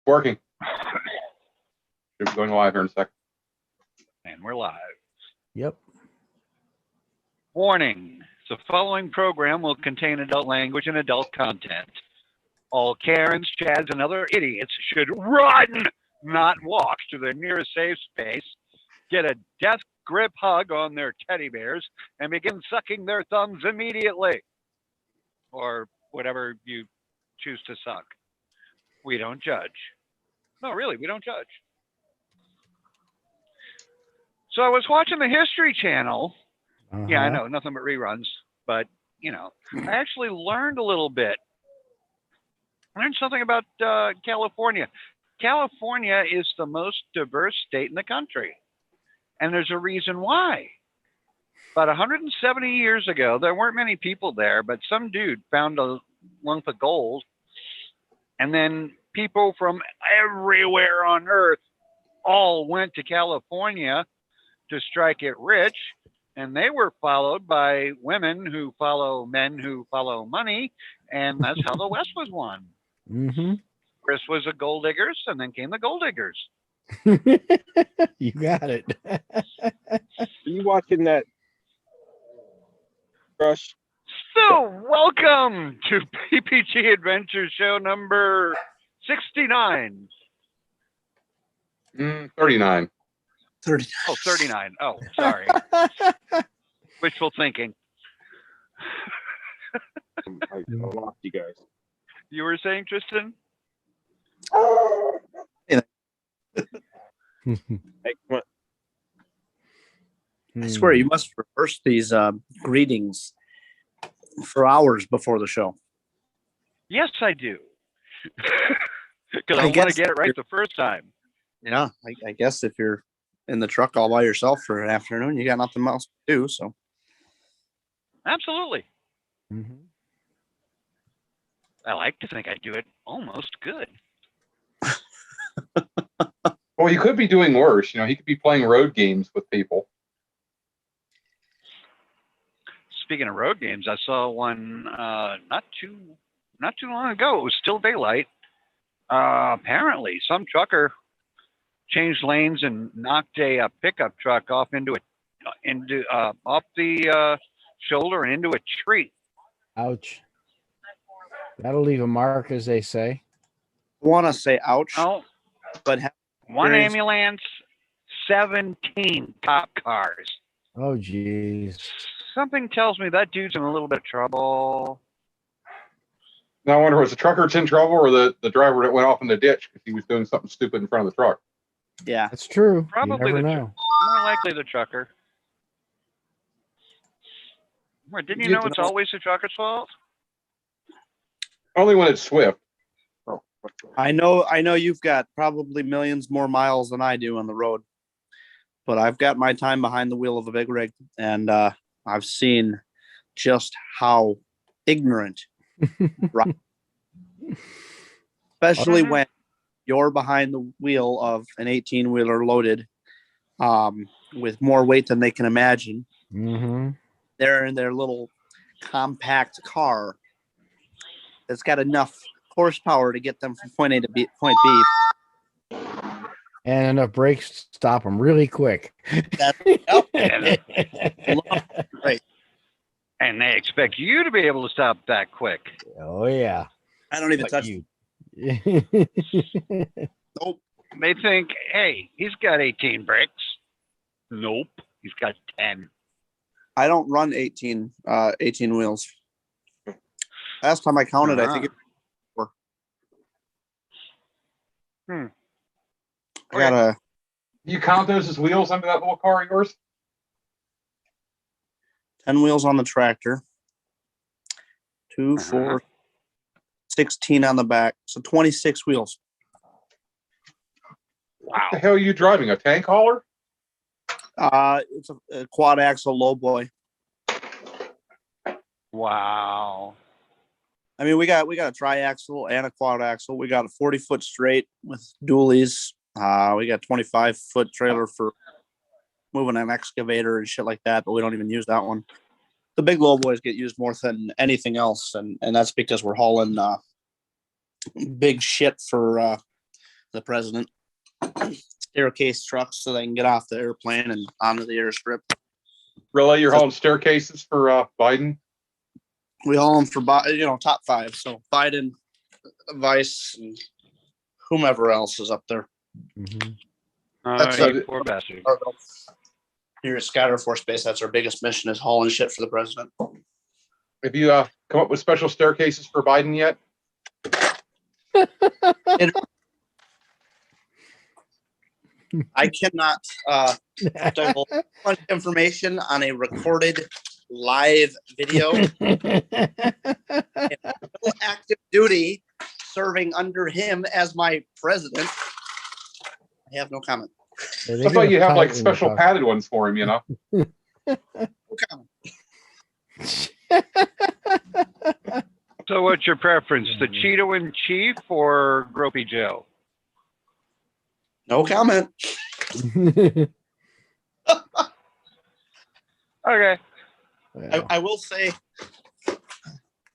Working. Should be going live here in a second. And we're live. Yep. Warning. The following program will contain adult language and adult content. All Karens, Chads, and other idiots should run, not walk, to their nearest safe space, get a death grip hug on their teddy bears, and begin sucking their thumbs immediately. Or whatever you choose to suck. We don't judge. No, really, we don't judge. So I was watching the History Channel. Yeah, I know, nothing but reruns. But, you know, I actually learned a little bit. I learned something about California. California is the most diverse state in the country. And there's a reason why. About 170 years ago, there weren't many people there, but some dude found a lump of gold. And then people from everywhere on Earth all went to California to strike it rich. And they were followed by women who follow men who follow money. And that's how the West was won. Mm-hmm. Chris was a gold diggers, and then came the gold diggers. You got it. Are you watching that, Rush? So, welcome to PPG Adventure show number 69. 39. 30. Oh, 39. Oh, sorry. Wishful thinking. I lost you guys. You were saying, Tristan? Hey, come on. I swear you must rehearse these greetings for hours before the show. Yes, I do. Because I want guess to get it right the first time. Yeah, I guess if you're in the truck all by yourself for an afternoon, you got nothing else to do. So, Absolutely. Mm-hmm. I like to think I do it almost good. Well, you could be doing worse. You know, he could be playing road games with people. Speaking of road games, I saw one not too long ago. It was still daylight. Apparently, some trucker changed lanes and knocked a pickup truck off off the shoulder and into a tree. Ouch. That'll leave a mark, as they say. I want to say ouch, Oh, but one experience- ambulance, 17 cop cars. Oh, geez. Something tells me that dude's in a little bit of trouble. Now I wonder, was the trucker that's in trouble or the driver that went off in the ditch because he was doing something stupid in front of the truck? yeah, That's true. Probably you never the know. More likely the trucker. Wait, didn't you You know it's know- always the trucker's fault? Only when it's swift. I know you've got probably millions more miles than I do on the road, but I've got my time behind the wheel of a big rig, and I've seen just how ignorant, right? Especially when you're behind the wheel of an 18-wheeler loaded with more weight than they can imagine. Mm-hmm. They're in their little compact car that's got enough horsepower to get them from point A to point B. And enough brakes to stop them really quick. Right. And they expect you to be able to stop that quick. Oh, yeah. I don't even But touch you. Nope. They think, hey, he's got 18 brakes. Nope, he's got 10. I don't run 18 wheels. Last time I counted, I think it was 4. I got a You count those as wheels under that little car of yours? 10 wheels on the tractor. 2, 4, 16 on the back. So 26 wheels. What the hell are you driving? A tank hauler? It's a quad axle low boy. Wow. I mean, we got a tri-axle and a quad axle. We got a 40-foot straight with dualies. We got 25-foot trailer for moving an excavator and shit like that, but we don't even use that one. The big low boys get used more than anything else, and that's because we're hauling big shit for the president. Staircase trucks so they can get off the airplane and onto the airstrip. Really, you're hauling staircases for Biden? We haul them for top 5. So Biden, Vice, and whomever else is up there. Mhm. That's You poor bastard. Here at Sky Air Force Base, that's our biggest mission, is hauling shit for the president. Have you come up with special staircases for Biden yet? I cannot divulge much information on a recorded live video. No active duty serving under him as my president. I have no comment. Yeah, they I thought get you have uptight like when you special talk. padded ones for him, you know? No comment. So what's your preference, the Cheeto in Chief or Gropey Joe? No comment. Okay. Well, I will say I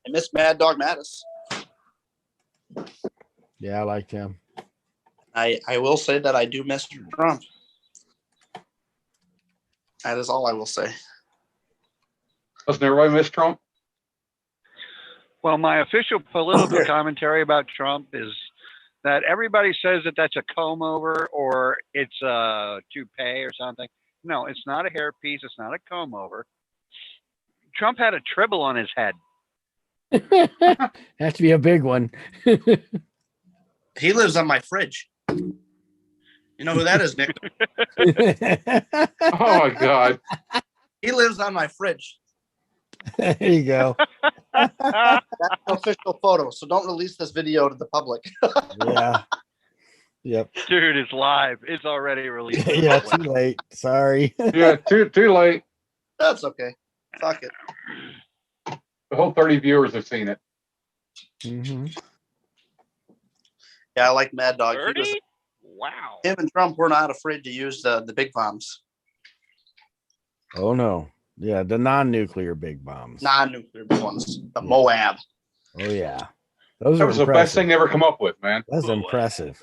miss Mad Dog Mattis. yeah, I like him. I will say that I do miss Trump. That is all I will say. Doesn't everybody miss Trump? Well, my official political commentary about Trump is that everybody says that that's a comb over or it's a toupee or something. No, it's not a hairpiece. It's not a comb over. Trump had a tribble on his head. Has to be a big one. He lives on my fridge. You know who that is, Nick? Oh my God. He lives on my fridge. There you go. That's an official photo, so don't release this video to the public. Yeah. Yep. Dude, it's live. It's already released. Yeah, too late. Sorry. Yeah, too late. That's okay. Fuck it. The whole 30 viewers have seen it. Mhm. Yeah, I like Mad Dog. He 30? Wow. him and Trump were not afraid to use the big bombs, Oh no. Yeah, the non-nuclear big bombs. non-nuclear ones. The Yeah. Moab. Oh yeah. Those That are was the best impressive. thing they ever come up with, man. That's impressive.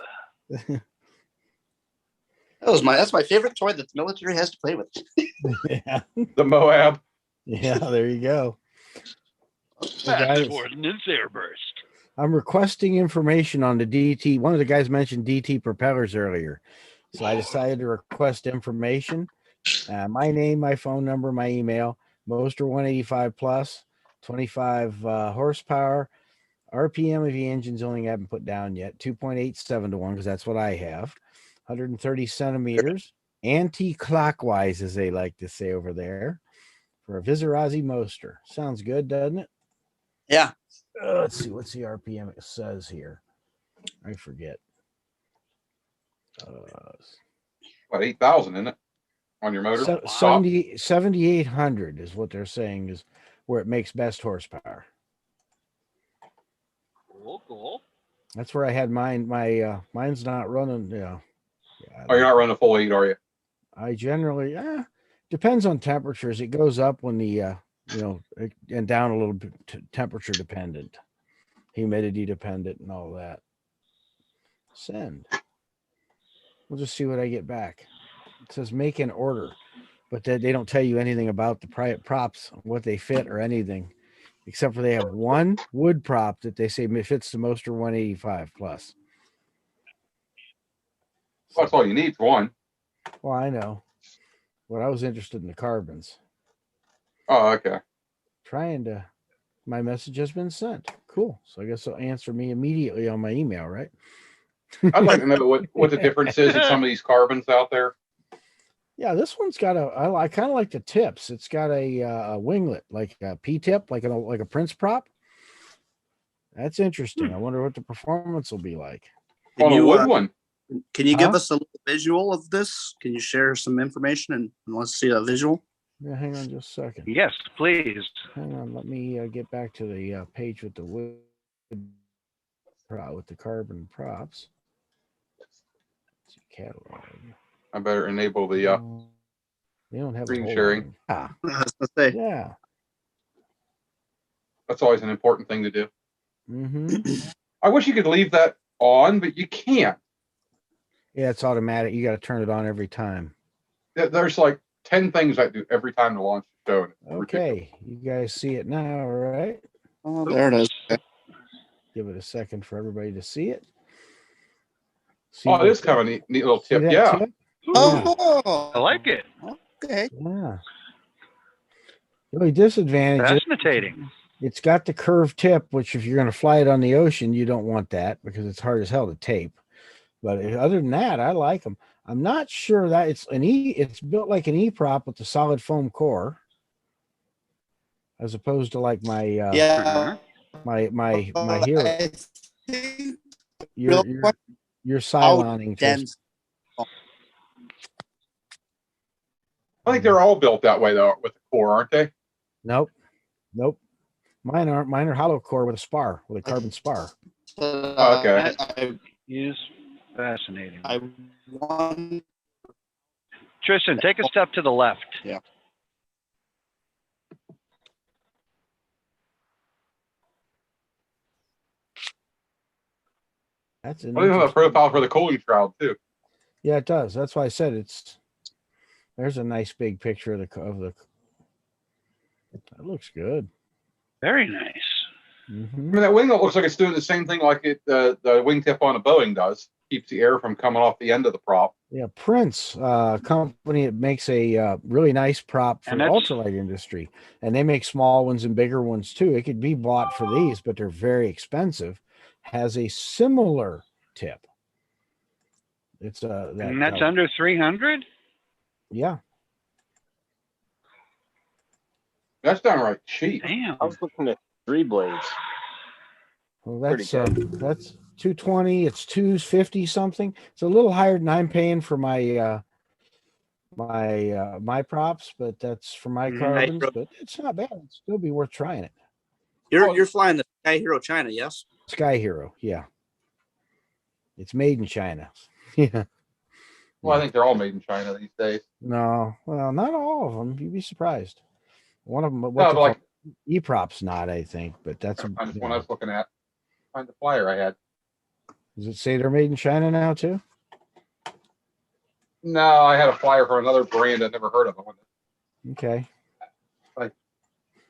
That's my favorite toy that the military has to play with. Yeah. The Moab. Yeah, there you go. Well, guys, Massive ordnance airburst. I'm requesting information on the DT. One of the guys mentioned DT propellers earlier. So I decided to request information. My name, my phone number, my email, Moster 185 plus, 25 horsepower, RPM of the engines only haven't put down yet, 2.87 to 1, because that's what I have, 130 centimeters, anti-clockwise, as they like to say over there, for a Vizirazi Moster. Sounds good, doesn't it? Yeah. Let's see, what's the RPM it says here? I forget. What, 8,000, isn't it? On your motor? So, 7,800 is what they're saying is where it makes best horsepower. Cool. That's where I had mine. Mine's not running. Yeah. Oh, you're not running a full 8, are you? I generally depends on temperatures. It goes up when the and down a little bit, temperature dependent, humidity dependent, and all that. Send. We'll just see what I get back. It says make an order, but they don't tell you anything about the private props, what they fit, or anything, except for they have one wood prop that they say fits the Moster 185 plus. Well, that's all you need for one. Well, I know. But I was interested in the carbons. Oh, okay. My message has been sent. Cool. So I guess they'll answer me immediately on my email, right? I'd like to know what the difference is in some of these carbons out there. Yeah, this one's got I kind of like the tips. It's got a winglet, like a P-tip, like a Prince prop. That's interesting. I wonder what the performance will be like. On a wood one. Can you give us a little visual of this? Can you share some information and let's see a visual? Yeah, hang on just a second. Yes, please. Hang on, let me get back to the page with the wood with the carbon props. Let's see, catalog. I better enable the They don't have a screen whole sharing. lot. I was gonna say, Yeah. That's always an important thing to do. Mm-hmm. I wish you could leave that on, but you can't. Yeah, it's automatic. You got to turn it on every time. There's like 10 things I do every time to launch the show. And it's ridiculous. Okay, you guys see it now, all right? Oh, there it is. Give it a second for everybody to see it. See Oh, it what- is kind of a neat little see tip. that Yeah. tip? Oh, I like it. Okay. Yeah. The only disadvantage is Fascinating. it's got the curved tip, which if you're going to fly it on the ocean, you don't want that because it's hard as hell to tape. But other than that, I like them. I'm not sure that it's built like an E-prop with a solid foam core, as opposed to like my Yeah. my hero. I think Your real your how Cyloning dense. I think they're all built that way though, with the core, aren't they? Nope. Mine aren't. Mine are hollow core with a carbon spar. Okay. Is fascinating. I want. Tristan, take a step to the left. Yeah. That's I even have a interesting. profile for the cooling shroud too. Yeah, it does. That's why I said it's. There's a nice big picture of the. That looks good. Very nice. I mean, that winglet looks like it's doing the same thing like the wingtip on a Boeing does. Keeps the air from coming off the end of the prop. Yeah, Prince, company that makes a really nice prop for And the that's- ultralight industry, and they make small ones and bigger ones too. It could be bought for these, but they're very expensive. Has a similar tip. It's And that's under 300? yeah. That's downright cheap. Damn. I was looking at 3 blades. Well, Pretty that's 220. It's 250 something. It's a little higher than I'm paying for my my props, but that's for my Mhm. carbons. But it's not bad. It'd still be worth trying it. You're flying the Sky Hero China, yes? Sky Hero, yeah. It's made in China. Yeah. Well, I think they're all made in China these days. No, well, not all of them. You'd be surprised. One of them, No, but like E-prop's not, I think, but that's when I was looking at find the flyer I had. Does it say they're made in China now too? No, I had a flyer for another brand I'd never heard of. Okay.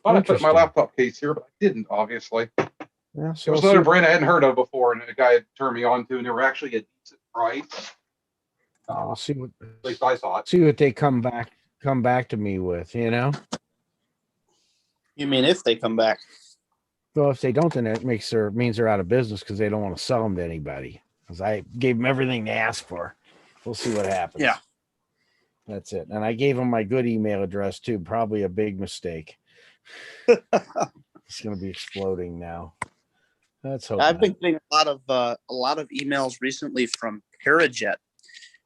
Thought I put it in my Interesting. laptop case here, but I didn't, obviously. Yeah, It so was we'll another see, brand I hadn't heard of before, and a guy had turned me on to, and they were actually a decent price. we'll At see what least I thought. they come back to me with, you know. You mean if they come back? Well, if they don't, then it means they're out of business because they don't want to sell them to anybody. Because I gave them everything they asked for. We'll see what happens. Yeah. That's it. And I gave them my good email address too. Probably a big mistake. It's going to be exploding now. Let's hope. I've not. been getting a lot of emails recently from Parajet,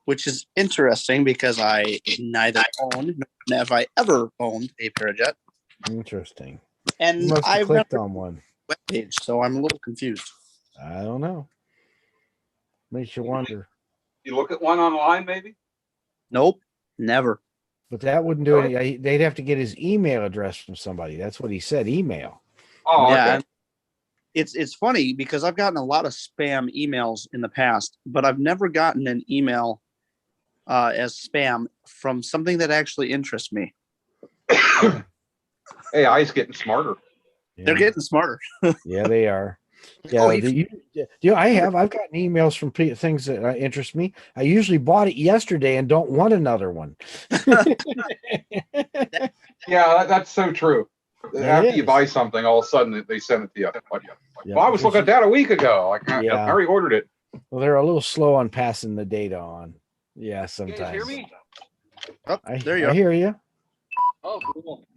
which is interesting because I neither own nor have I ever owned a Parajet, Interesting. You and must have I've clicked never on one. webpage, so I'm a little confused. I don't know. Makes you wonder. You look at one online, maybe? Nope, never. But that wouldn't do it. They'd have to get his email address from somebody. That's what he said. Email. Oh, Yeah, okay. it's funny because I've gotten a lot of spam emails in the past, but I've never gotten an email as spam from something that actually interests me. AI's getting smarter. Yeah. They're getting smarter. Yeah, they are. Yeah, Oh, I've gotten emails from things that interest me. I usually bought it yesterday and don't want another one. Yeah, that's so true. It After you is. buy something, all of a sudden they send it to you. Yeah, Well, I was looking at that a week ago. Like, I Yeah. already ordered it. Well, they're a little slow on passing the data on. Yeah, You sometimes. guys hear me? Oh, I there you I are. hear you. Oh, cool.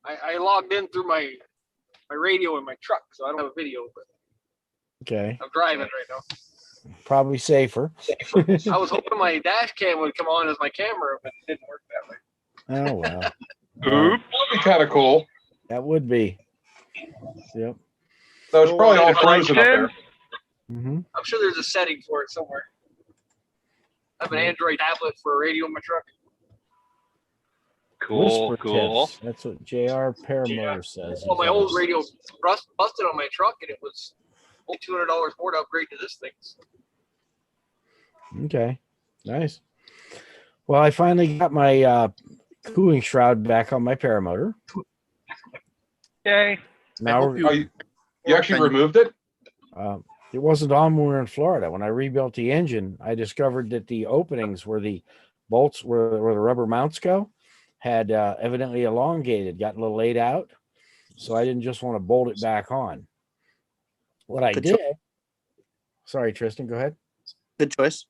I logged in through my radio in my truck, so I don't have a video, but Okay, I'm driving right now. probably safer. I was hoping my dash cam would come on as my camera, but it didn't work that way. Oh well, Oops. That'd be kind of cool. that would be. Yep. So it's probably all If frozen up there. Mm-hmm. I'm sure there's a setting for it somewhere. I have an Android tablet for a radio in my truck. Cool, Whisper cool. tips. That's what J.R. Paramotor says. Well, my He's old on- radio busted on my truck, and it was $200 more to upgrade to this thing. Okay. Nice. Well, I finally got my cooling shroud back on my paramotor. Yay. Now hope Oh, you actually removed it? it wasn't on when we were in Florida. When I rebuilt the engine, I discovered that the openings where the bolts, where the rubber mounts go, had evidently elongated, gotten a little laid out. So I didn't just want to bolt it back on. What I Good did, sorry, Tristan, go ahead. Good choice.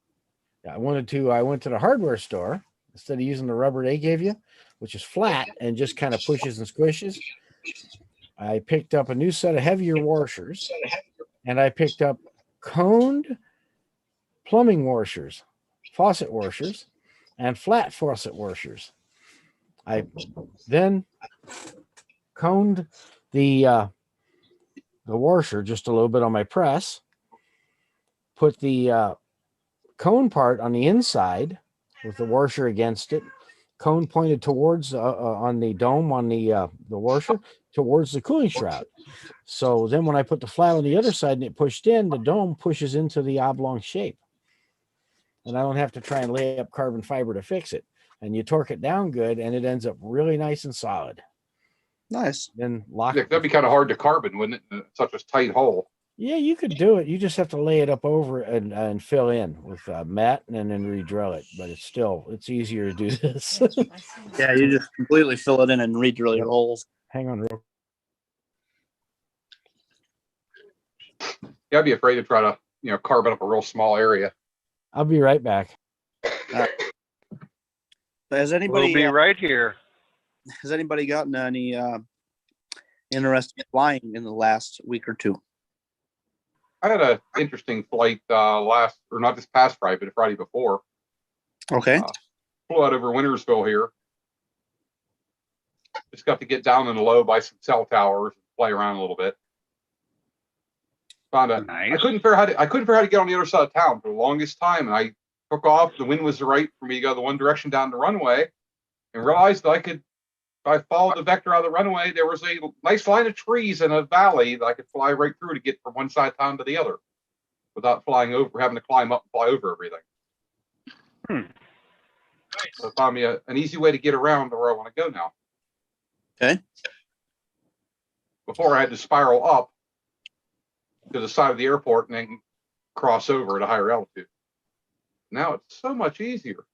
I went to the hardware store instead of using the rubber they gave you, which is flat and just kind of pushes and squishes. I picked up a new set of heavier washers, and I picked up coned plumbing washers, faucet washers, and flat faucet washers. I then coned the washer just a little bit on my press, put the cone part on the inside with the washer against it, cone pointed towards on the dome on the washer towards the cooling shroud. So then when I put the flat on the other side and it pushed in, the dome pushes into the oblong shape. And I don't have to try and lay up carbon fiber to fix it. And you torque it down good and it ends up really nice and solid. Nice. Then lock Yeah, that'd be kind of hard to carbon, wouldn't it? Such a tight hole. Yeah, you could do it. You just have to lay it up over and fill in with mat and then re-drill it. But it's easier to do this. Yeah, you just completely fill it in and re-drill your holes. Hang on real. Yeah, I'd be afraid to try to, carbon up a real small area. I'll be right back. Has anybody We'll be right here. has anybody gotten any interest in flying in the last week or two? I had an interesting flight not this past Friday, but the Friday before. Okay. Flew out over Wintersville here. Just got to get down in the low by some cell towers and play around a little bit. Found Nice. I couldn't figure out how to get on the other side of town for the longest time, and I took off. The wind was right for me to go the one direction down the runway, and realized that if I followed the vector out of the runway, there was a nice line of trees in a valley that I could fly right through to get from one side of town to the other without having to climb up and fly over everything. So it found me an easy way to get around to where I want to go now. Okay. Before I had to spiral up to the side of the airport and then cross over at a higher altitude. Now it's so much easier.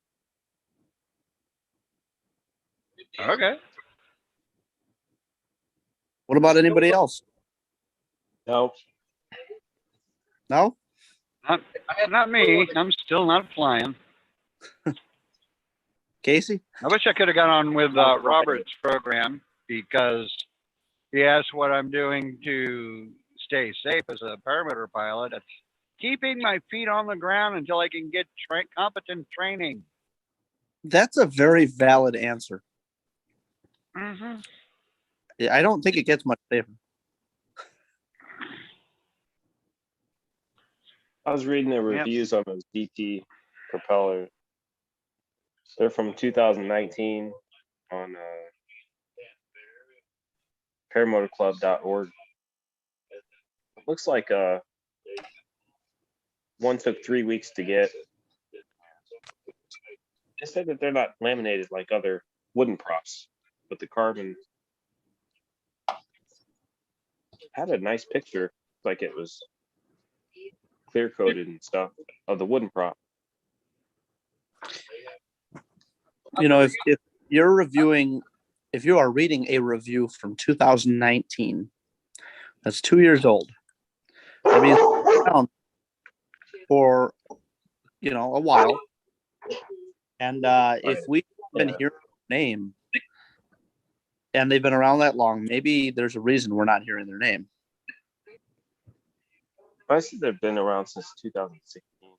Okay. What about anybody else? No, No? Not me. I'm still not flying. Casey? I wish I could have got on with Robert's program because he asked what I'm doing to stay safe as a parameter pilot. It's keeping my feet on the ground until I can get competent training. That's a very valid answer. Mm-hmm. I don't think it gets much safer. I was reading the reviews on those DT propellers. They're from 2019 on paramotorclub.org. It looks like one took 3 weeks to get. They said that they're not laminated like other wooden props, but the carbon had a nice picture, like it was clear coated and stuff of the wooden prop. You know, if you're reviewing, if you are reading a review from 2019, that's 2 years old. I mean, it's been around for, a while. And if we've been hearing their name and they've been around that long, maybe there's a reason we're not hearing their name. I said they've been around since 2016.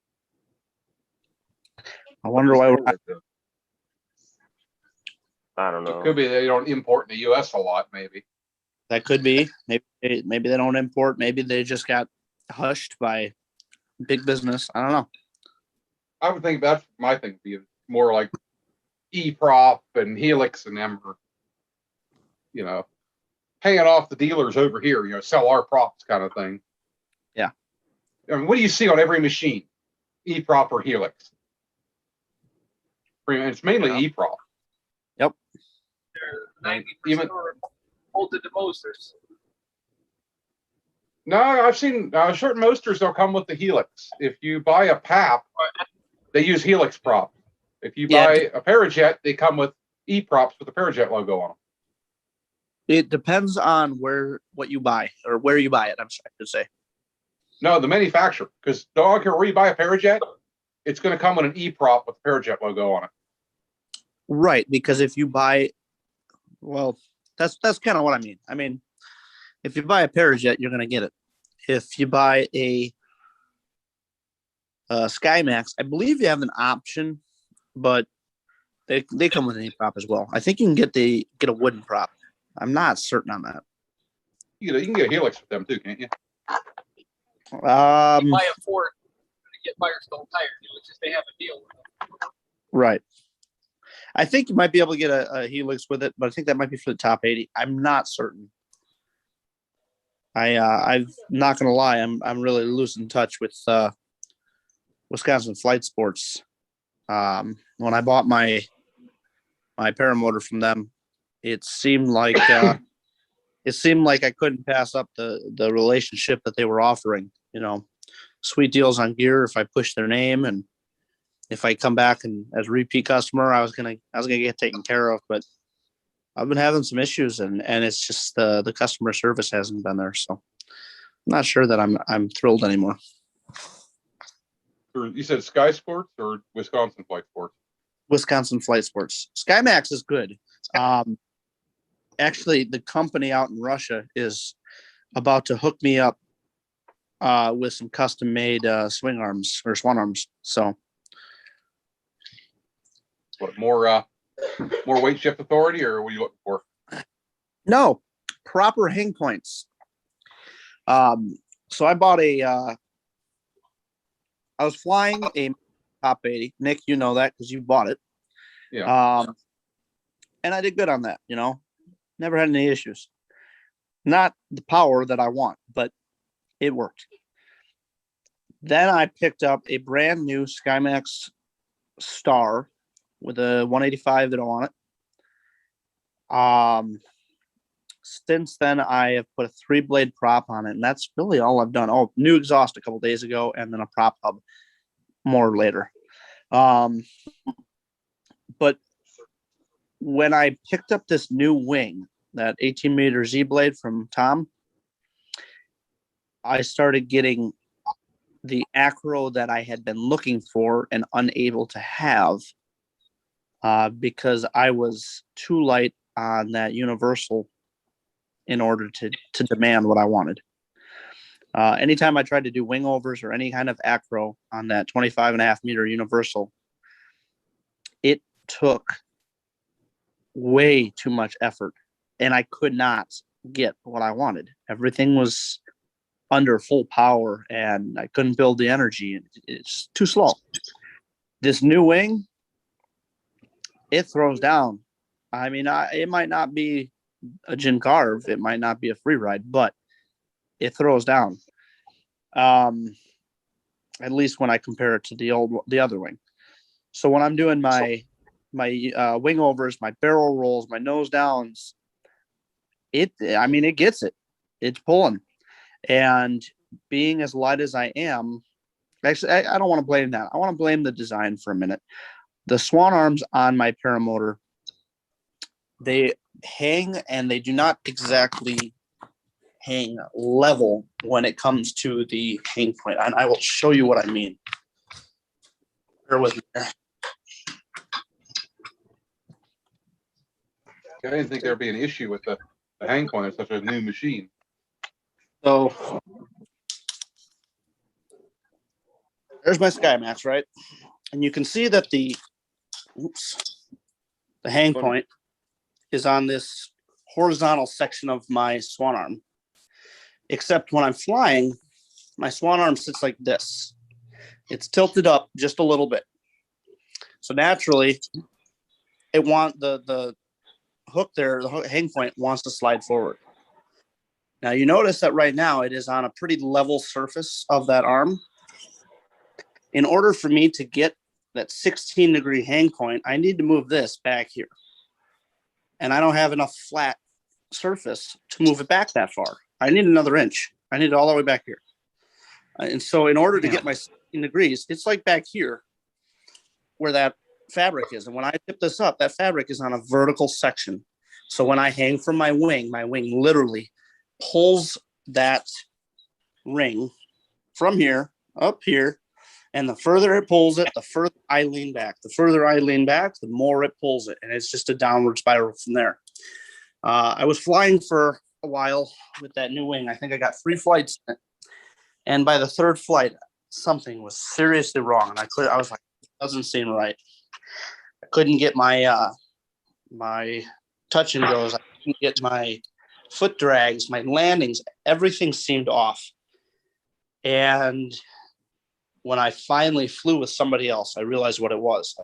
I wonder why we're not. I don't know. It could be they don't import in the U.S. a lot, maybe. That could be. Maybe they don't import. Maybe they just got hushed by big business. I don't know. I would think that's my thing. Be more like E-prop and Helix and them are, paying off the dealers over here. Sell our props kind of thing. Yeah. I mean, what do you see on every machine? E-prop or Helix. It's mainly Yeah. E-prop. Yep. They're 90% Even- or bolted to Mosters. No, I've seen certain Mosters, they'll come with the Helix. If you buy a PAP, they use Helix prop. If you Yeah. buy a Parajet, they come with E-props with the Parajet logo on them. It depends on what you buy or where you buy it. I'm sorry to say. No, the manufacturer, because don't care where you buy a Parajet, it's going to come with an E-prop with the Parajet logo on it. Right, because if you buy, well, that's kind of what I mean. I mean, if you buy a Parajet, you're going to get it. If you buy a SkyMax, I believe you have an option, but they come with an E-prop as well. I think you can get a wooden prop. I'm not certain on that. You can get a Helix with them too, can't you? You buy a Ford to get Firestone tires. It's just they have a deal with them. Right. I think you might be able to get a Helix with it, but I think that might be for the top 80. I'm not certain. I'm not gonna lie. I'm really losing touch with Wisconsin Flight Sports. When I bought my paramotor from them, it seemed like I couldn't pass up the relationship that they were offering. You know, sweet deals on gear if I push their name, and if I come back and as a repeat customer, I was gonna get taken care of. But I've been having some issues, and it's just the customer service hasn't been there. So I'm not sure that I'm thrilled anymore. Or you said Sky Sports or Wisconsin Flight Sports? Wisconsin Flight Sports. SkyMax is good. Actually, the company out in Russia is about to hook me up with some custom-made swing arms or swan arms. So, What, more weight shift authority, or what are you looking for? no, proper hang points. So I bought I was flying a top 80. Nick, you know that because you bought it. Yeah. And I did good on that, you know. Never had any issues. Not the power that I want, but it worked. Then I picked up a brand new SkyMax Star with a 185 that on it. Since then, I have put a 3-blade prop on it, and that's really all I've done. Oh, new exhaust a couple days ago, and then a prop hub more later. But when I picked up this new wing, that 18-meter Z-blade from Tom, I started getting the acro that I had been looking for and unable to have because I was too light on that universal in order to demand what I wanted. Anytime I tried to do wing overs or any kind of acro on that 25.5 meter universal, it took way too much effort and I could not get what I wanted. Everything was under full power and I couldn't build the energy. It's too slow. This new wing, it throws down. I mean, it might not be a gin carve, it might not be a free ride, but it throws down. At least when I compare it to the other wing. So when I'm doing my wing overs, my barrel rolls, my nose downs, it gets it. It's pulling. And being as light as I am, actually, I don't want to blame that. I want to blame the design for a minute. The swan arms on my paramotor, they hang and they do not exactly hang level when it comes to the hang point. And I will show you what I mean. Bear with me there. I didn't think there'd be an issue with the hang point of such a new machine. So there's my SkyMax, right? And you can see that the hang point is on this horizontal section of my swan arm. Except when I'm flying, my swan arm sits like this. It's tilted up just a little bit. So naturally, the hook there, the hang point wants to slide forward. Now you notice that right now it is on a pretty level surface of that arm. In order for me to get that 16-degree hang point, I need to move this back here. And I don't have enough flat surface to move it back that far. I need another inch. I need it all the way back here. And so in order to get my 16 degrees, it's like back here where that fabric is. And when I tip this up, that fabric is on a vertical section. So when I hang from my wing literally pulls that ring from here up here. And the further it pulls it, the further I lean back. The further I lean back, the more it pulls it. And it's just a downward spiral from there. I was flying for a while with that new wing. I think I got 3 flights in it. And by the 3rd flight, something was seriously wrong. And I was like, it doesn't seem right. I couldn't get my my touch and goes. I couldn't get my foot drags, my landings. Everything seemed off. And when I finally flew with somebody else, I realized what it was. I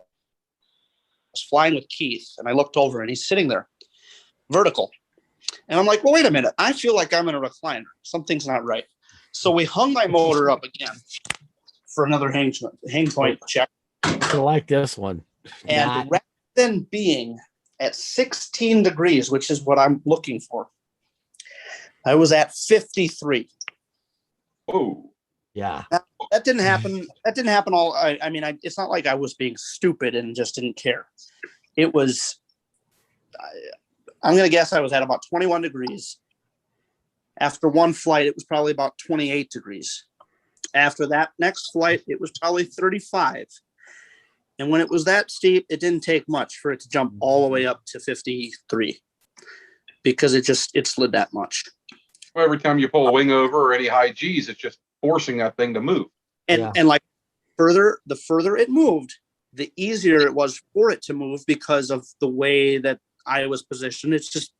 was flying with Keith, and I looked over, and he's sitting there, vertical. And I'm like, well, wait a minute. I feel like I'm in a recliner. Something's not right. So we hung my motor up again for another hang point check. I like this one. And rather than being at 16 degrees, which is what I'm looking for, I was at 53. Oh, Yeah. That didn't happen. That didn't happen all. I mean, it's not like I was being stupid and just didn't care. It was, I'm going to guess I was at about 21 degrees. After one flight, it was probably about 28 degrees. After that next flight, it was probably 35. And when it was that steep, it didn't take much for it to jump all the way up to 53 because it slid that much. well, every time you pull a wing over or any high G's, it's just forcing that thing to move. And like the further it moved, the easier it was for it to move because of the way that I was positioned. It's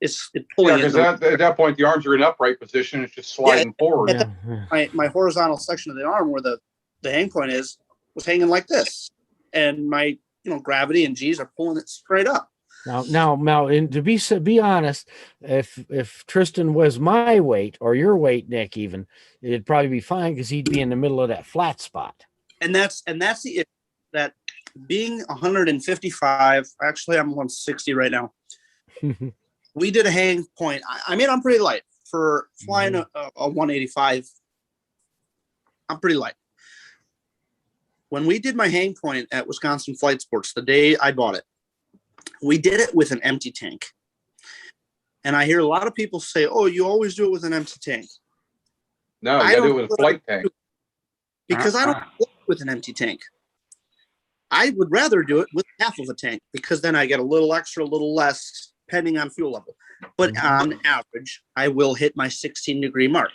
pulling. Yeah, because at that point the arms are in upright position. It's just sliding forward. My horizontal section of the arm where the hang point is was hanging like this, and my gravity and G's are pulling it straight up. Now, and to be honest, if Tristan was my weight or your weight, Nick, even it'd probably be fine because he'd be in the middle of that flat spot. And that's the issue, that being 155. Actually, I'm 160 right now. We did a hang point. I mean, I'm pretty light for flying a 185. I'm pretty light. When we did my hang point at Wisconsin Flight Sports, the day I bought it, we did it with an empty tank. And I hear a lot of people say, oh, you always do it with an empty tank. No, you gotta do it with a flight tank. Because I don't fly with an empty tank. I would rather do it with half of a tank because then I get a little extra, a little less, depending on fuel level. But on average, I will hit my 16-degree mark.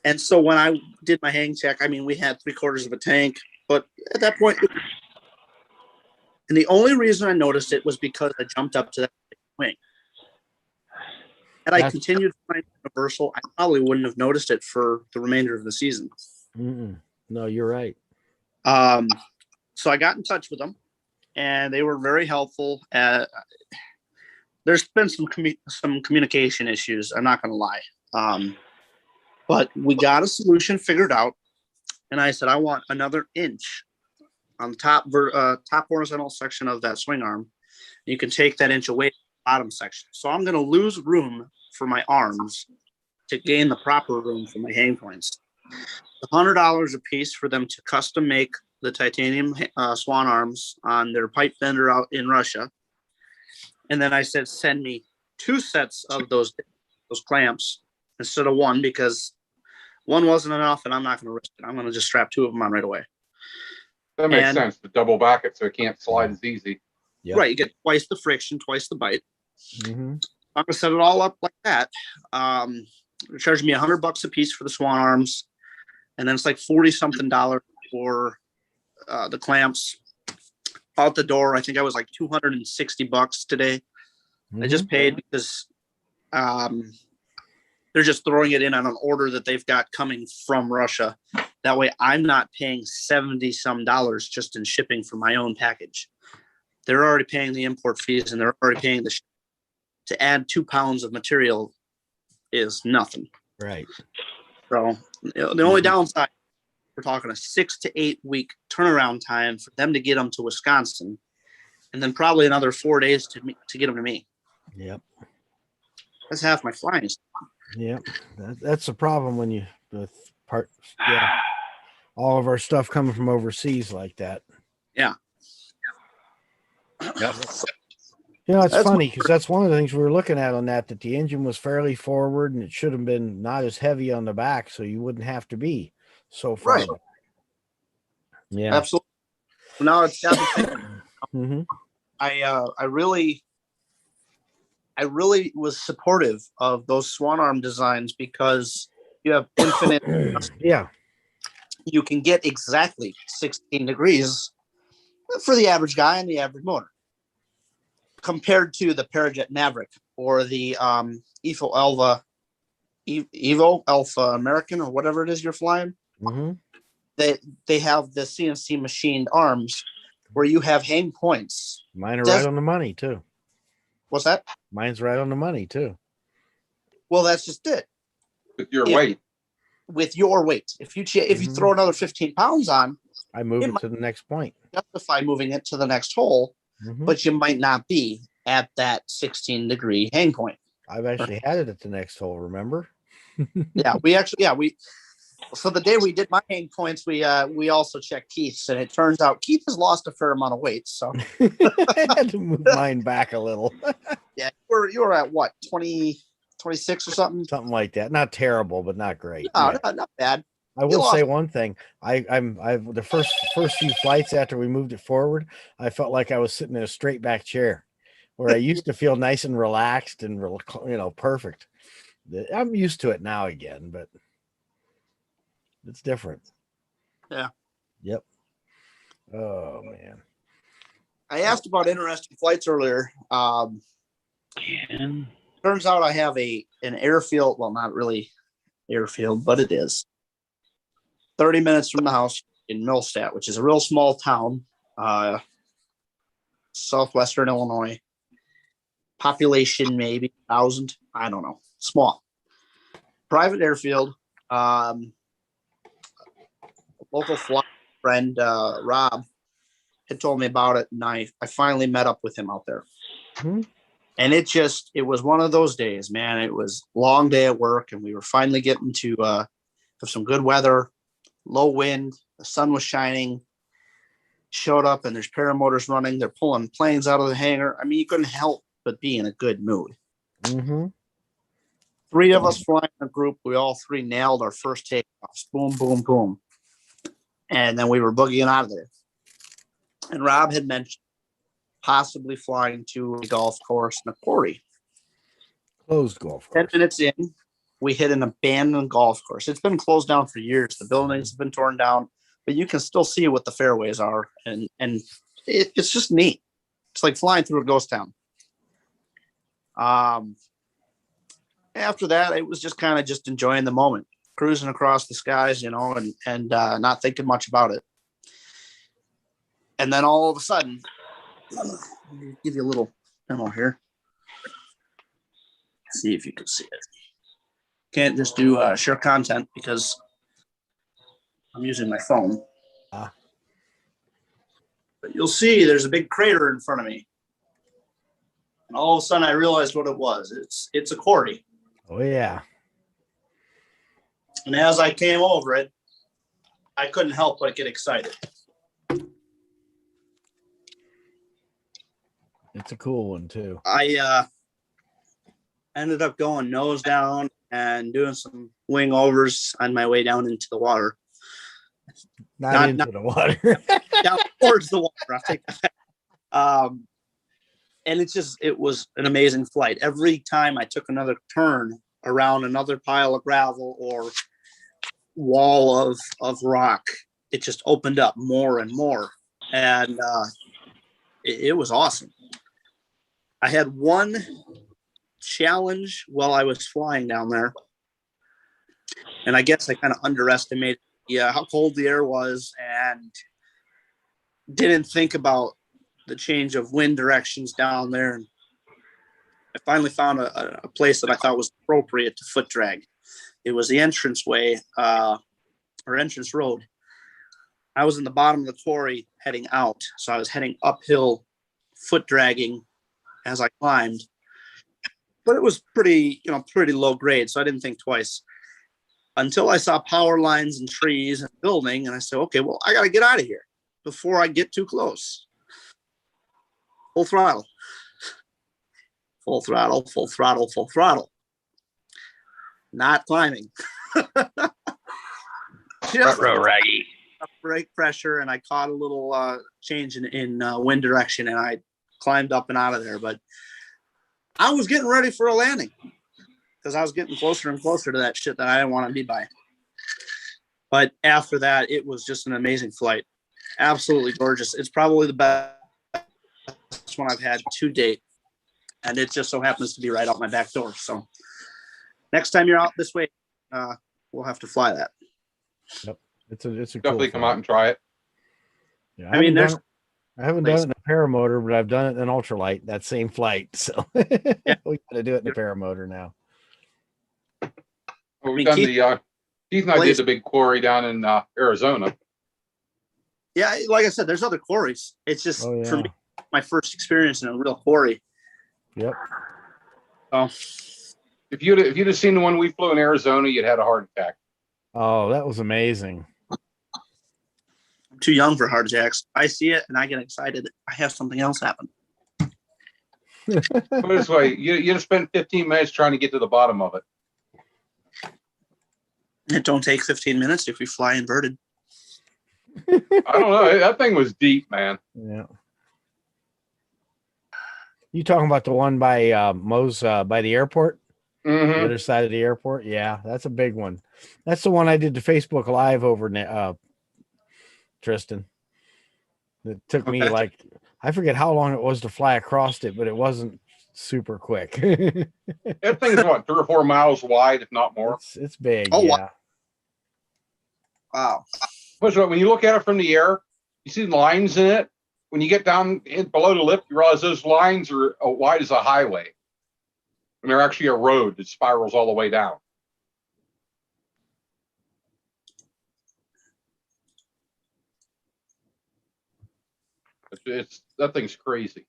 And so when I did my hang check, I mean, we had 3/4 of a tank, but at that point, and the only reason I noticed it was because I jumped up to that wing. Had I continued flying universal, I probably wouldn't have noticed it for the remainder of the season. No, you're right. So I got in touch with them, and they were very helpful. There's been some communication issues. I'm not going to lie, but we got a solution figured out. And I said, I want another inch on the top horizontal section of that swing arm. You can take that inch away from the bottom section. So I'm going to lose room for my arms to gain the proper room for my hang points. $100 a piece for them to custom make the titanium swan arms on their pipe vendor out in Russia. And then I said, send me 2 sets of those clamps instead of 1, because 1 wasn't enough and I'm not going to risk it. I'm going to just strap 2 of them on right away. That makes sense to double back it so it can't slide as easy. Yep. Right. You get twice the friction, twice the bite. I'm going to set it all up like that. They're charging me $100 a piece for the swan arms. And then it's like $40-something for the clamps. Out the door, I think I was like $260 today. I just paid because they're just throwing it in on an order that they've got coming from Russia. That way I'm not paying $70-some just in shipping for my own package. They're already paying the import fees and they're already paying to add 2 pounds of material is nothing. Right. So the only downside we're talking a 6 to 8 week turnaround time for them to get them to Wisconsin, and then probably another 4 days to get them to me. Yep. That's half my flying. Yep. That's the problem when you yeah. All of our stuff coming from overseas like that. Yeah. Yep. You know, it's That's funny because that's one of the things we were looking at on that the engine was fairly forward and it should have been not as heavy on the back, so you wouldn't have to be so far. Right. Yeah. Absolutely. Now it's got Mm-hmm. I really was supportive of those swan arm designs because you have infinite. Yeah. You can get exactly 16 degrees for the average guy and the average motor, compared to the Parajet Maverick or the Evo Alpha American or whatever it is you're flying. Mm-hmm. They have the CNC machined arms where you have hang points. Mine are right on the money too. What's that? Mine's right on the money too. Well, that's just it. With your Yeah. weight. With your weight, if you throw another 15 pounds on, I move It it might- to the next point. justify moving it to the next hole, Mhm. but you might not be at that 16-degree hang point. I've actually had it at the next hole, remember? Yeah, so the day we did my hang points, we also checked Keith's, and it turns out Keith has lost a fair amount of weight. So I had to move mine back a little. yeah, you were at what, 20, 26 or something? Something like that. Not terrible, but not great. No, Yeah. not bad. I will say one thing. I've the first few flights after we moved it forward, I felt like I was sitting in a straight back chair where I used to feel nice and relaxed and perfect. I'm used to it now again, but it's different. Yeah. Yep. Oh man. I asked about interesting flights earlier. Turns out I have an airfield. Well, not really airfield, but it is 30 minutes from the house in Millstadt, which is a real small town, southwestern Illinois. Population maybe 1,000. I don't know. Small. Private airfield. Local fly friend Rob had told me about it, and I finally met up with him out there. Hmm. And it was one of those days, man. It was a long day at work, and we were finally getting to have some good weather, low wind, the sun was shining. Showed up, and there's paramotors running. They're pulling planes out of the hangar. I mean, you couldn't help but be in a good mood. Mm-hmm. 3 of us flying in a group. We all 3 nailed our first takeoffs. Boom, boom, boom. And then we were boogieing out of there. And Rob had mentioned possibly flying to a golf course and a quarry. Closed golf 10 course. minutes in, we hit an abandoned golf course. It's been closed down for years. The buildings have been torn down, but you can still see what the fairways are. And it's just neat. It's like flying through a ghost town. After that, it was just kind of just enjoying the moment, cruising across the skies, and not thinking much about it. And then all of a sudden, let me give you a little demo here. See if you can see it. Can't just do share content because I'm using my phone. But you'll see there's a big crater in front of me. And all of a sudden I realized what it was. It's a quarry. Oh yeah. And as I came over it, I couldn't help but get excited. It's a cool one too. I ended up going nose down and doing some wing overs on my way down into the water. Not into the water. Down towards the water. I'll take that. And it was an amazing flight. Every time I took another turn around another pile of gravel or wall of rock, it just opened up more and more. And it was awesome. I had one challenge while I was flying down there. And I guess I kind of underestimated how cold the air was and didn't think about the change of wind directions down there. And I finally found a place that I thought was appropriate to foot drag. It was the entranceway or entrance road I was in the bottom of the quarry heading out. So I was heading uphill, foot dragging as I climbed. But it was pretty low grade. So I didn't think twice until I saw power lines and trees and building. And I said, okay, well, I got to get out of here before I get too close. Full throttle. Full throttle, full throttle, full throttle. Not climbing. Just Raggy. brake pressure, and I caught a little change in wind direction, and I climbed up and out of there. But I was getting ready for a landing because I was getting closer and closer to that shit that I didn't want to be by. But after that, it was just an amazing flight. Absolutely gorgeous. It's probably the best one I've had to date. And it just so happens to be right out my back door. So next time you're out this way, we'll have to fly that. Yep. It's a Definitely cool come flight. out and try it. Yeah, I mean, I haven't done it in a paramotor, but I've done it in an ultralight, that same flight. So we got to do it in a paramotor now. Well, I we've mean, done Keith- Keith and I did the big quarry down in Arizona. Yeah, like I said, there's other quarries. It's just Oh, yeah. for me, my first experience in a real quarry. Yep. So If you'd have seen the one we flew in Arizona, you'd had a heart attack. Oh, that was amazing. I'm too young for heart attacks. I see it and I get excited. I have something else happen. Put it this way, you'd have spent 15 minutes trying to get to the bottom of it. It don't take 15 minutes if we fly inverted. I don't know. That thing was deep, man. Yeah. You talking about the one by Moe's by the airport? The Mm-hmm. other side of the airport? Yeah, that's a big one. That's the one I did the Facebook Live over Tristan. It took me Okay. like, I forget how long it was to fly across it, but it wasn't super quick. That thing's what, 3 or 4 miles wide, if not more. It's big. Oh, yeah. Wow. But when you look at it from the air, you see lines in it. When you get down below the lip, you realize those lines are wide as a highway. And they're actually a road that spirals all the way down. That thing's crazy.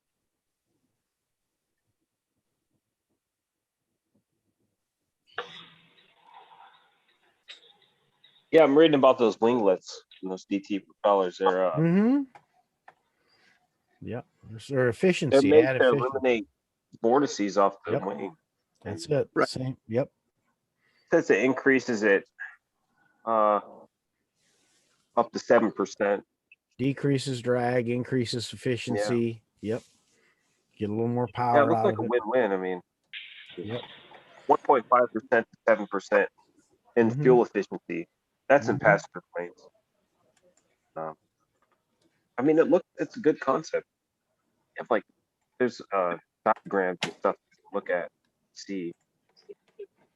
Yeah, I'm reading about those winglets and those DT propellers. They're Yep. Their they're efficiency. made Add to efficiency. eliminate vortices off the Yep. wing. That's it. Right. Same. Yep. Says it increases it up to 7%. Decreases drag, increases efficiency. Yep. Get a little more Yeah, it power looks out like of a it. win-win. I mean, Yep. 1.5% to 7% in Mhm. fuel efficiency. That's in Mhm. passenger planes. I mean, it's a good concept. If like there's diagrams and stuff to look at, see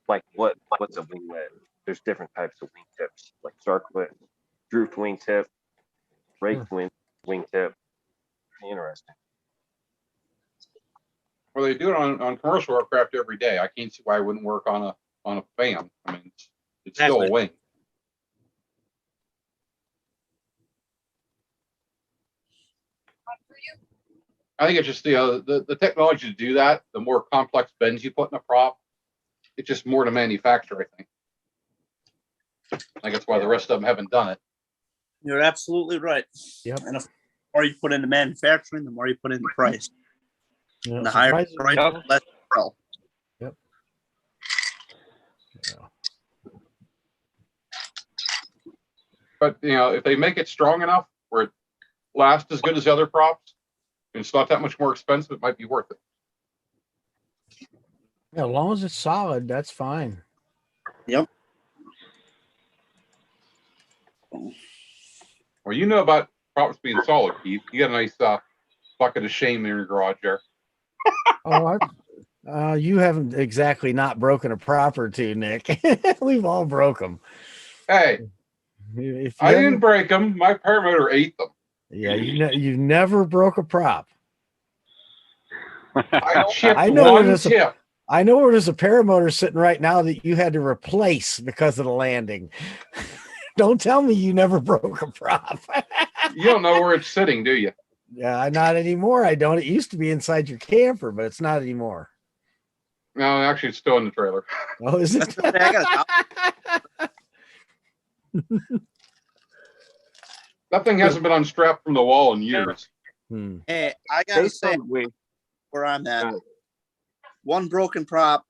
like what's a winglet. There's different types of wingtips, like circlet, drooped wingtip, raked wingtip. Interesting. Well, they do it on commercial aircraft every day. I can't see why it wouldn't work on a fan. I mean, it's still a Exactly. wing. I think it's just the technology to do that. The more complex bends you put in a prop, it's just more to manufacture. I think that's why the rest of them haven't done it. You're absolutely right. Yep. And the more you put into manufacturing, the more you put into price. Yeah, And the higher surprising- price, Yep. the less pro. Yep. Yeah. But if they make it strong enough where it lasts as good as the other props, and it's not that much more expensive, it might be worth it. Yeah, as long as it's solid, that's fine. Yep. Well, you know about props being solid, Keith. You got a nice bucket of shame in your garage there. Oh, you haven't exactly not broken a prop or two, Nick. We've all broke them. Hey, If I you didn't haven't- break them. My paramotor ate them. Yeah, you never broke a prop. I chipped I know one there's a- tip. I know there's a paramotor sitting right now that you had to replace because of the landing. Don't tell me you never broke a prop. You don't know where it's sitting, do you? Yeah, not anymore. I don't. It used to be inside your camper, but it's not anymore. No, actually, it's still in the trailer. Oh, is it? I got That thing hasn't been unstrapped from the wall in years. Hey, I gotta Based say on we where I'm at. uh, One broken prop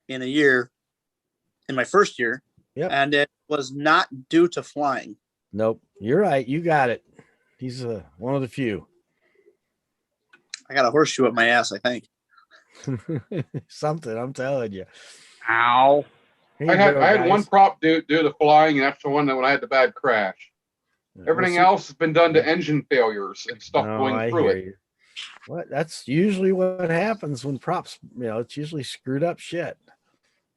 in a year, in my first year, Yep. and it was not due to flying. Nope. You're right. You got it. He's one of the few. I got a horseshoe up my ass, I think. Something, I'm telling you. Ow. Here I you had go, I had one guys. prop due to flying, and that's the one that when I had the bad crash. Everything We'll see- else has been done to engine failures and stuff No, going I through hear it. you. What? That's usually what happens when props. It's usually screwed up shit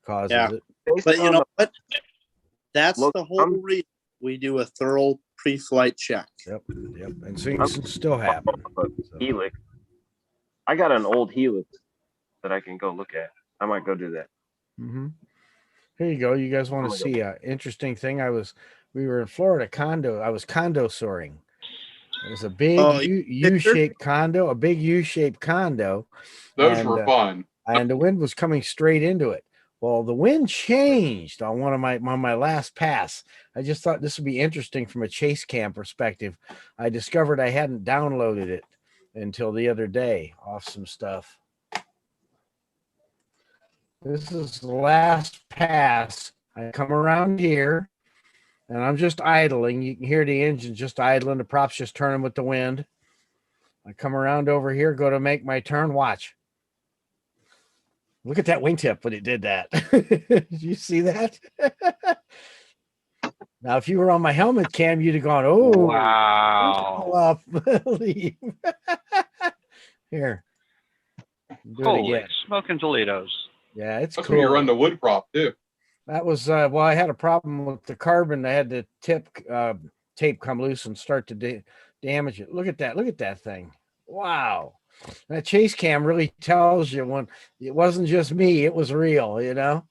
causes Yeah. it. based But you on know what? That's Look, the whole reason we do a thorough pre-flight check. Yep. And things still happen. So, Helix. I got an old Helix that I can go look at. I might go do that. mhm. Here you go. You guys want to see an interesting thing? We were in Florida condo. I was condo soaring. It was a big U-shaped condo, a big U-shaped condo. Those were fun. And the wind was coming straight into it. Well, the wind changed on my last pass. I just thought this would be interesting from a chase cam perspective. I discovered I hadn't downloaded it until the other day off some stuff. This is the last pass. I come around here and I'm just idling. You can hear the engine just idling. The props just turning with the wind. I come around over here, go to make my turn. Watch. Look at that wingtip when it did that. Did you see that? Now, if you were on my helmet cam, you'd have gone, oh, Wow. up. Leave. Here. Do it Holy again. smoking Toledos. Yeah, it's That's cool. when you run the wood prop too. That was I had a problem with the carbon. I had the tape come loose and start to damage it. Look at that. Look at that thing. Wow. That chase cam really tells you when it wasn't just me, it was real, Yep.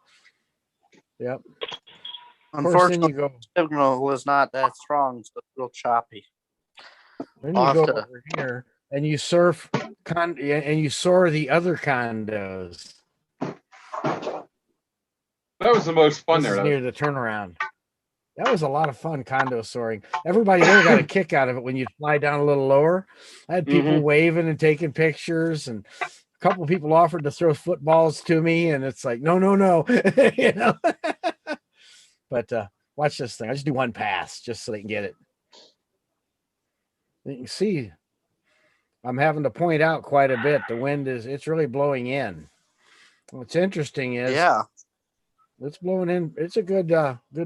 Of course, Unfortunately, then you go, signal was not that strong, so it's real choppy. then I'll you go have to- over here and you surf and you soar the other condos. That was the most fun This there. is Though. near the turnaround. That was a lot of fun, condo soaring. Everybody there got a kick out of it when you fly down a little lower. I had people waving and taking pictures, and a couple of people offered to throw footballs to me, and it's like, no. But watch this thing. I just do one pass just so they can get it. You can see I'm having to point out quite a bit. The wind it's really blowing in. What's interesting is it's blowing in. It's a good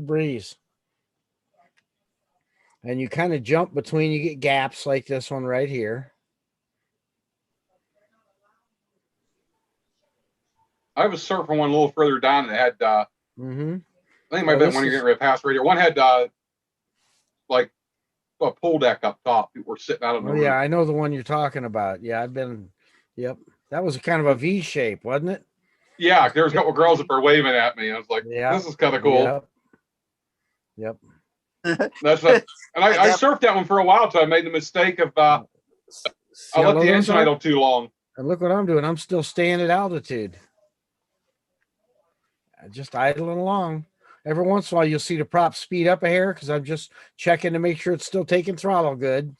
breeze. And you kind of jump between, you get gaps like this one right here. I was surfing one a little further down that had I think it might have been when you're getting ready to pass radio. One had like a pool deck up top. People were sitting out on the roof. Yeah, I know the one you're talking about. Yeah, yep. That was kind of a V shape, wasn't it? Yeah, there was a couple girls up there waving at me. I was like, this is kind of cool. Yep. That's what, and I surfed that one for a while till I made the mistake of I let the engine idle too long. And look what I'm doing. I'm still staying at altitude. Just idling along. Every once in a while, you'll see the prop speed up a hair because I'm just checking to make sure it's still taking throttle good,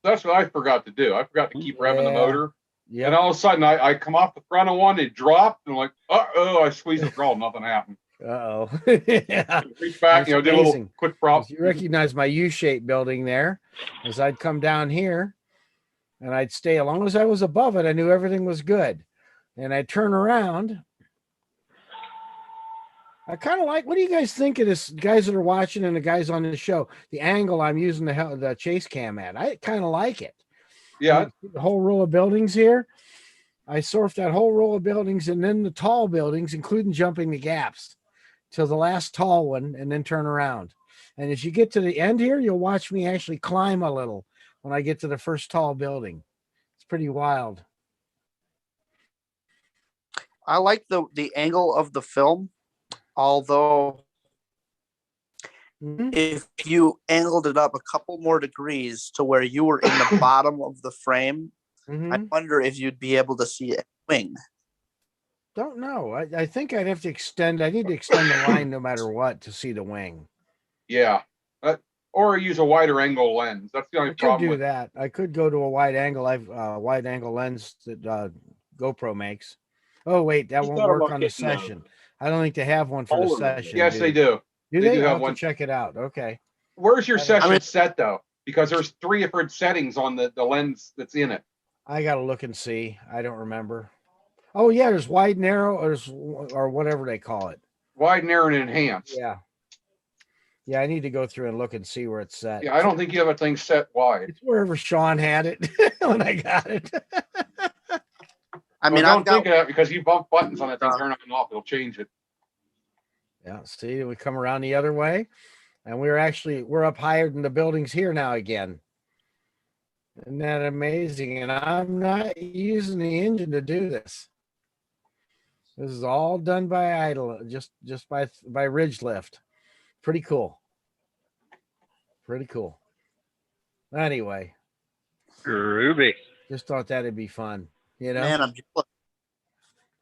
That's what I forgot to do. I forgot to keep revving the motor. Yeah. And all of a sudden, I come off the front of one, it dropped, and I'm like, I squeezed the throttle, nothing happened. Uh-oh. Yeah. Reach back, That's did a little quick prop. You recognize my U-shaped building there. As I'd come down here and I'd stay, as long as I was above it, I knew everything was good. And I'd turn around. I kind of like, what do you guys think of this, guys that are watching and the guys on the show, the angle I'm using the chase cam at? I kind of like it. Yeah. The whole row of buildings here. I surfed that whole row of buildings and then the tall buildings, including jumping the gaps till the last tall one and then turn around. And as you get to the end here, you'll watch me actually climb a little when I get to the first tall building. It's pretty wild. I like the angle of the film, although Mhm. if you angled it up a couple more degrees to where you were in the bottom of the frame, I Mhm. wonder if you'd be able to see a wing. Don't know. I think I'd have to extend. I need to extend the line no matter what to see the wing. Yeah. Or use a wider angle lens. That's the I only could problem do with that. I could go to a wide angle. I've wide angle lens that GoPro makes. Oh wait, that You won't thought work about on the getting a session. I don't think they have one for the polar lens. session. Yes, they do. Do They they? do I'll have have one. to check it out. Okay. Where's your I don't- session I mean- set though? Because there's 3 different settings on the lens that's in it. I gotta look and see. I don't remember. Oh yeah, there's wide, narrow, or whatever they call it. Wide, narrow, and enhanced. Yeah. Yeah, I need to go through and look and see where it's set. Yeah, I don't think you have a thing set wide. It's wherever Sean had it when I got it. I mean, Well, I've don't got think of that because you bump buttons on that thing, turn on and off, it'll change it. Yeah, see, we come around the other way, and we're up higher than the buildings here now again. Isn't that amazing? And I'm not using the engine to do this. This is all done by idle, just by ridge lift. Pretty cool. Pretty cool. Anyway, Ruby. just thought that'd be fun. You know? man, I'm jealous.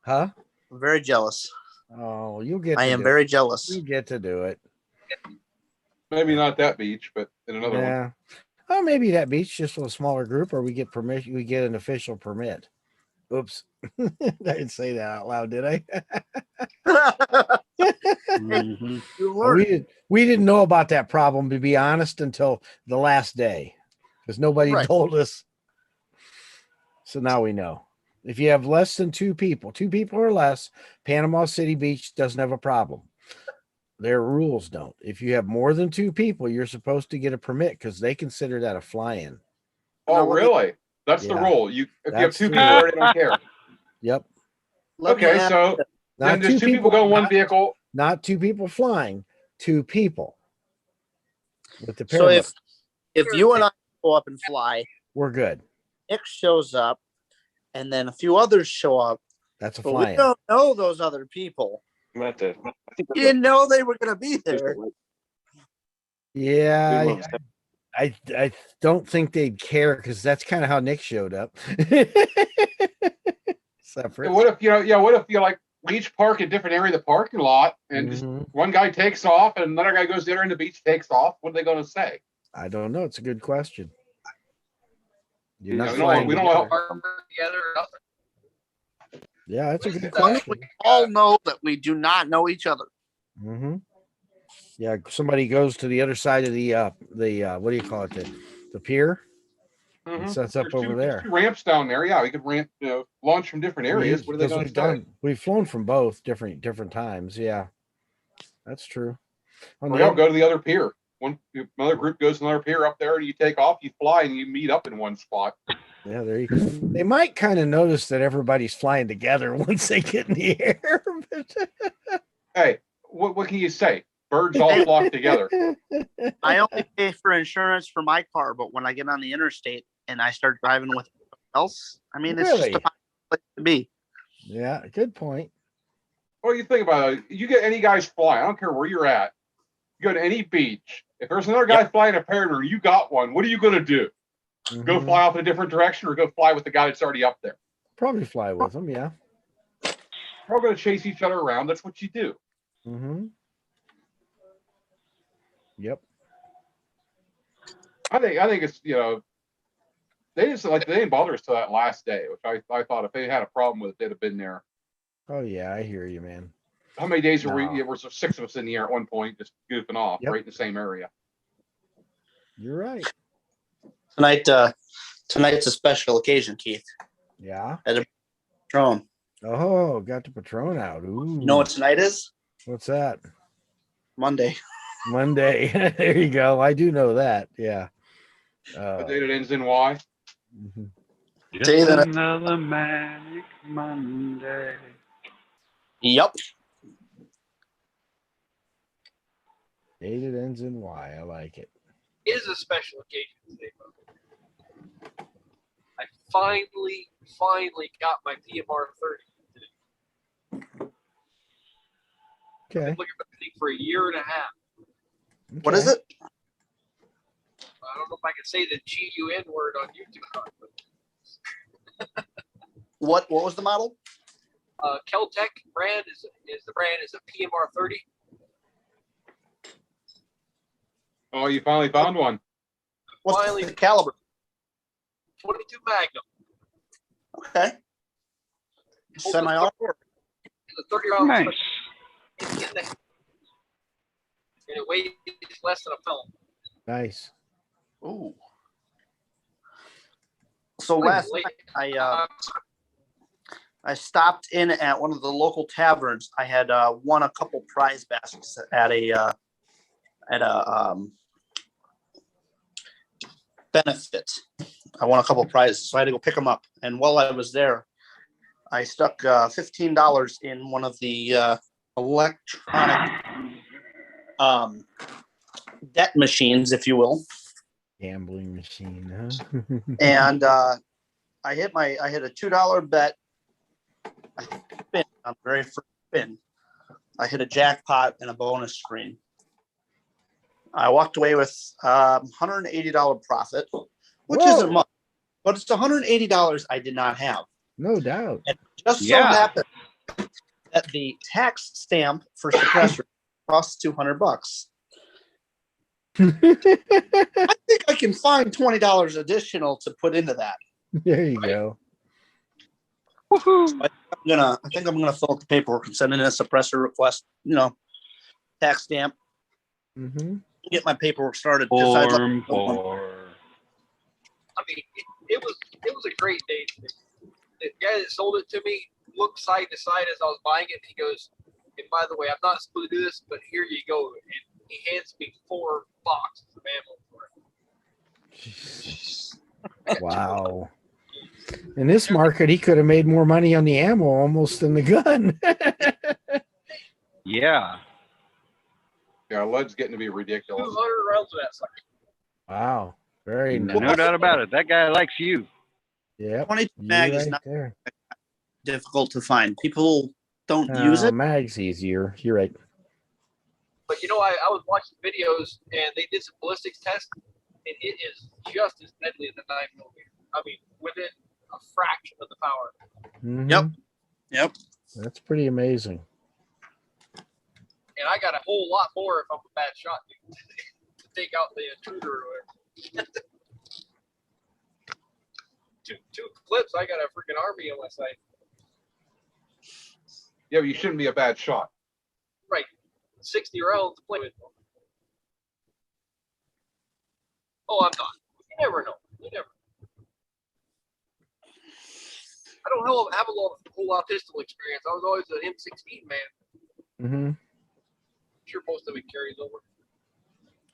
Huh? I'm very jealous. Oh, you'll get. I to am do very it. jealous. You get to do it. Maybe not that beach, but in another one. Yeah. Oh, maybe that beach just with a smaller group, or we get permission. We get an official permit. Oops, I didn't say that out loud, did I? Mhm. You Well, learn. we didn't know about that problem, to be honest, until the last day, because nobody Right. told us. So now we know. If you have less than two people or less, Panama City Beach doesn't have a problem. Their rules don't. If you have more than 2 people, you're supposed to get a permit because they consider that a fly-in. Oh, Now, let me- really? That's the Yeah. rule. If you have That's 2 the people, rule. they don't care. Yep. Let me Okay, ask- so then Not there's 2 people go in one vehicle. Not 2 people flying, 2 people with the so paramount. if you and I go up and fly, We're good. Nick shows up, and then a few others show up, That's a but we fly-in. don't know those other people. I'm gonna have to. I think You didn't know they were going to be there's there. the Yeah, minimum I don't think they'd care because that's kind of how Nick showed up. Separate. What if what if you like we each park in a different area of the parking lot and just Mhm. one guy takes off and another guy goes there in the beach, takes off? What are they gonna say? I don't know. It's a good question. You're Yeah, not we don't- flying we don't know together. Together, nothing. Yeah, that's a good We question. all know that we do not know each other. Mm-hmm. Yeah, somebody goes to the other side of the what do you call it? The pier and Mhm. sets up There's over there's there. 2 ramps down there. Yeah, we could launch from different areas. What are they Because gonna say? we've flown from both different times. Yeah, that's true. On Or the hell, other- go to the other pier. Another group goes to another pier up there, and you take off, you fly, and you meet up in one spot. yeah, they might kind of notice that everybody's flying together once they get in the air. Hey, what can you say? Birds all flock together. I only pay for insurance for my car, but when I get on the interstate and I start driving with everyone else, I mean, it's Really? just a fine place to be. Yeah, good point. Well, you think about it. You get any guys flying. I don't care where you're at. You go to any beach. If there's another guy flying a paramour, you got one. What are you going to do? Go Mhm. fly off in a different direction, or go fly with the guy that's already up there? Probably fly with them. Yeah. We're all going to chase each other around. That's what you do. Mm-hmm. Yep. I think it's they didn't bother us till that last day, which I thought if they had a problem with it, they'd have been there. Oh yeah, I hear you, man. How many days were No. we? There were 6 of us in the air at one point, just goofing off, Yep. right in the same area. You're right. Tonight's a special occasion, Keith. Yeah. Patron. Oh, got the Patron out. Ooh. You know what tonight is? What's that? Monday. Monday. There you go. I do know that. Yeah. The day that ends in Y. Mhm. Just Day that I- another manic Monday. Yep. Date it ends in Y. I like it. It is a special occasion today, folks. I finally got my PMR 30 today. I've Okay. been looking for the thing for a year and a half. What is Okay. it? I don't know if I can say the GUN word on YouTube. But, What was the model? Keltec brand is a PMR 30. Oh, you finally found one. What's Finally- the caliber? 22 Magnum. Okay. Semi-auto. It's a 30 round Nice. and it weighs less than a pound. Nice. Ooh. So last Late- night I stopped in at one of the local taverns. I had won a couple prize baskets at a benefit. I won a couple prizes, so I had to go pick them up. And while I was there, I stuck $15 in one of the electronic debt machines, if you will. Gambling machine, huh? And I hit a $2 bet. I spin on the very first spin. I hit a jackpot and a bonus screen. I walked away with $180 profit, which Whoa. isn't much, but it's $180 I did not have. No doubt. And it just so Yeah. happened that the tax stamp for suppressor costs $200. I think I can find $20 additional to put into that. There you go. Woohoo. I think I'm gonna fill out the paperwork and send in a suppressor request. Tax stamp. Mm-hmm. Get my paperwork started. Just I'd like- Form 4. I mean, it was a great day. The guy that sold it to me looked side to side as I was buying it. And he goes, "And by the way, I'm not supposed to do this, but here you go." And he hands me 4 boxes of ammo for it. Wow. In this market, he could have made more money on the ammo almost than the gun. Yeah. Yeah, lead's getting to be ridiculous. 200 rounds of that sucker. Wow. Very No nice. doubt about it. That guy likes you. Yep. 22 You're mag is right not there. difficult to find. People don't use it. Mag's easier. You're right. But I was watching videos and they did some ballistics tests, and it is just as deadly as a 9mm. I mean, within a fraction of the power. Mhm. Yep. That's pretty amazing. And I got a whole lot more if I'm a bad shot dude, to take out the intruder or whatever. two clips, I got a freaking army on my side. Yeah, but you shouldn't be a bad shot. Right. 60 rounds to play with. Oh, I'm not. You never know. You never know. I don't have a whole lot of pistol experience. I was always an M16 man. Mm-hmm. Sure most of it carries over.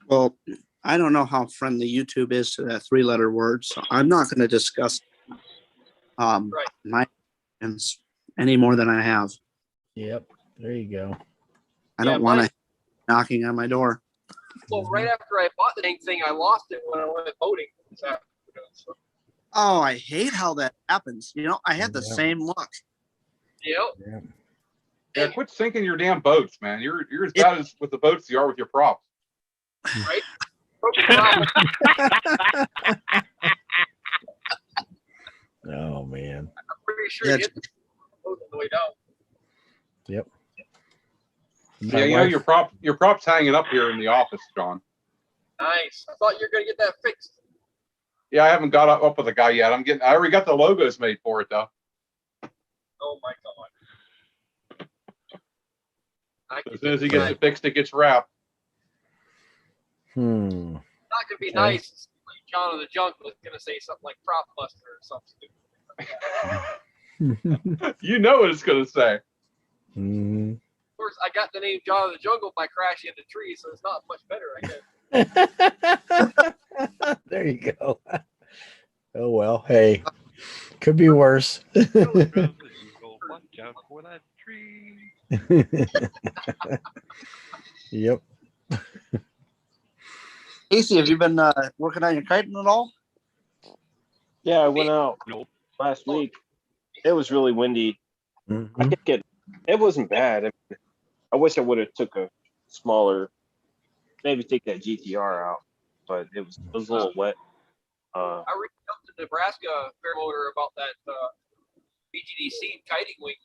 Well, I don't know how friendly YouTube is to that 3-letter word, so I'm not going to discuss my experience any more than I have. Yep. There you go. I Yeah, don't want mine- to knocking on my door. Well, right after I bought the dang thing, I lost it when I went boating. So, Oh, I hate how that happens. I had the Yeah. same luck. Yeah. Yeah, quit sinking your damn boats, man. You're as bad as with the boats as you are with your props. right? Broken problem. Oh man. I'm pretty sure Yeah, it hit the boat on the way down. Yep. Yeah, you know your props hanging up here in the office, John. Nice. I thought you were gonna get that fixed. Yeah, I haven't got up with the guy yet. I already got the logos made for it though. Oh my god. As soon as he gets it fixed, it gets wrapped. Not gonna be Okay. nice. Like John of the Jungle is gonna say something like Prop Buster or something stupid. You know what it's gonna say. Mhm. Of course, I got the name John of the Jungle by crashing into trees, so it's not much better, I guess. There you go. Oh well, hey, could be worse. Watch out for that tree. Yep. Casey, have you been working on your kiting at all? Yeah, I went out Nope. last week. It was really windy. I Mhm. could get. It wasn't bad. I wish I would have took a smaller maybe take that GTR out, but it was a little wet. I reached out to Nebraska fair motor about that BGDC kiting wing.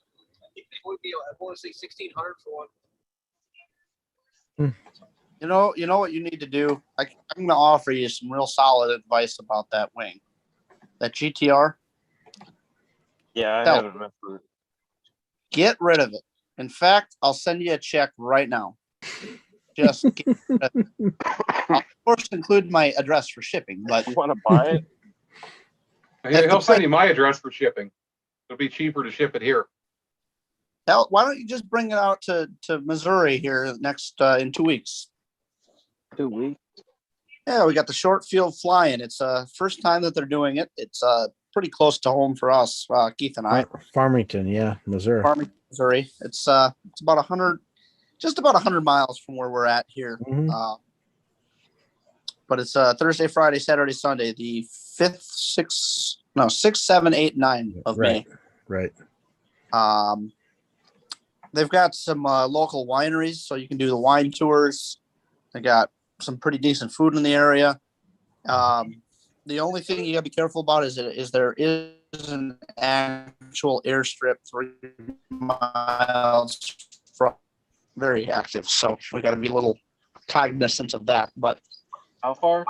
I think they would be, I want to say 1,600 for one. You know what you need to do? I'm going to offer you some real solid advice about that wing. That GTR, Yeah, I Hell. haven't messed with it. get rid of it. In fact, I'll send you a check right now. Just get rid of it. I'll, of course, include my address for shipping, but You want to buy it? He'll send you my address for shipping. It'll be cheaper to ship it here. hell, why don't you just bring it out to Missouri here next in 2 weeks? 2 weeks. Yeah, we got the short field flying. It's first time that they're doing it. It's pretty close to home for us, Keith and I. Farmington, yeah, Missouri. Farmington, Missouri. It's about 100, just about 100 miles from where we're at here. Mhm. But it's Thursday, Friday, Saturday, Sunday, the 5th, 6th, 7th, 8th, 9th of May. Right. They've got some local wineries, so you can do the wine tours. They got some pretty decent food in the area. The only thing you gotta be careful about is there is an actual airstrip 3 miles from, very active. So we gotta be a little cognizant of that. But How far?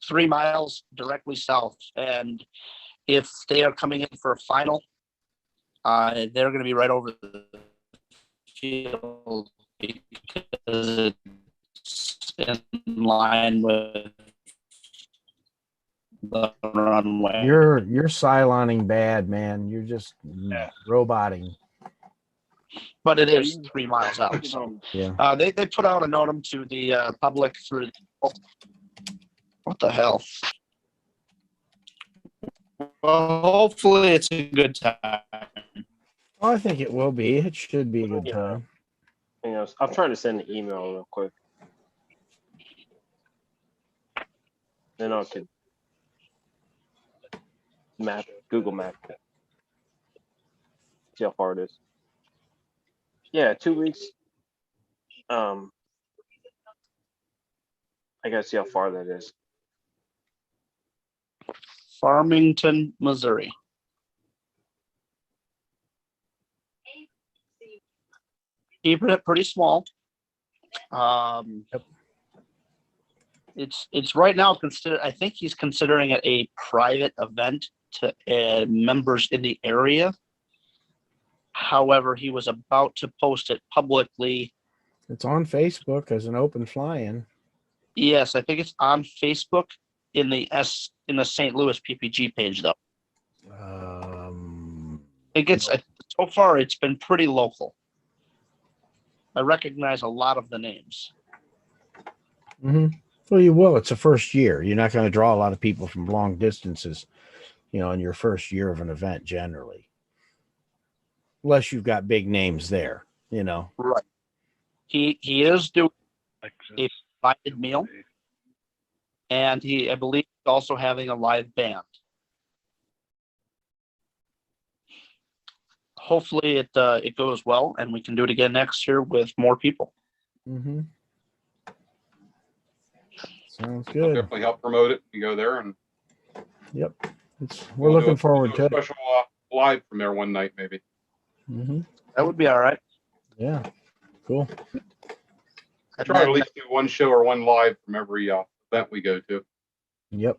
3 miles directly south, and if they are coming in for a final, they're going to be right over the field because it's in line with the runway. You're siloning bad, man. You're just roboting. But it is 3 miles out. So Yeah. they put out a notum to the public through. What the hell? Well, hopefully it's a good time. Oh, I think it will be. It should be a good Yeah. time. You know, I'm trying to send an email real quick. Then I could Google Map it. See how far it is. Yeah, 2 weeks. I gotta see how far that is. Farmington, Missouri. Keeping it pretty small. Yep. It's right now considered. I think he's considering it a private event to members in the area. However, he was about to post it publicly. It's on Facebook as an open fly-in. Yes, I think it's on Facebook in the St. Louis PPG page though. It gets so far it's been pretty local. I recognize a lot of the names. Well, you will. It's the first year. You're not going to draw a lot of people from long distances, in your first year of an event generally. Unless you've got big names there, Right. He is doing a provided meal, and I believe he's also having a live band. Hopefully it goes well and we can do it again next year with more people. Sounds I'll good. definitely help promote it. You go there and Yep. We're looking forward to a it. special live from there one night, maybe. That would be all right. Yeah. Cool. I try to at least do one show or one live from every event we go to. Yep.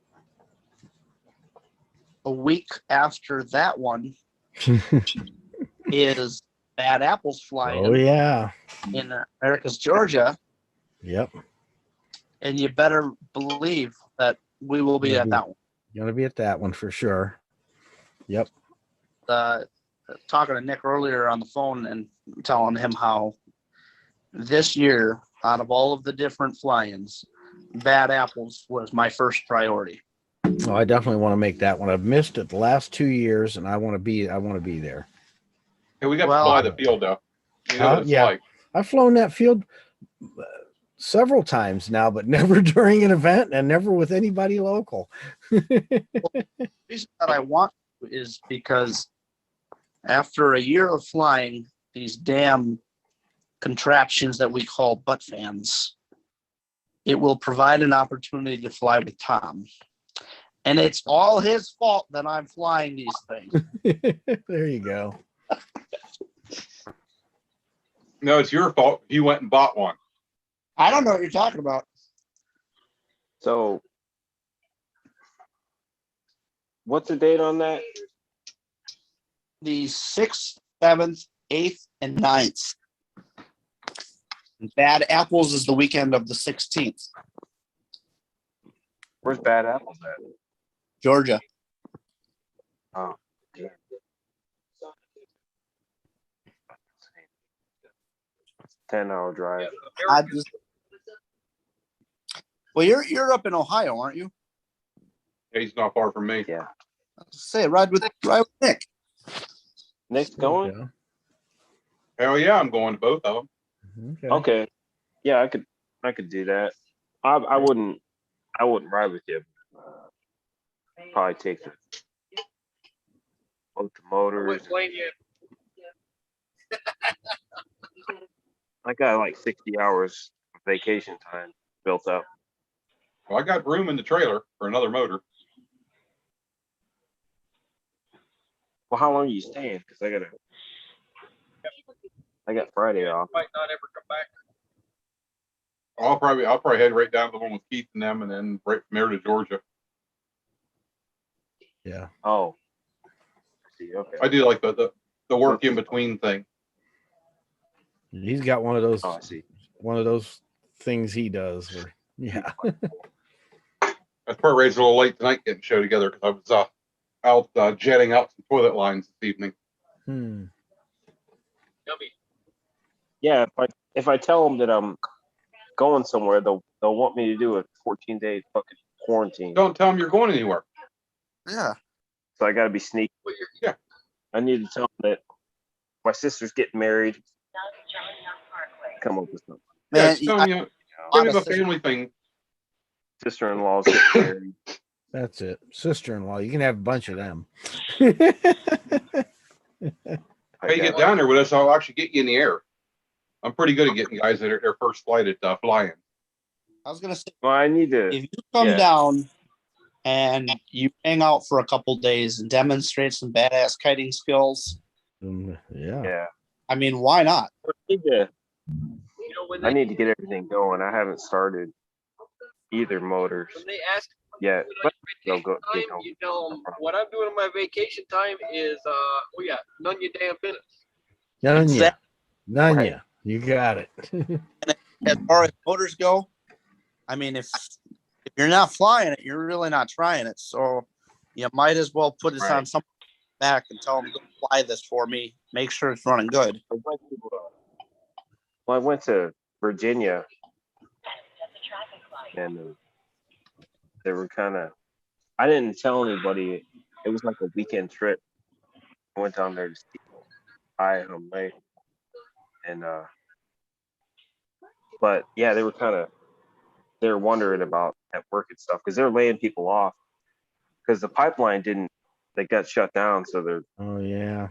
A week after that one is Bad Apples flying Oh yeah. in Americus, Georgia. Yep. And you better believe that we will be at that one. Gonna be at that one for sure. Yep. Talking to Nick earlier on the phone and telling him how this year, out of all of the different fly-ins, Bad Apples was my first priority. Oh, I definitely want to make that one. I've missed it the last 2 years, and I want to be there. Hey, we got to fly the field though. You know what it's yeah. like. I've flown that field several times now, but never during an event and never with anybody local. The reason that I want to is because after a year of flying these damn contraptions that we call butt fans it will provide an opportunity to fly with Tom. And it's all his fault that I'm flying these things. There you go. No, it's your fault. You went and bought one. I don't know what you're talking about. So, what's the date on that? The 6th, 7th, 8th, and 9th. Bad Apples is the weekend of the 16th. Where's Bad Apples at? Georgia. Oh, damn. 10-hour drive. I just, well, you're up in Ohio, aren't you? Yeah, he's not far from me. Yeah. Say, ride with Nick. Nick's There you going? go. Hell yeah, I'm going to both of them. Okay. Okay. Yeah, I could do that. I wouldn't ride with you. Probably take the motors. Wouldn't blame you. I got like 60 hours of vacation time built up. Well, I got room in the trailer for another motor. Well, how long are you staying? Because I got Friday off. Might not ever come back. I'll probably head right down to the one with Keith and them, and then right from there to Georgia. Yeah. Oh. I see. Okay. I do like the work in between thing. He's got one of those. Oh, I see. One of those things he does. Where, yeah. I was probably raised a little late tonight getting the show together because I was out jetting out some toilet lines this evening. Hmm. Yummy. Yeah, if I tell them that I'm going somewhere, they'll want me to do a 14-day fucking quarantine. Don't tell them you're going anywhere. Yeah. So I got to be sneaky. Well, you're, Yeah. I need to tell them that my sister's getting married. Come up with something. Yeah, Man, it's telling you, kind of a family thing. Sister-in-law's getting married. That's it. Sister-in-law. You can have a bunch of them. How you get down there with us, I'll actually get you in the air. I'm pretty good at getting guys that are their first flight at flying. I was gonna say, Well, I need to. if you come down and you hang out for a couple days and demonstrate some badass kiting skills, Yeah. Yeah. I mean, why not? I need to, you know, when I they, need to get everything going. I haven't started either motors when they ask yet. you But like they'll go. vacation time, you tell them what I'm doing on my vacation time is, well, yeah, none of your damn business. None ya. Exact- None Right. ya. You got it. As far as motors go, I mean, if you're not flying it, you're really not trying it. So you might as well put this on something back and tell them, go fly this for me. Make sure it's running good. I went to Virginia, and they were kind of. I didn't tell anybody. It was like a weekend trip. I went down there to see on Lake, and but yeah, they were wondering about at work and stuff because they're laying people off because the pipeline didn't. They got shut down, so they're Oh yeah.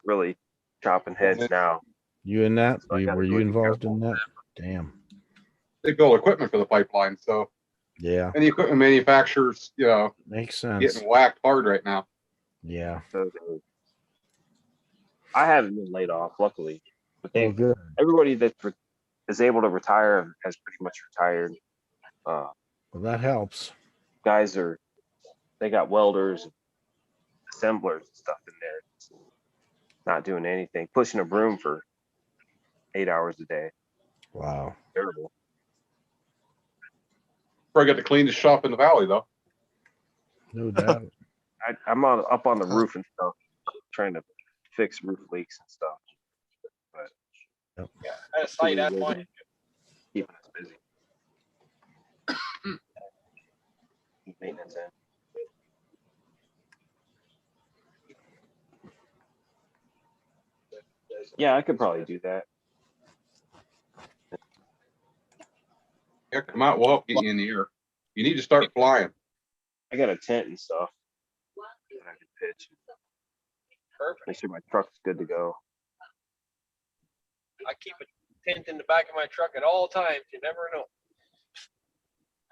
really chopping heads now. You in that? So I gotta Were you really be involved careful. in that? Damn. They build equipment for the pipeline, so Yeah. any equipment manufacturers, Makes sense. getting whacked hard right now. Yeah. So I haven't been laid off, luckily, but Oh, good. everybody that is able to retire has pretty much retired. Well, that helps. Guys they got welders, assemblers, and stuff in there, not doing anything, pushing a broom for 8 hours a day. Wow. Terrible. Probably got the cleanest shop in the valley, though. No doubt. I'm up on the roof and stuff, trying to fix roof leaks and stuff. But Yeah, at a site, that's fine. keeping us busy. Keep maintenance in. Yeah, I could probably do that. Yeah, come out. We'll help get you in the air. You need to start flying. I got a tent and stuff that I can pitch. Perfect. Make sure my truck's good to go. I keep a tent in the back of my truck at all times. You never know.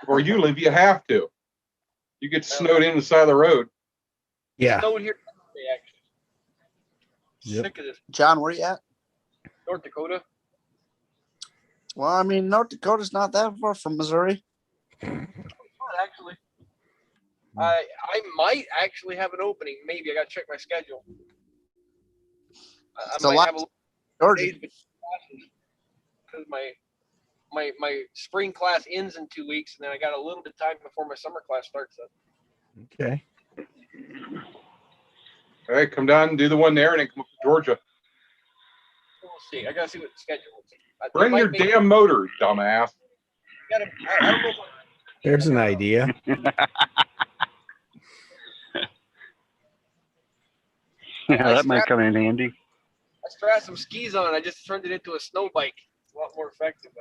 Where you live, you have to. You get snowed in the side of the road. Yeah. Snowed here yesterday, actually. Yep. Sick of this. John, where you at? North Dakota. Well, I mean, North Dakota's not that far from Missouri. Not actually. I might actually have an opening. Maybe I got to check my schedule. I It's a might lot. have a Georgia. days between classes because my spring class ends in 2 weeks, and then I got a little bit of time before my summer class starts. Okay. All right, come down and do the one there, and then come up to Georgia. We'll see. I got to see what the schedule is. Bring your damn motor, dumbass. I don't know if There's an idea. Yeah, that might come in handy. I strapped some skis on. I just turned it into a snow bike. It's a lot more effective.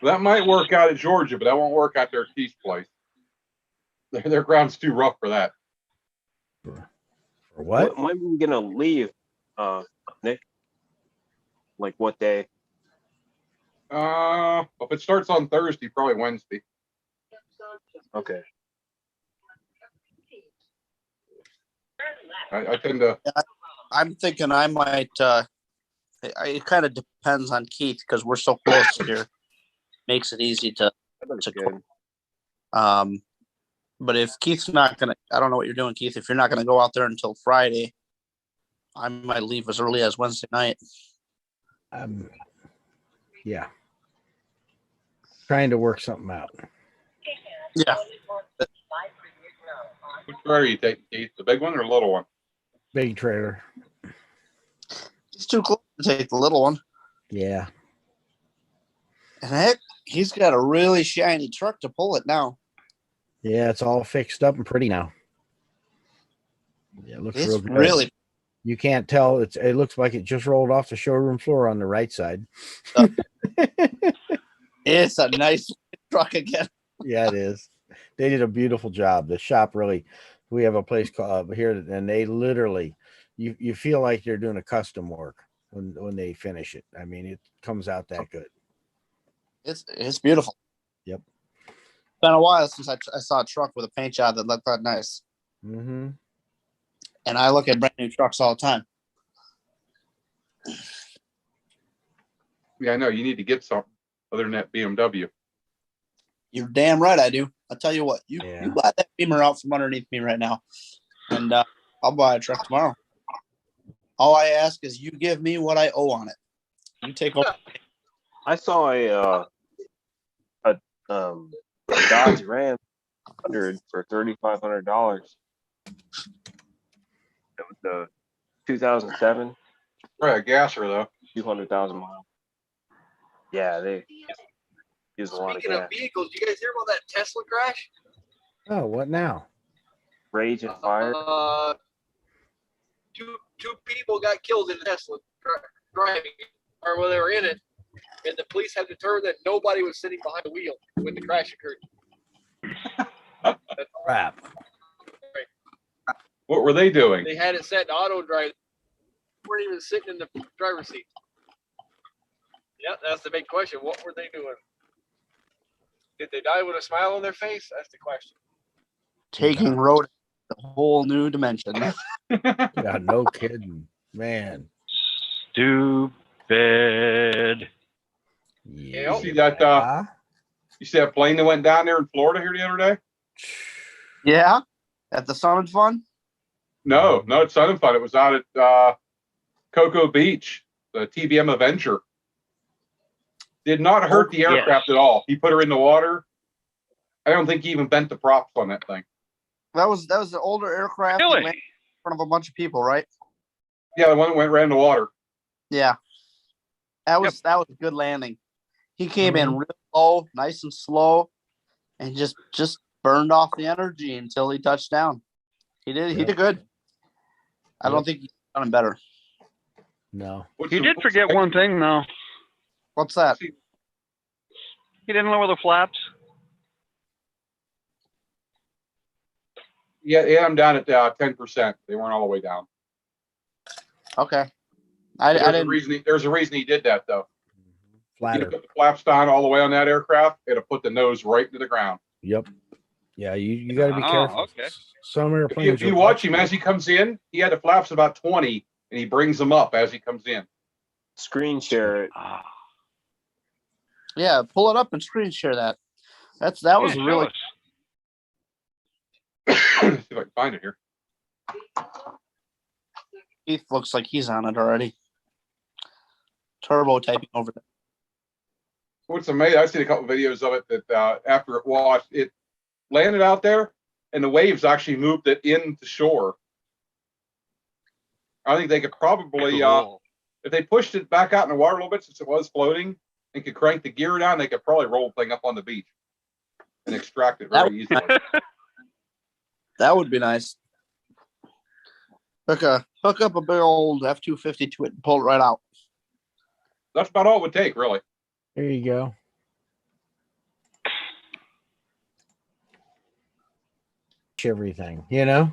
That might work out at Georgia, but that won't work out there at Keith's place. Their ground's too rough for that. For what? When are we gonna leave, Nick? Like what day? If it starts on Thursday, probably Wednesday. Okay. I tend to. I'm thinking I might. It kind of depends on Keith because we're so close here. Makes it easy to. That's to good. But if Keith's not gonna, I don't know what you're doing, Keith. If you're not gonna go out there until Friday, I might leave as early as Wednesday night. Yeah. Trying to work something out. Yeah, Which trailer are you taking, Keith? The big one or the little one? Big trailer. he's too close to take the little one. Yeah. And heck, he's got a really shiny truck to pull it now. Yeah, it's all fixed up and pretty now. Yeah, it looks It's real good. really. You can't tell. It looks like it just rolled off the showroom floor on the right side. It's a nice truck again. Yeah, it is. They did a beautiful job. The shop really. We have a place called here, and they literally, you feel like they're doing a custom work when they finish it. I mean, it comes out that good. It's beautiful. Yep. It's been a while since I saw a truck with a paint job that looked that nice. Mm-hmm. And I look at brand new trucks all the time. Yeah, I know. You need to get something other than that BMW. You're damn right I do. I'll tell you what, you Yeah. buy that Beamer out from underneath me right now, and I'll buy a truck tomorrow. All I ask is you give me what I owe on it. You take over. I saw a Dodge Ram 100 for $3,500. It was the 2007, Right, a gasser though. 200,000 miles. Yeah, they use a lot of Speaking gas. of vehicles, you guys hear about that Tesla crash? Oh, what now? Rage and fire. Two people got killed in a Tesla driving, or when they were in it, and the police had determined that nobody was sitting behind the wheel when the crash occurred. Crap. What were they doing? They had it set to auto drive. They weren't even sitting in the driver's seat. Yeah, that's the big question. What were they doing? Did they die with a smile on their face? That's the question. Taking road a whole new dimension. Yeah, no kidding, man. Stupid. Yeah. You see that? You see that plane that went down there in Florida here the other day? Yeah, at the Summit Fun. No, it's not fun. It was out at Cocoa Beach, the TBM Adventure. Did not hurt the aircraft at all. He put her in the water. I don't think he even bent the props on that thing. That was the older aircraft that Really? landed in front of a bunch of people, right? Yeah, the one that went right in the water. Yeah, that was a good landing. He came in Mhm. real low, nice and slow, and just burned off the energy until he touched down. He did good. I don't think he's done better. No. He did forget one thing, though. What's that? He didn't lower the flaps. Yeah, I'm down at 10%. They weren't all the way down. Okay, I There's a didn't. reason. There's a reason he did that, though. flatter. put the flaps down all the way on that aircraft, it'll put the nose right into the ground. Yep. Yeah, you got to be Oh, careful. okay. Some If airplanes. you will watch him as he comes in, he had the flaps about 20, and he brings them up as he comes in. Screen share it. Ah, Yeah, pull it up and screen share that. That was yeah, show really. us. See if I can find it here. Keith looks like he's on it already. Turbo typing over there. What's amazing, I've seen a couple videos of it that after it washed, it landed out there, and the waves actually moved it into shore. I think they could probably, Cool. if they pushed it back out in the water a little bit since it was floating, and could crank the gear down, they could probably roll the thing up on the beach and extract it very easily. That would be nice. Hook up a big old F-250 to it and pull it right out. That's about all it would take, really. There you go. Everything, you know.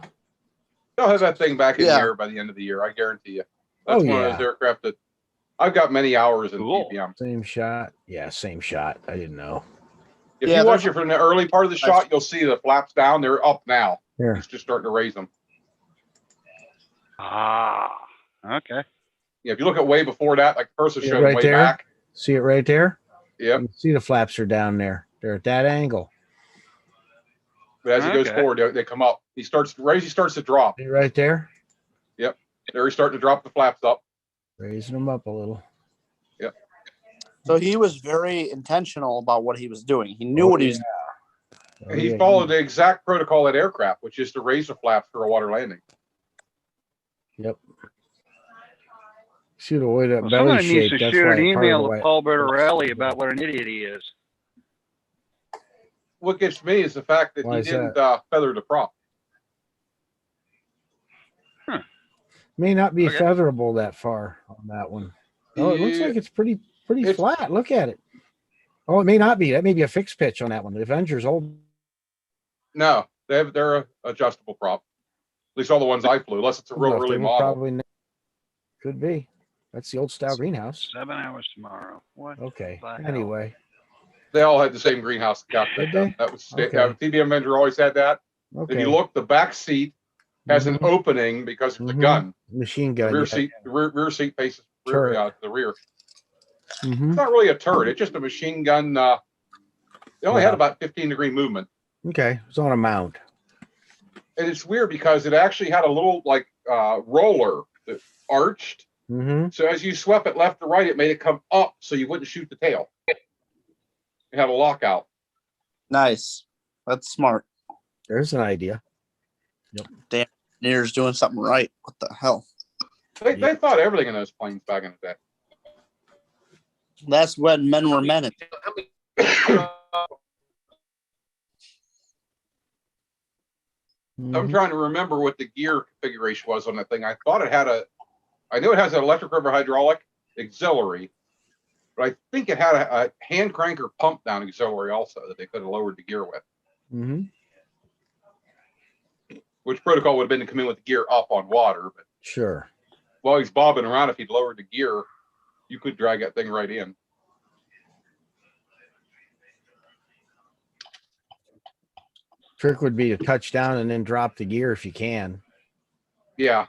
They'll have that thing back in the Yeah. air by the end of the year. I guarantee you. That's Oh, one of yeah. those aircraft that I've got many hours in Cool. PPM. Same shot. Yeah, same shot. I didn't know. If Yeah, you watch there's- it from the early part of the shot, you'll see the flaps down. They're up now. Here. He's just starting to raise them. Ah, okay. Yeah, if you look at way before that, like the person Yeah, showed right way there. back. See it right there? Yep. You see the flaps are down there. They're at that angle. But as he goes Okay. forward, they come up. He starts to raise, he starts to drop. See right there? There he's starting to drop the flaps up. Raising them up a little. So he was very intentional about what he was doing. He knew Oh, what he was. Oh, He yeah, followed the exact protocol at aircraft, which is to raise the flaps for a water landing. Yep. See the way that Well, belly somebody needs shape. to That's shoot why an part of the email way- to Paul Bertorelli about what an idiot he is. What gets me is the fact that Why he is didn't that? feather the prop. May not be Okay. featherable that far on that one. Oh, it looks Yeah. like it's pretty It's- flat. Look at it. Oh, it may not be. That may be a fixed pitch on that one. The Avenger's old. No, they're a adjustable prop. At least all the ones I flew, unless it's a real left. early They were model. probably could be. That's the old style greenhouse. 7 hours tomorrow. What? Okay. the hell? Anyway, They all had the same greenhouse cap. Did they? That was Okay. TBM Avenger always had that. okay. If you look, the back seat has an Mhm. opening because of the Mhm. gun. Machine The gun. rear yeah. seat, the rear seat faces Turret. to the rear. Mhm. It's not really a turret. It's just a machine gun. They only Yeah. had about 15-degree movement. Okay. It's on a mount. And it's weird because it actually had a little roller that arched. Mm-hmm. So as you swept it left to right, it made it come up so you wouldn't shoot the tail. It had a lockout. Nice. That's smart. There's an idea. Engineers doing something right. What the hell? They thought everything in those planes back in the day. That's when men were men. How many? I'm Mhm. trying to remember what the gear configuration was on that thing. I thought it had I knew it has an electric rubber hydraulic auxiliary, but I think it had a hand crank or pump down auxiliary also that they could have lowered the gear with, Mhm. which protocol would have been to come in with the gear up on water. But Sure. while he's bobbing around, if he'd lowered the gear, you could drag that thing right in. Trick would be to touch down and then drop the gear if you can. Yeah.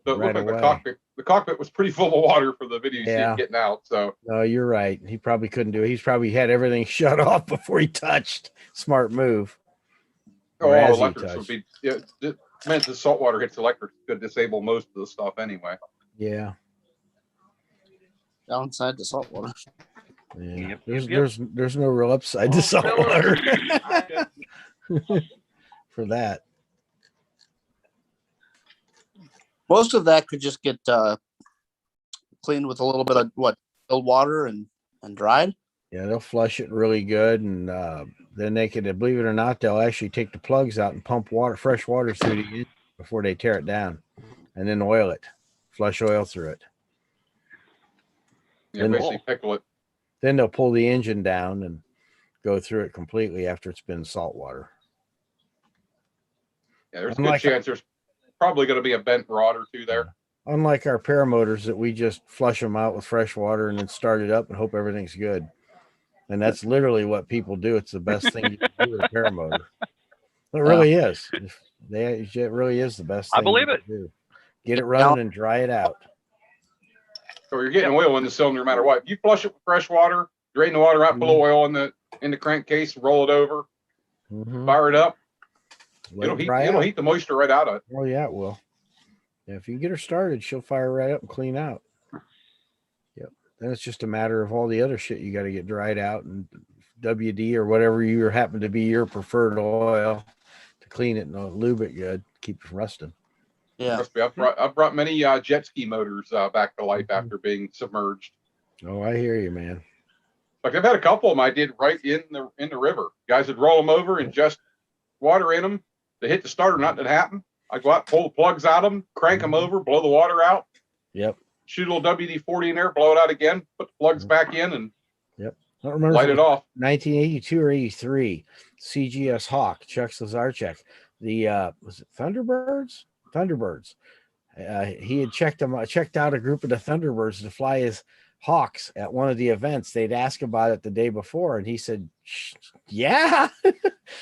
So it Right looked like away. the cockpit was pretty full of water for the video you see Yeah. it getting out. So No, you're right. He probably couldn't do it. He's probably had everything shut off before he touched. Smart move. Or as he electrics would touched. be, yeah, it meant the salt water hits electric could disable most of the stuff anyway. Yeah. Downside to saltwater. Yeah. Yep, There's yep. there's no real upside to Oh, saltwater for that. Most of that could just get cleaned with a little bit of cold water and dried. Yeah, they'll flush it really good, and then they could, believe it or not, they'll actually take the plugs out and pump fresh water through the engine before they tear it down, and then oil it, flush oil through it. Yeah, Then- basically pickle it. Then they'll pull the engine down and go through it completely after it's been salt water. Yeah, there's a good Unlike- chance there's probably going to be a bent rod or two there. Unlike our paramotors that we just flush them out with fresh water and then start it up and hope everything's good. And that's literally what people do. It's the best thing you can do with a paramotor. It really is. It really is the best thing I believe you it. can do. Get it running and dry it out. So you're getting oil in the cylinder no matter what. If you flush it with fresh water, drain the water out, put a little oil in the crankcase, roll it over, fire it up. Let It'll heat the moisture right out of it. Oh yeah, it will. Yeah, if you get her started, she'll fire right up and clean out. Yep. Then it's just a matter of all the other shit you got to get dried out and WD or whatever you happen to be your preferred oil to clean it and lube it good, keep it from rusting. Yeah. Trust me, I've brought many jet ski motors back to life after being submerged. Oh, I hear you, man. Like I've had a couple of them I did right in the river. Guys would roll them over and just water in them. They hit the starter, nothing happened. I go out, pull the plugs out of them, crank them over, blow the water out. Yep. Shoot a little WD-40 in there, blow it out again, put the plugs back in, and I don't remember light it off. 1982 or 83. CGS Hawk, Chuck Slazarchek. The was it Thunderbirds? Thunderbirds. He had checked out a group of the Thunderbirds to fly his Hawks at one of the events. They'd ask about it the day before, and he said, "Yeah."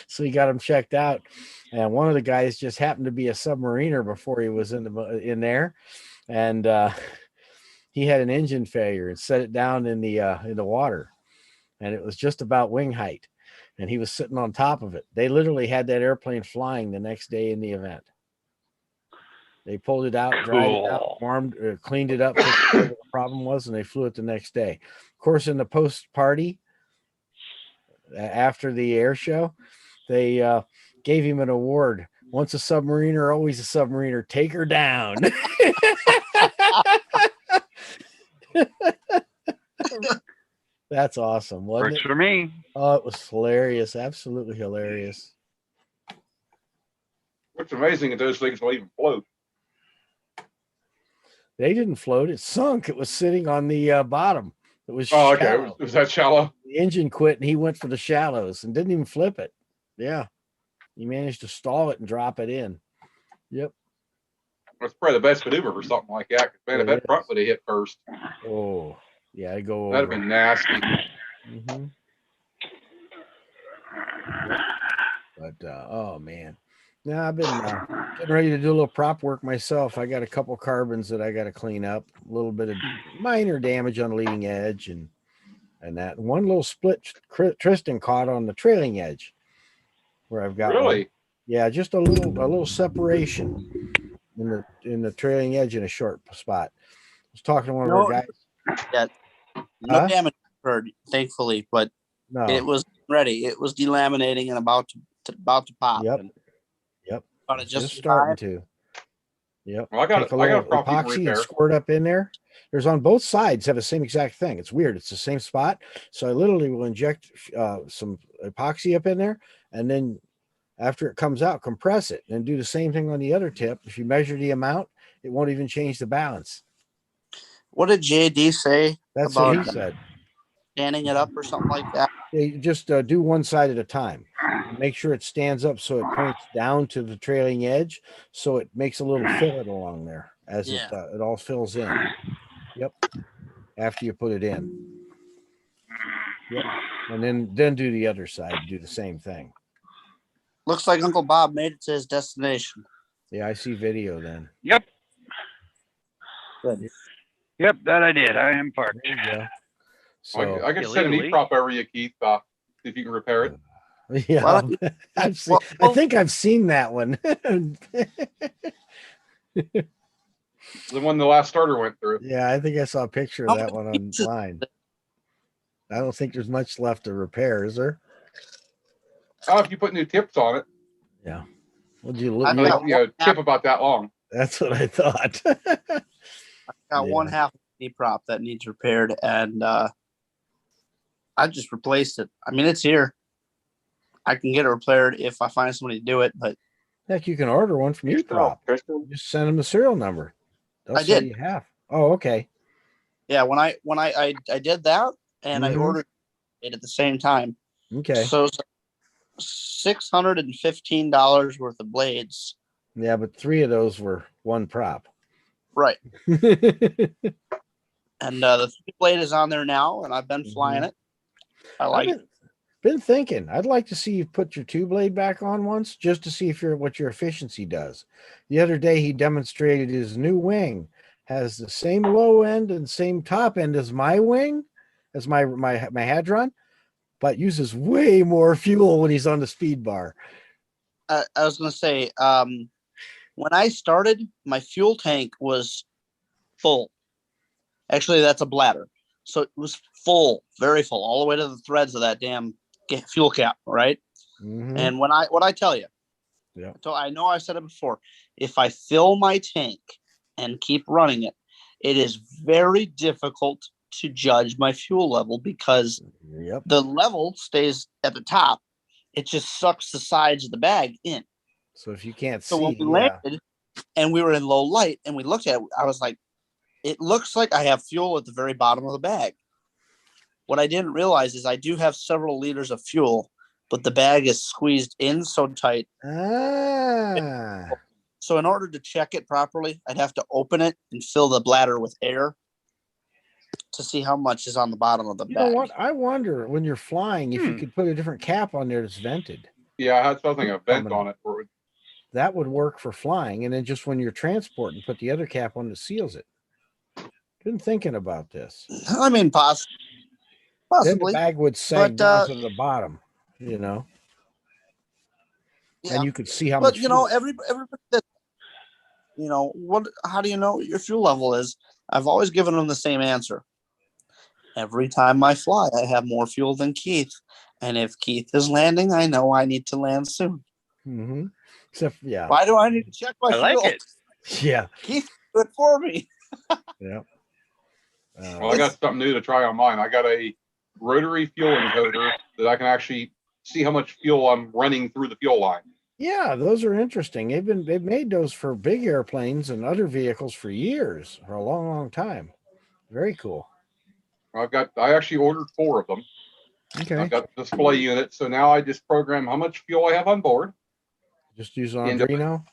So he got them checked out, and one of the guys just happened to be a submariner before he was in there, and he had an engine failure and set it down in the water, and it was just about wing height, and he was sitting on top of it. They literally had that airplane flying the next day in the event. They pulled it out, dried it out, warmed, cleaned it up, fixed whatever the problem was, and they flew it the next day. Of course, in the post party after the air show, they gave him an award. Once a submariner, always a submariner. Take her down. That's awesome, wasn't Works it? for me. Oh, it was hilarious. Absolutely hilarious. What's amazing is those things will even float. They didn't float. It sunk. It was sitting on the bottom. It was Oh, okay. shallow. Was that shallow? The engine quit and he went for the shallows and didn't even flip it. Yeah. He managed to stall it and drop it in. Yep. That's probably the best maneuver for something like that. Man, if that front would have hit first, Oh, yeah. I go over. that'd have been nasty. Mm-hmm. But oh man, now I've been getting ready to do a little prop work myself. I got a couple carbons that I got to clean up, a little bit of minor damage on the leading edge, and that one little split Tristan caught on the trailing edge where I've got Really? one. Yeah, just a little separation in the trailing edge in a short spot. I was talking to one of our guys. Yeah, no damage occurred, thankfully, but No, it was ready. It was delaminating and about to pop. Yep. And Yep. About Just starting to. Yep. Well, I got Take a I got a little prop you can epoxy and repair. squirt up in there. There's on both sides have the same exact thing. It's weird. It's the same spot. So I literally will inject some epoxy up in there, and then after it comes out, compress it and do the same thing on the other tip. If you measure the amount, it won't even change the balance. What did JD say That's about what he said. standing it up or something like that? They just do one side at a time. Make sure it stands up so it points down to the trailing edge, so it makes a little fillet along there as it all fills in. Yep. After you put it in. Yep. And then do the other side. Do the same thing. Looks like Uncle Bob made it to his destination. Yeah, I see video then. Yep. Good. Yep, that I did. I am parked. There you go. So I can send an illegally. e-prop over you, Keith. See if you can repair it. yeah, Well, I've seen, I think I've seen that one. The one the last starter went through. Yeah, I think I saw a picture of that one online. I don't think there's much left to repair, is there? Oh, if you put new tips on it, Yeah. Would you look? I've like, got tip about that long. That's what I thought. got Yeah. one half knee prop that needs repaired, and I just replaced it. I mean, it's here. I can get it repaired if I find somebody to do it, but Heck, you can order one from E-Prop. Tristan, Just send them the serial number. They'll I say did. you have. Oh, okay. yeah, when I did that and I Mhm. ordered it at the same time. Okay. So it's $615 worth of blades. Yeah, but 3 of those were one prop. Right. And the 3-blade is on there now, and I've been flying it. I like it. Been thinking I'd like to see you put your 2-blade back on once, just to see if what your efficiency does. The other day he demonstrated his new wing has the same low end and same top end as my wing, as my hadron, but uses way more fuel when he's on the speed bar. I was going to say, when I started, my fuel tank was full. Actually, that's a bladder. So it was full, very full, all the way to the threads of that damn fuel cap, right? Mm-hmm. And what I tell you, yeah, so I know I've said it before, if I fill my tank and keep running it, it is very difficult to judge my fuel level because the level stays at the top. It just sucks the sides of the bag in. So if you can't so see, when we landed and we were in low light and we looked at it, I was like, it looks like I have fuel at the very bottom of the bag. What I didn't realize is I do have several liters of fuel, but the bag is squeezed in so tight. So in order to check it properly, I'd have to open it and fill the bladder with air to see how much is on the bottom of the bag. You know what? I wonder when you're flying if you could put a different cap on there that's vented. Yeah, I had something, a vent on it. That would work for flying. And then just when you're transporting, put the other cap on that seals it. Been thinking about this. I mean, possibly. Then the bag would sag down to the bottom, Yeah. And you could see how but much. You know, everybody that, how do you know what your fuel level is? I've always given them the same answer. Every time I fly, I have more fuel than Keith. And if Keith is landing, I know I need to land soon. Mm-hmm. Except, why do I need to check my fuel? Like it. Yeah. Keith did it for me. Yeah. Well, I got something new to try on mine. I got a rotary fuel encoder that I can actually see how much fuel I'm running through the fuel line. Yeah, those are interesting. They've made those for big airplanes and other vehicles for years, for a long, long time. Very cool. I actually ordered 4 of them. Okay. I've got the display unit, so now I just program how much fuel I have on board. Just use Arduino?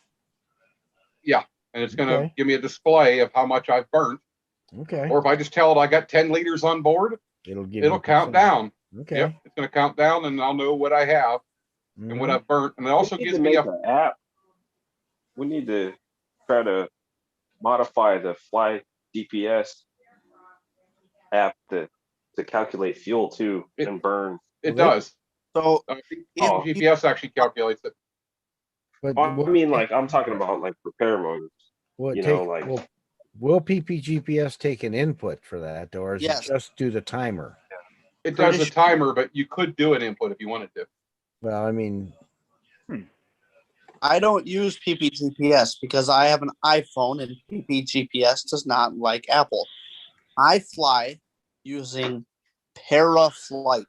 Yeah, and it's going to give me a display of how much I've burnt. Okay. Or if I just tell it I got 10 liters on board, it'll count down. Okay. Yep, it's going to count down, and I'll know what I have and what I've burnt. And it also gives me an app. We need to try to modify the Fly GPS app to calculate fuel too and burn. It does. So GPS actually calculates it. But I mean, like I'm talking about like repair motors. Will PPGPS take an input for that, or is it just do the timer? It does the timer, but you could do an input if you wanted to. Well, I mean, I don't use PPGPS because I have an iPhone and PPGPS does not like Apple. I fly using Paraflight,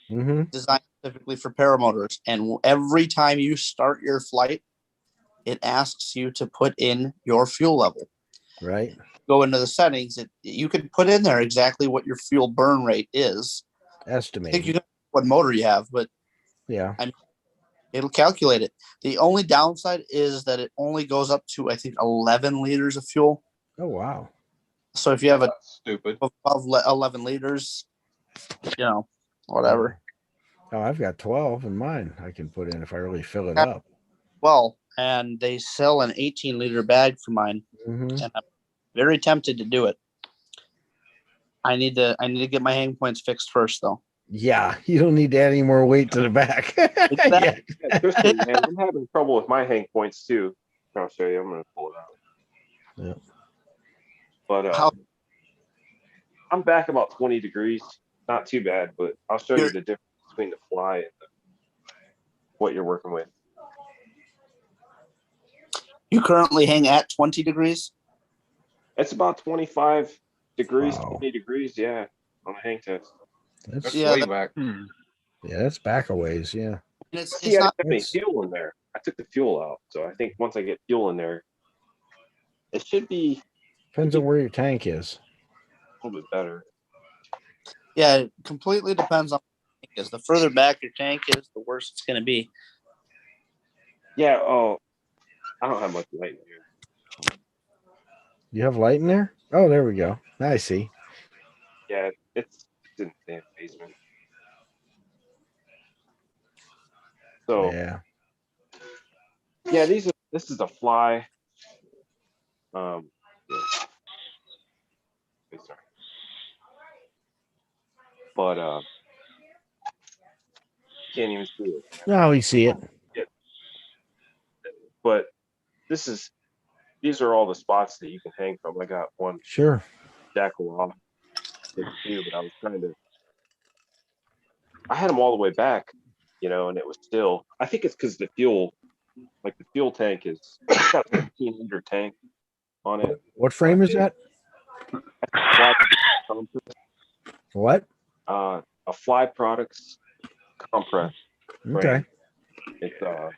designed specifically for paramotors. And every time you start your flight, it asks you to put in your fuel level. Right. Go into the settings. You can put in there exactly what your fuel burn rate is. Estimate. I think you know what motor you have, but it'll calculate it. The only downside is that it only goes up to, I think, 11 liters of fuel. Oh, wow. So if you have stupid above 11 liters, whatever. Oh, I've got 12 in mine I can put in if I really fill it up. Well, and they sell an 18-liter bag for mine, and I'm very tempted to do it. I need to get my hang points fixed first, though. Yeah, you don't need to add any more weight to the back. Man, I'm having trouble with my hang points too. I'll show you. I'm going to pull it out. Yeah. But I'm back about 20 degrees. Not too bad, but I'll show you the difference between the Fly and what you're working with. You currently hang at 20 degrees? It's about 25 degrees, 20 degrees, on a hang test. That's way back. Yeah, that's back a ways, yeah. It's I didn't have any fuel in there. I took the fuel out, so I think once I get fuel in there, it should be. Depends on where your tank is. A little bit better. Yeah, it completely depends on the tank is. The further back your tank is, the worse it's going to be. Yeah. Oh, I don't have much light in here. You have light in there? Oh, there we go. I see. Yeah, it's in the basement. So Yeah. yeah, this is a fly. Yeah. Okay, sorry. But can't even see it. Now we see it. But these are all the spots that you can hang from. I got one Sure. jackal off too, but I had them all the way back, and it was still. I think it's because the fuel tank it's got a 1500 tank on it. What frame is that? Fly, What? a Fly Products compress Okay. frame.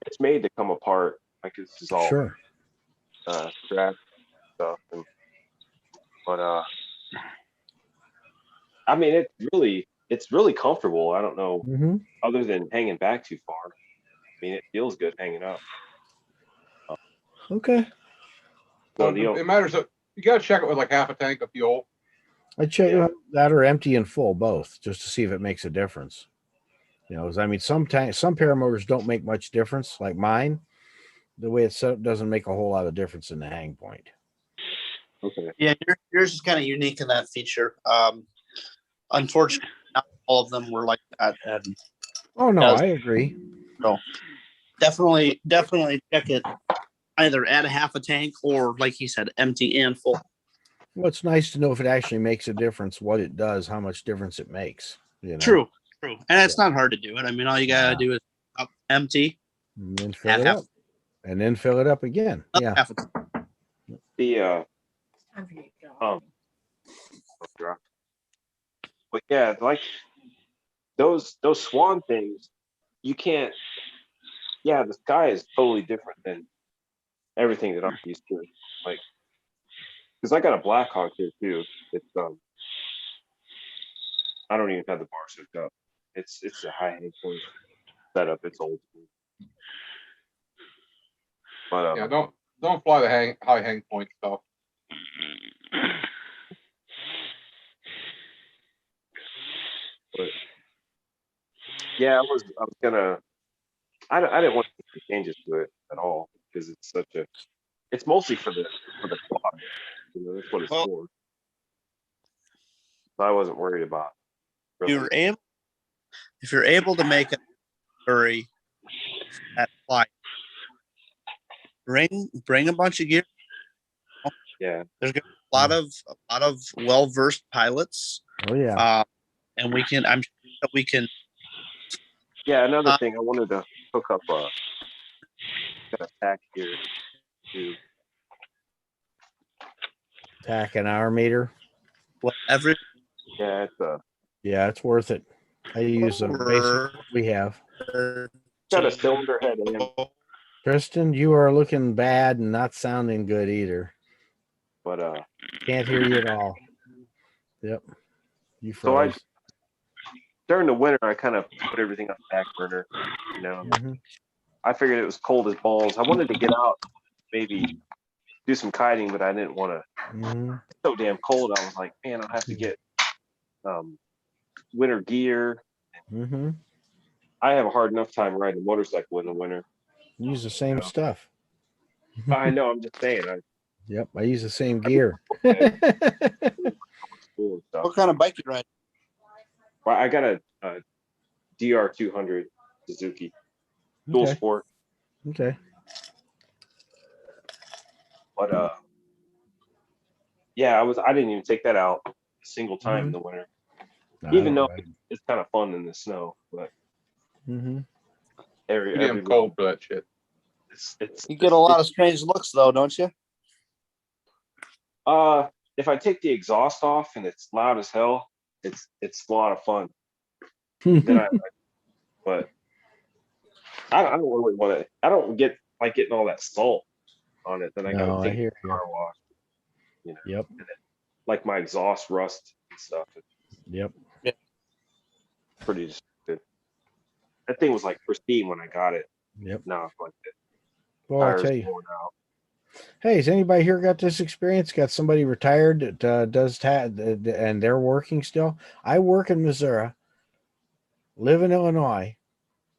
It's made to come apart. Like this is all Sure. strap stuff, but I mean it's really comfortable. I don't know, Mm-hmm. other than hanging back too far. I mean, it feels good hanging up. Okay. So It matters. You got to check it with like half a tank of fuel. I check Yeah. that or empty and full, both, just to see if it makes a difference. I mean, some paramotors don't make much difference, like mine. The way it's set up doesn't make a whole lot of difference in the hang point. Okay. Yeah, yours is kind of unique in that feature. Unfortunately, not all of them were like that. And Oh no, Does- I agree. so definitely check it. Either add a half a tank or, like he said, empty and full. Well, it's nice to know if it actually makes a difference, what it does, how much difference it makes. True. And it's not hard to do it. I mean, all you gotta do is up empty, And then fill add it half, up, and then fill it up again. Yeah. half a tank. The but yeah, like those Swan things, you can't. Yeah, the sky is totally different than everything that I'm used to. Like, because I got a Blackhawk here too. It's I don't even have the bar hooked up. It's a high hang point setup. It's old school. But Yeah, don't fly the high hang point stuff. but yeah, I was gonna. I didn't want to make any changes to it at all because it's mostly for the quad. That's what it's Well- for. So I wasn't worried about. Really. If you're able to make a hurry at flight, bring a bunch of gear. Yeah. There's gonna be a lot of well versed pilots, Oh yeah. and I'm sure that we can. Yeah. Another thing, I wanted to hook up a tack here too. Tack an hour meter. Whatever. Yeah, Yeah, it's worth it. I use the basic we have. got a cylinder head in, Tristan, you are looking bad and not sounding good either. but Can't hear you at all. Yep. You so froze. during the winter I kind of put everything on the back burner. Mhm. I figured it was cold as balls. I wanted to get out, maybe do some kiting, but I didn't want to. Mhm. It's so damn cold. I was like, man, I'll have to get winter gear. Mhm. I have a hard enough time riding a motorcycle in the winter. Use the same stuff. I know. I'm just saying. Yep, I use the same gear. Cool stuff. What kind of bike you ride? Well, I got a DR 200 Suzuki dual Okay. sport, Okay. but yeah, I didn't even take that out a single time in the winter, even though it's kind of fun in the snow. But Mhm. Too damn cold for that shit. it's You get a lot of strange looks, though, don't you? if I take the exhaust off and it's loud as hell, it's a lot of fun. Then but I don't really want to. I don't get like getting all that salt on it. Then I got No, to I take hear it to the car wash. Yep. And then, like my exhaust rust and stuff. Yep. Pretty good. That thing was like pristine when I got it. Yep. Now it's like the Well, I'll tires tell you. blowing out. Hey, has anybody here got this experience? Got somebody retired that does and they're working still? I work in Missouri, live in Illinois.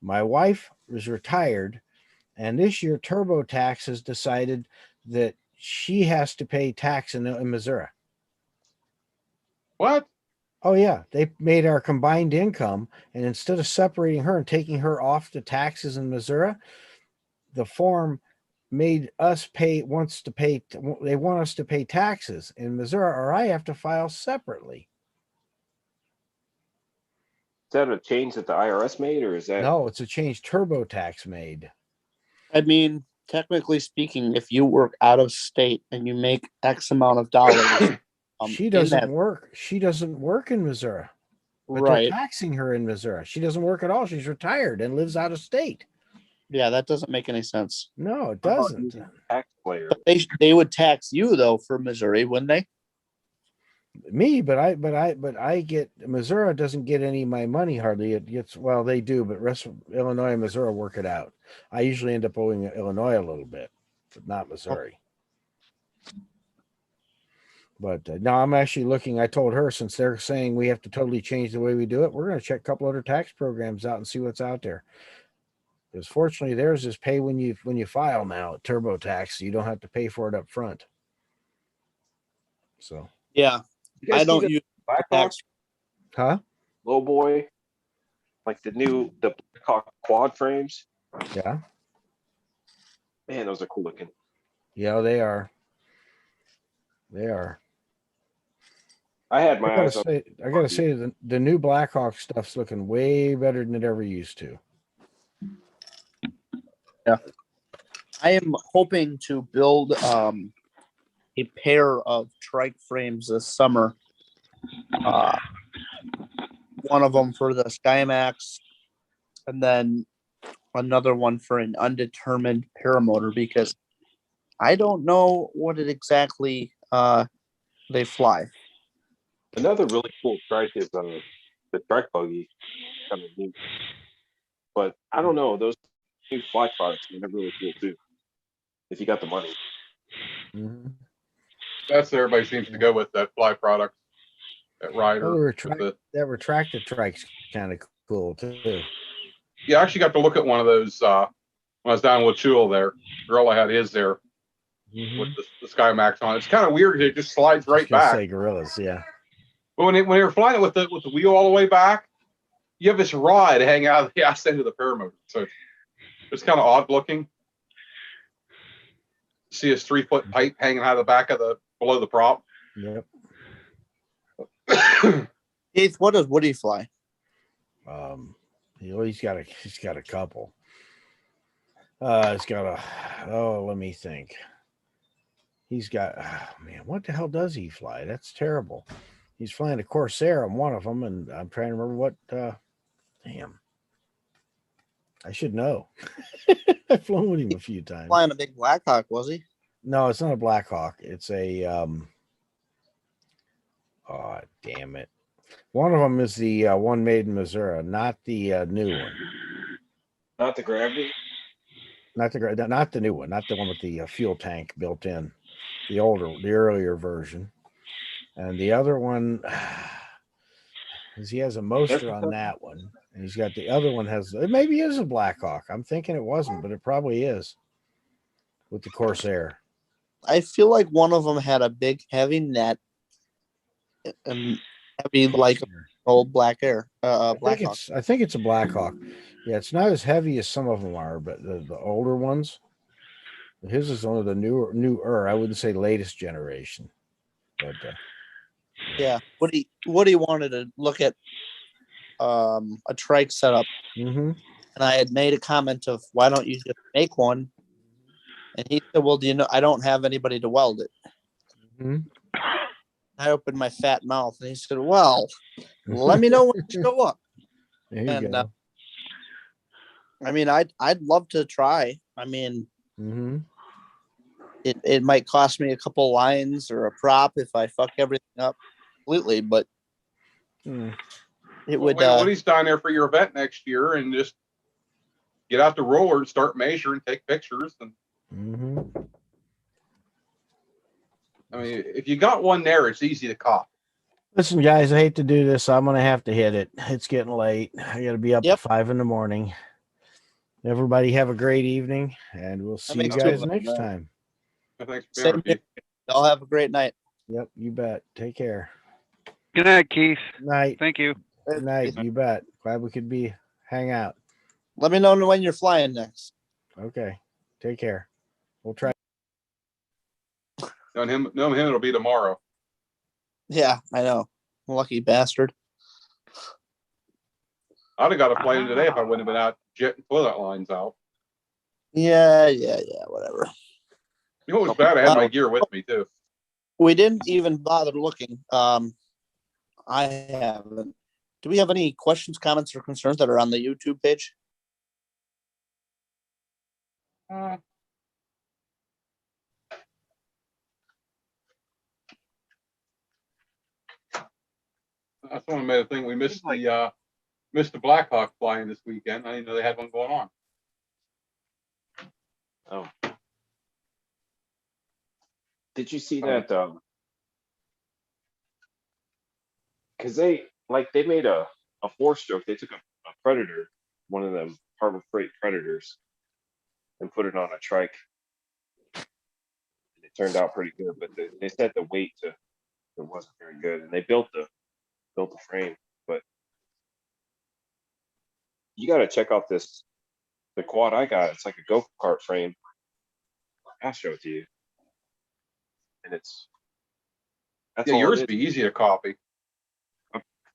My wife was retired, and this year TurboTax has decided that she has to pay tax in Missouri. What? Oh yeah, they made our combined income, and instead of separating her and taking her off the taxes in Missouri, the form made us pay wants to pay. They want us to pay taxes in Missouri, or I have to file separately. Is that a change that the IRS made, or is that No, it's a change TurboTax made. I mean, technically speaking, if you work out of state and you make X amount of dollars, She in doesn't that work. She doesn't work in Missouri, but they're right? taxing her in Missouri. She doesn't work at all. She's retired and lives out of state. Yeah, that doesn't make any sense. No, it how about doesn't. using a tax player? But they would tax you though for Missouri, wouldn't they? Me, but I get Missouri doesn't get any of my money hardly. It gets well, they do, but rest of Illinois and Missouri work it out. I usually end up owing Illinois a little bit, but not Missouri. But now I'm actually looking. I told her since they're saying we have to totally change the way we do it, we're going to check a couple other tax programs out and see what's out there. Because fortunately, theirs is pay when you file now at TurboTax, so you don't have to pay for it up front. So, Yeah, You guys I see don't the use Blackhawk tax. huh? low boy, like the Blackhawk quad frames. Yeah, Man, those are cool looking. yeah, they are. They are. I had my eyes on. I gotta say, the new Blackhawk stuff's looking way better than it ever used to. I am hoping to build a pair of trike frames this summer. One of them for the SkyMax, and then another one for an undetermined paramotor because I don't know what it exactly they fly. Another really cool trike is the trike buggy, kind of neat. But I don't know, those new fly products are really cool too. If you got the money. Mm-hmm. That's everybody seems to go with that fly product, that rider. Well, with that retracted trike's kind of cool too. Yeah, I actually got to look at one of those when I was down with Chul there. Gorilla had his there with the Sky Max on. It's kind of weird. It just slides right back. Say gorillas, yeah. But when you're flying it with the wheel all the way back, you have this rod hanging out of the ass end of the paramotor. So it's kind of odd looking. See his 3-foot pipe hanging out of the back of below the prop. Yep. Keith, what does Woody fly? He's got a couple. He's got let me think. He's got man, what the hell does he fly? That's terrible. He's flying a Corsair on one of them, and I'm trying to remember what damn. I should know. I've flown with him a few times. Flying a big Blackhawk, was he? No, it's not a Blackhawk. It's a oh damn it. One of them is the one made in Missouri, not the new one. Not the Gravity? Not the new one, not the one with the fuel tank built in. The earlier version. And the other one is he has a motor on that one. And he's got the other one it maybe is a Blackhawk. I'm thinking it wasn't, but it probably is. With the Corsair. I feel like one of them had a big heavy net and heavy like old Blackhawk. I think it's a Blackhawk. Yeah, it's not as heavy as some of them are, but the older ones. His is one of the newer. I wouldn't say latest generation, but yeah. Woody wanted to look at a trike setup, and I had made a comment of why don't you just make one? And he said, "Well, do you know I don't have anybody to weld it." I opened my fat mouth, and he said, "Well, let me know when you show up." There you go. I mean, I'd love to try. I mean, it might cost me a couple lines or a prop if I fuck everything up completely, but it would. Woody's down there for your event next year, and just get out the roller and start measuring, take pictures, and I mean, if you got one there, it's easy to cop. Listen, guys, I hate to do this. I'm gonna have to hit it. It's getting late. I gotta be up Yep. at 5 a.m. Everybody have a great evening, and we'll see you makes two guys of us, next man. time. Thanks for being Same here, here. Y'all have a great night. Yep, you bet. Take care. Good night, Keith. Night. Thank you. Good night. You bet. Glad we could hang out. Let me know when you're flying next. Okay. Take care. We'll try. Knowing him, it'll be tomorrow. Yeah, I know. Lucky bastard. I'd have got a plane today if I wouldn't have been out jetting toilet lines out. Yeah, whatever. You know what was bad? I had my gear with me too. We didn't even bother looking. I haven't. Do we have any questions, comments, or concerns that are on the YouTube page? That's one of the thing we missed the Blackhawk flying this weekend. I didn't know they had one going on. Oh. Did you see that? Because they made a 4-stroke. They took a Predator, one of them Harbor Freight Predators, and put it on a trike. And it turned out pretty good, but they said the weight it wasn't very good, and they built the frame. But you got to check out the quad I got. It's like a go-kart frame. I'll show it to you. And that's all Yours Oh, would be easy to copy.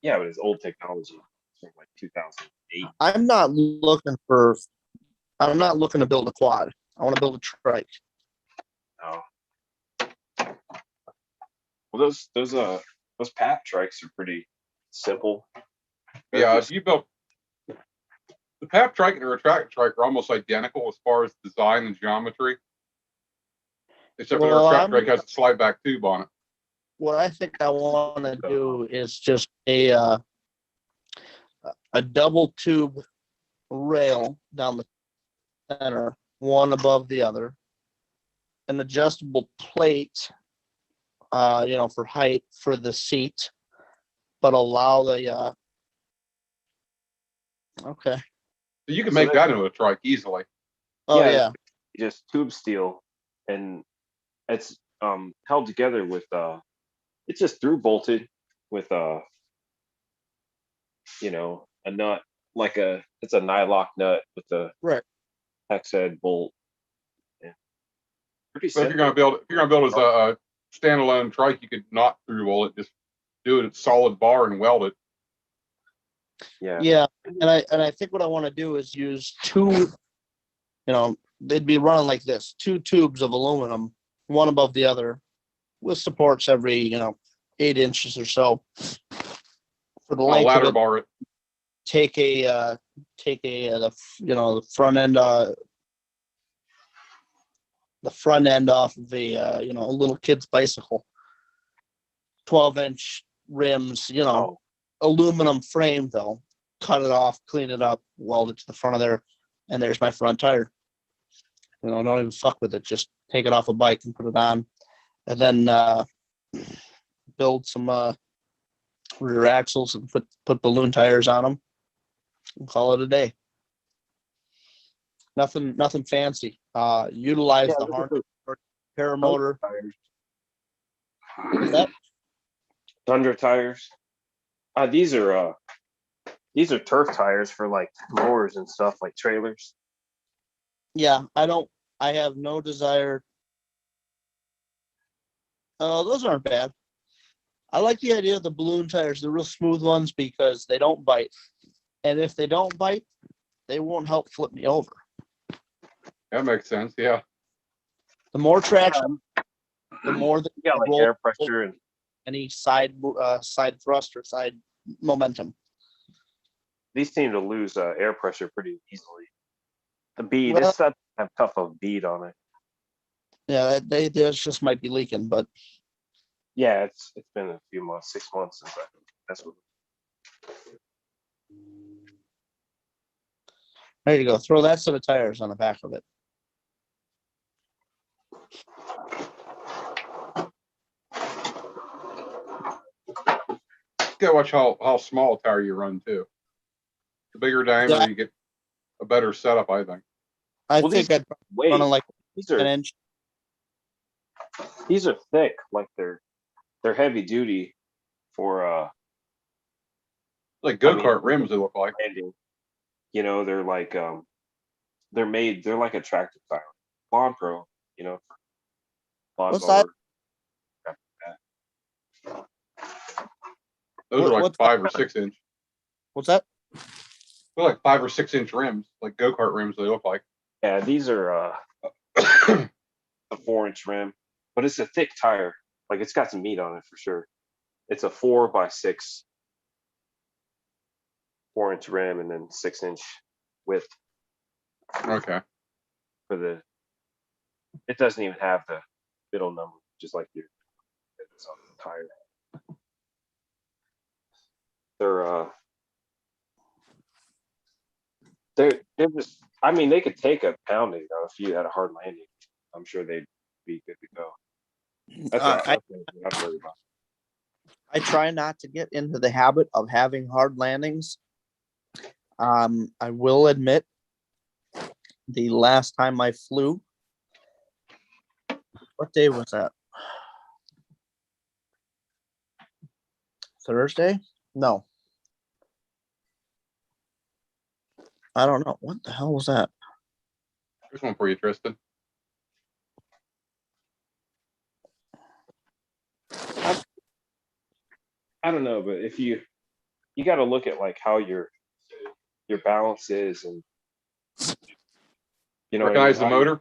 Yeah, but it's old technology. It's from like 2008. I'm not looking to build a quad. I want to build a trike. Oh. Well, those PAP trikes are pretty simple. Yeah, if you built the PAP trike and the retract trike are almost identical as far as design and geometry, except for the Well, retract trike has a slide back tube on it. What I think I want to do is just a double tube rail down the center, one above the other, an adjustable plate, for height for the seat, but allow the okay. So you can So make that into a trike easily. Oh Yeah. yeah. Just tube steel, and it's held together with it's just through bolted with a nut, like it's a nylock nut with a Right. hex head bolt. Yeah. Pretty But if simple. you're gonna build as a standalone trike, you could not through roll it, just do it at solid bar and weld it. Yeah, and I think what I want to do is use two, they'd be running like this, two tubes of aluminum, one above the other, with supports every 8 inches or so for the length of Ladder it. bar it. Take the front end off of a little kid's bicycle, 12-inch rims, aluminum frame though. Cut it off, clean it up, weld it to the front of there, and there's my front tire. Don't even fuck with it. Just take it off a bike and put it on, and then build some rear axles and put balloon tires on them, and call it a day. Nothing fancy. Utilize the harness paramotor. Is that Thunder tires. These are turf tires for like mowers and stuff, like trailers. Yeah, I have no desire. Those aren't bad. I like the idea of the balloon tires, the real smooth ones, because they don't bite. And if they don't bite, they won't help flip me over. That makes sense. Yeah. The more traction, the more the like air pressure and any side thrust or side momentum. These seem to lose air pressure pretty easily. The bead, Well, this stuff have tough of bead on it. Yeah, they just might be leaking, but yeah, it's been a few months, 6 months since that's what. There you go. Throw that set of tires on the back of it. gotta watch how small a tire you run too. The bigger diameter, Yeah. you get a better setup, I think. I Well, think these I'd Wait, run like these an are inch. thick, like they're heavy duty for Like I mean, go-kart rims, they look like. landing. You know, they're like they're like a tractor tire. Lawn Pro, you know, What size? lawnmower. Those are like What's 5 or 6 inch. What's that? They're like 5 or 6 inch rims, like go-kart rims. They look like. Yeah, these are a 4-inch rim, but it's a thick tire. Like it's got some meat on it for sure. It's a 4x6 4-inch rim and then 6-inch width Okay. for the. It doesn't even have the middle number, just like your it's on the tire. They're just. I mean, they could take a pounding though if you had a hard landing. I'm sure they'd be good to go. That's what I'm worried about. I try not to get into the habit of having hard landings. I will admit, the last time I flew, what day was that? Thursday? No. I don't know. What the hell was that? Here's one for you, Tristan. I don't know, but if you got to look at like how your balance is, and you know, what I mean, Recognize the how your motor?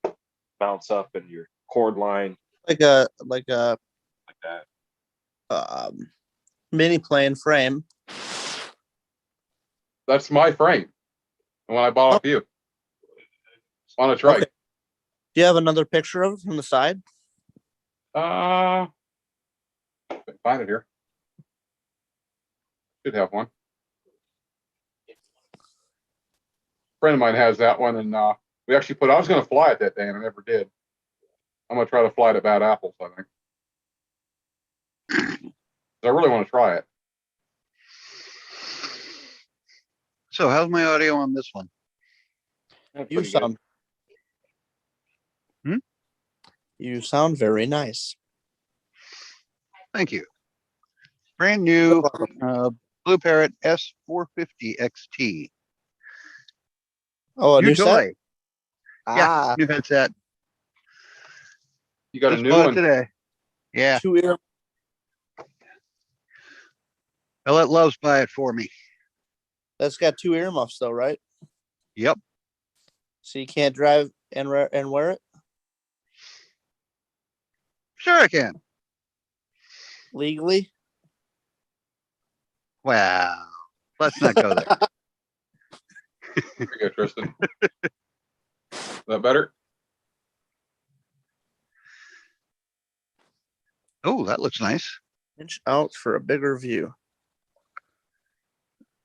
curve bounce up and your cord line Like a like that. mini plane frame. That's my frame. The one I bought off you. On a trike. Okay. Do you have another picture of it from the side? Find it here. Should have one. Friend of mine has that one, and we actually I was going to fly it that day, and I never did. I'm going to try to fly it at Bad Apples, I think. I really want to try it. So how's my audio on this one? You sound. You sound very nice. Thank you. Brand new Blue Parrot S450 XT. Oh, a new toy. set? Yeah, new headset. You got Just a new bought it one today. Yeah, 2 ear. I let Loves buy it for me. That's got 2 earmuffs though, right? Yep. So you can't drive and wear it Sure I can. legally. Wow. Let's not go there. Here you go, Tristan. Is that better? Oh, that looks nice. Pinch out for a bigger view.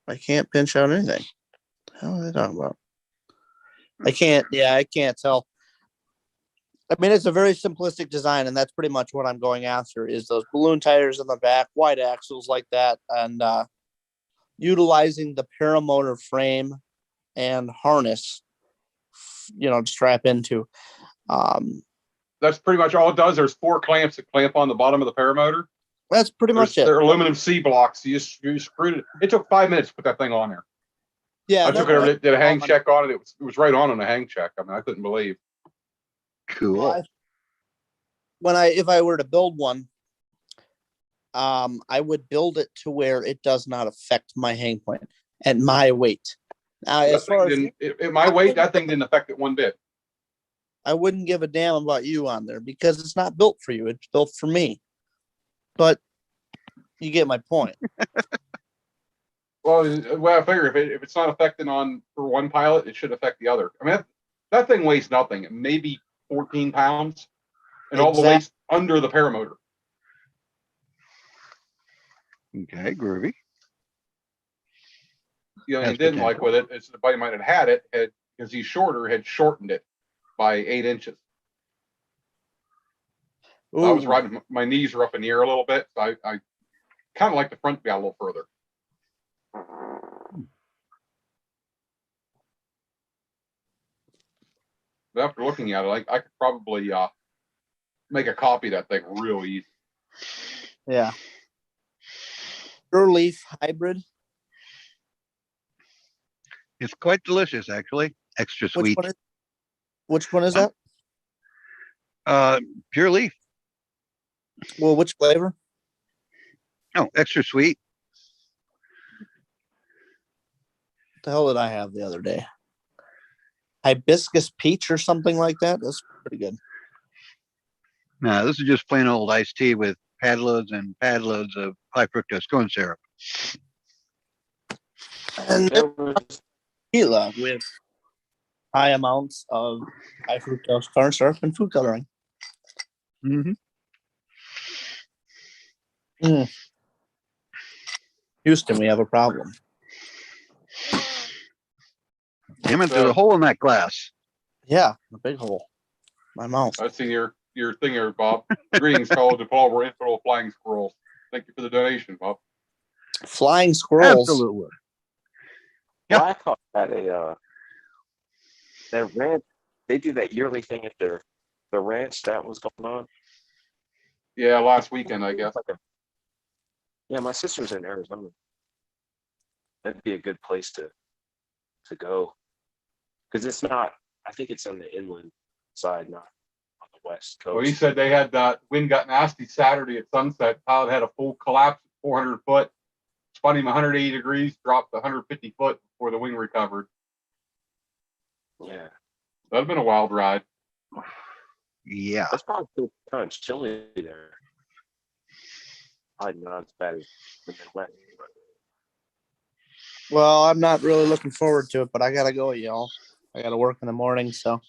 I can't pinch out anything. What the hell are they talking about? I can't. Yeah, I can't tell. I mean, it's a very simplistic design, and that's pretty much what I'm going after is those balloon tires in the back, wide axles like that, and utilizing the paramotor frame and harness, to strap into. That's pretty much all it does. There's 4 clamps that clamp on the bottom of the paramotor. That's pretty much it. They're aluminum C blocks. You screwed it. It took 5 minutes to put that thing on there. Yeah, I took it over, did a hang check on it. It was right on a hang check. I mean, I couldn't believe. Cool. If I were to build one, I would build it to where it does not affect my hang point and my weight. As far as my weight, that thing didn't affect it one bit. I wouldn't give a damn about you on there because it's not built for you. It's built for me. But you get my point. Well, I figure if it's not affecting for one pilot, it should affect the other. I mean, that thing weighs nothing. It may be 14 pounds, and all the weight's under the paramotor. Okay, groovy. You know, Has and didn't like potential. with it. It's the buddy of mine that had it, because he's shorter, had shortened it by 8 inches. I was riding, my knees were up in the air a little bit. So I kind of like the front to be out a little further. But after looking at it, I could probably make a copy of that thing real easy. Yeah. Pure leaf hybrid. It's quite delicious, actually. Extra Which sweet. one is? Which one is that? Pure leaf. Well, which flavor? Oh, extra sweet. What the hell did I have the other day? Hibiscus peach or something like that. That's pretty good. No, this is just plain old iced tea with pad loads and pad loads of high fructose corn syrup. And There was tequila with high amounts of high fructose corn syrup and food coloring. Mm-hmm. Houston, we have a problem. Damn it, there's a hole in that glass. Yeah, a big hole. My mouth. I've seen your thing here, Bob. Greetings, fellow Deplorable Infidel Flying Squirrels. Thank you for the donation, Bob. Flying squirrels. Absolutely. Blackhawk had that ranch. They do that yearly thing at the ranch that was going on. Yeah, last weekend, I guess. Yeah, my sister's in Arizona. That'd be a good place to go, because it's not. I think it's on the inland side, not on the west coast. Well, he said they had wind got nasty Saturday at sunset. Pilot had a full collapse at 400 foot, spun him 180 degrees, dropped 150 foot before the wing recovered. Yeah, That'd have been a wild ride. Yeah. that's probably still kind of chilly there. Probably not as bad as the Midwest. Well, I'm not really looking forward to it, but I gotta go, y'all. I gotta work in the morning, so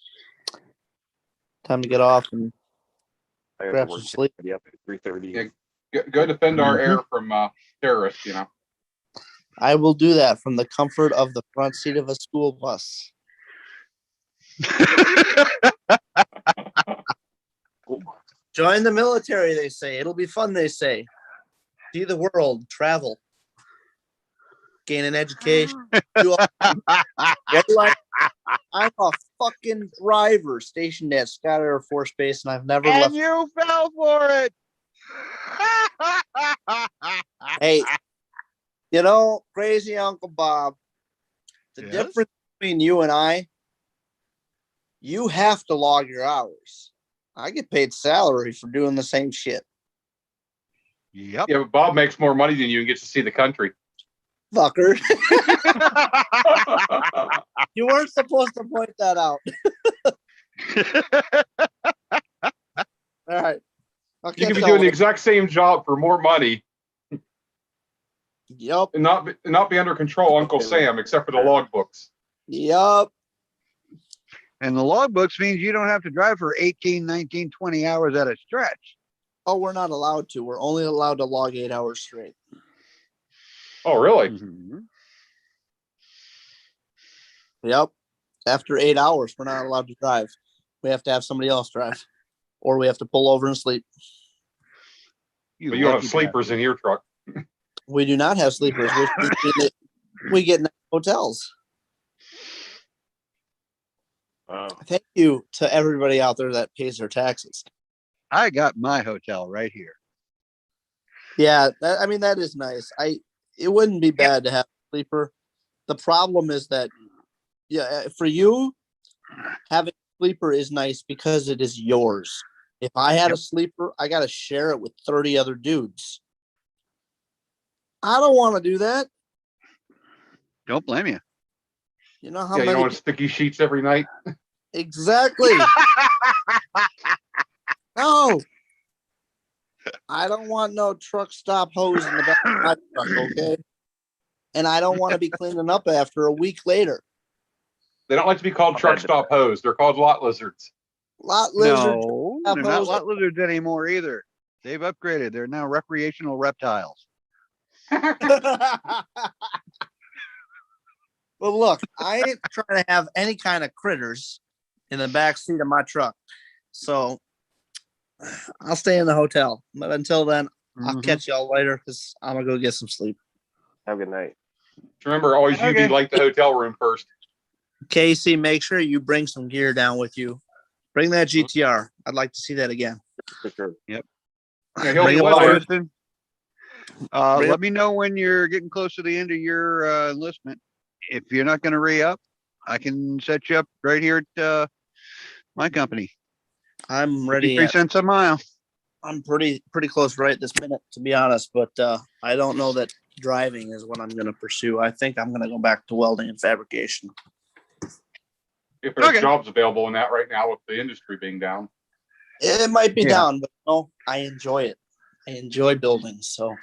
time to get off and I got grab to some work sleep. up at 3:30. Yeah. Go defend our Mhm. air from terrorists, you know. I will do that from the comfort of the front seat of a school bus. Join the military, they say. It'll be fun, they say. See the world, travel, gain an education. Do all- What do I'm a fucking driver stationed at Scott Air Force Base, and I've never And left. you fell for it. Hey, you know, crazy Uncle Bob, the Yes? difference between you and I, you have to log your hours. I get paid salary for doing the same shit. Yep. Yeah, but Bob makes more money than you and gets to see the country. Fucker. You weren't supposed to point that out. All right. I'll You catch could be y'all doing the later. exact same job for more money Yup. and not be under control, Uncle Sam, except for the logbooks. Yup. And the logbooks means you don't have to drive for 18, 19, 20 hours at a stretch. Oh, we're not allowed to. We're only allowed to log 8 hours straight. Oh, really? Mhm. Yep. After 8 hours, we're not allowed to drive. We have to have somebody else drive, or we have to pull over and sleep. But you don't have lucky sleepers in your truck. We do not have sleepers. We get nice hotels. Wow. Thank you to everybody out there that pays their taxes. bastard. I got my hotel right here. Yeah, I mean that is nice. It wouldn't be bad to have a sleeper. The problem is that, yeah, for you, having a sleeper is nice because it is yours. If I had a sleeper, I got to share it with 30 other dudes. I don't want to do that. Don't blame you. You know how Yeah, you many don't want sticky sheets every night. exactly? No, I don't want no truck stop hose in the back of my truck, okay? And I don't want to be cleaning up after a week later. They don't like to be called truck stop hose. They're called lot lizards. Lot lizard. No, Stop they're not hose. lot lizards anymore either. They've upgraded. They're now recreational reptiles. But look, I ain't trying to have any kind of critters in the back seat of my truck. So I'll stay in the hotel. But until then, I'll Mhm. catch y'all later because I'm gonna go get some sleep. Have a good night. Remember, always you Okay. be like the hotel room first. Casey, make sure you bring some gear down with you. Bring that GTR. I'd like to see that again. For sure. Yeah, he'll Bring be it well forward. worth Kristen, Bring let me know when you're getting close to the end of your enlistment. If you're not going to re-up, I can set you up right here at my company. I'm ready. 53 cents a mile. I'm pretty close right this minute, to be honest. But I don't know that driving is what I'm going to pursue. I think I'm going to go back to welding and fabrication. if there's Okay. jobs available in that right now with the industry being down. It might be Yeah. down, but no, I enjoy it. I enjoy building. So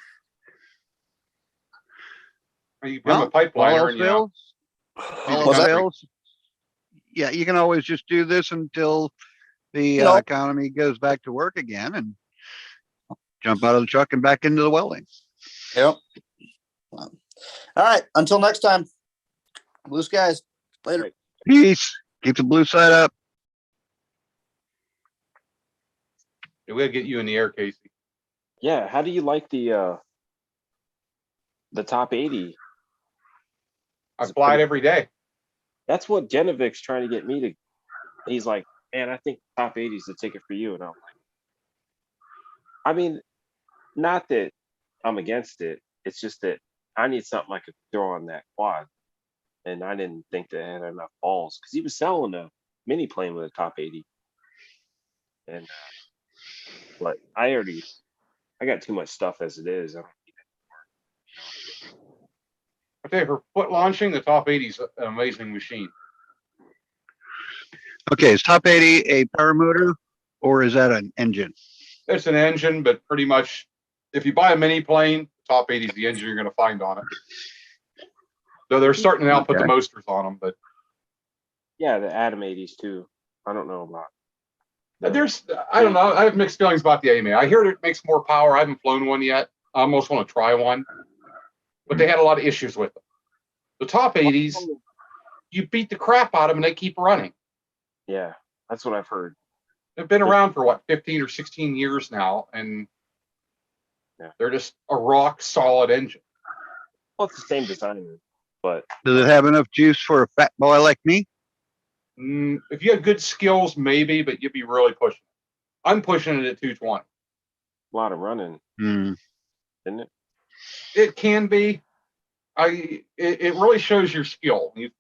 You become a Well, all pipeliner else and you know, fails. see All the What's else that? country. fails. Yeah, you can always just do this until the No. economy goes back to work again and jump out of the truck and back into the welding. yep. All right. Until next time. Blue skies. Later. Peace. Keep the blue side up. Yeah, we'll get you in the air, Casey. Yeah. How do you like the top 80? I fly it every day. That's what Genovic's trying to get me to. He's like, man, I think top 80 is the ticket for you. And I'm like, I mean, not that I'm against it. It's just that I need something I could throw on that quad. And I didn't think that I had enough balls because he was selling a mini plane with a top 80. And, but I got too much stuff as it is. I don't need it. I tell you, for foot launching, the top 80 is an amazing machine. Okay, is top 80 a power motor or is that an engine? It's an engine, but pretty much if you buy a mini plane, top 80 is the engine you're going to find on it. So they're starting to now put the Okay. mosters on them, but Yeah, the Atom 80s too. I don't know about. I don't know. I have mixed feelings about the AMA. I hear it makes more power. I haven't flown one yet. I almost want to try one, but they had a lot of issues with them. The top 80s, you beat the crap out of them and they keep running. Yeah, that's what I've heard. They've been around for what, 15 or 16 years now, and Yeah. they're just a rock solid engine. Well, it's the same designer, but Does it have enough juice for a fat boy like me? If you had good skills, maybe, but you'd be really pushing it. I'm pushing it at 220. a lot of running, Hmm. isn't it? It can be. It really shows your skill. You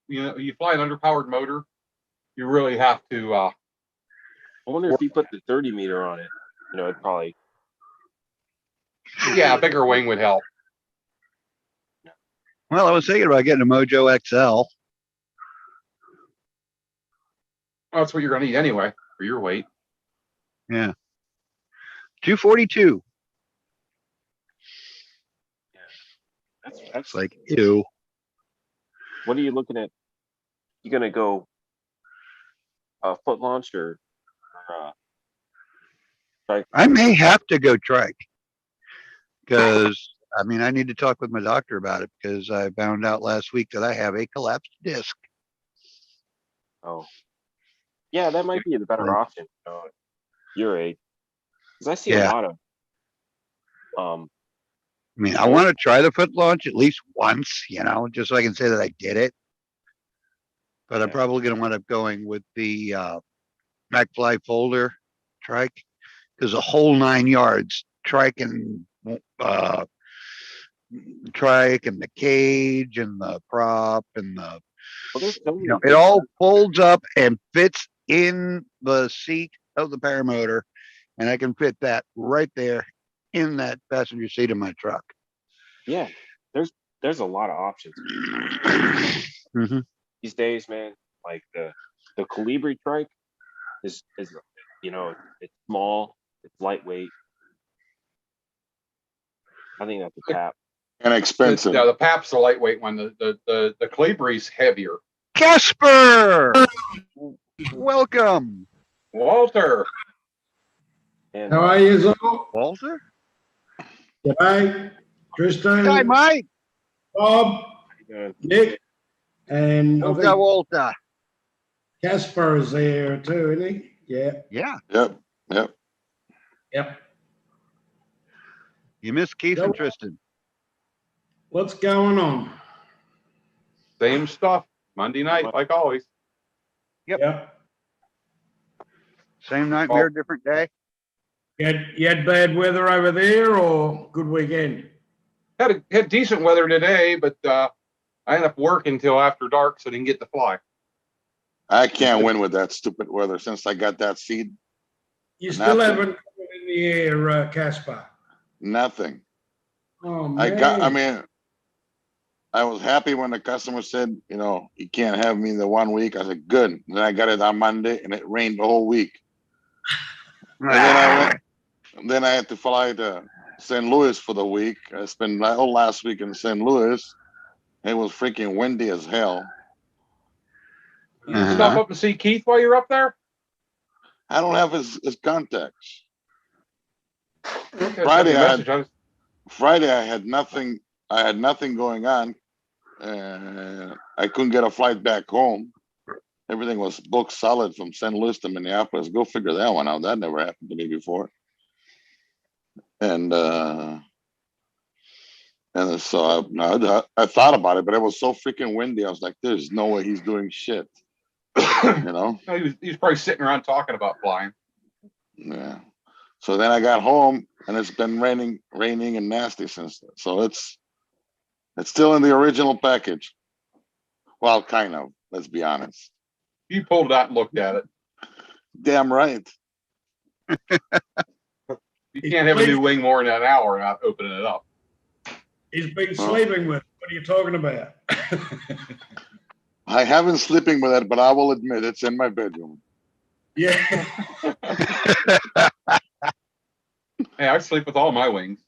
fly an underpowered motor, you really have to. I wonder if you put the 30 meter on it, it'd probably. Yeah, a bigger wing would help. Well, I was thinking about getting a Mojo XL. That's what you're going to need anyway for your weight. Yeah. 242. That's It's like, ew. What are you looking at? You gonna go foot launch or I may have to go trike because I need to talk with my doctor about it because I found out last week that I have a collapsed disc. oh, yeah, that might be the better Like- option. Your age, because I see a Yeah. lot of I want to try the foot launch at least once, just so I can say that I did it. But I'm Yeah. probably going to wind up going with the MacFly folder trike because the whole 9 yards trike and the cage and the prop and the well, there's so many it all folds up and fits in the seat of the paramotor, and I can fit that right there in that passenger seat of my truck. Yeah, there's a lot of options Mhm. these days, man. Like the Colibri trike is it's small, it's lightweight. I think that's a tap. And expensive. The PAP's a lightweight one. The Calibri's heavier. Casper, welcome. Walter, And How are you all? Walter. G'day, Tristan, Hi, Mike. Bob, Nick, and I Walter. think Walter. Casper is there too, isn't he? Yeah. Yeah. Yep. Yep. You missed Keith and Nope. Tristan. What's going on? Same stuff. Monday night, like always. Yep. Same nightmare, different day. You had bad weather over there or good weekend? Had decent weather today, but I ended up working till after dark, so I didn't get to fly. I can't win with that stupid weather since I got that seed. You still Nothing. haven't got it in the air, Caspar. Nothing. Oh man. I was happy when the customer said, you know, you can't have me the 1 week. I said, good. And then I got it on Monday and it rained the whole week. And then I had to fly to St. Louis for the week. I spent my whole last week in St. Louis. It was freaking windy as hell. You didn't stop up and see Keith while you're up there? I don't have his contacts. Okay, Friday I had nothing. I had nothing going on. I couldn't get a flight back home. Everything was booked solid from St. Louis to Minneapolis. Go figure that one out. That never happened to me before. And so I thought about it, but it was so freaking windy. I was like, "There's no way he's doing shit." You know? He was probably sitting around talking about flying. Yeah. So then I got home, and it's been raining and nasty since then. So it's still in the original package. Well, kind of. Let's be honest. You pulled it out and looked at it. Damn right. You can't have a new wing more than an hour without opening it up. He's been sleeping with it. What are you talking about? I haven't sleeping with it, but I will admit it's in my bedroom. Yeah. Hey, I sleep with all my wings.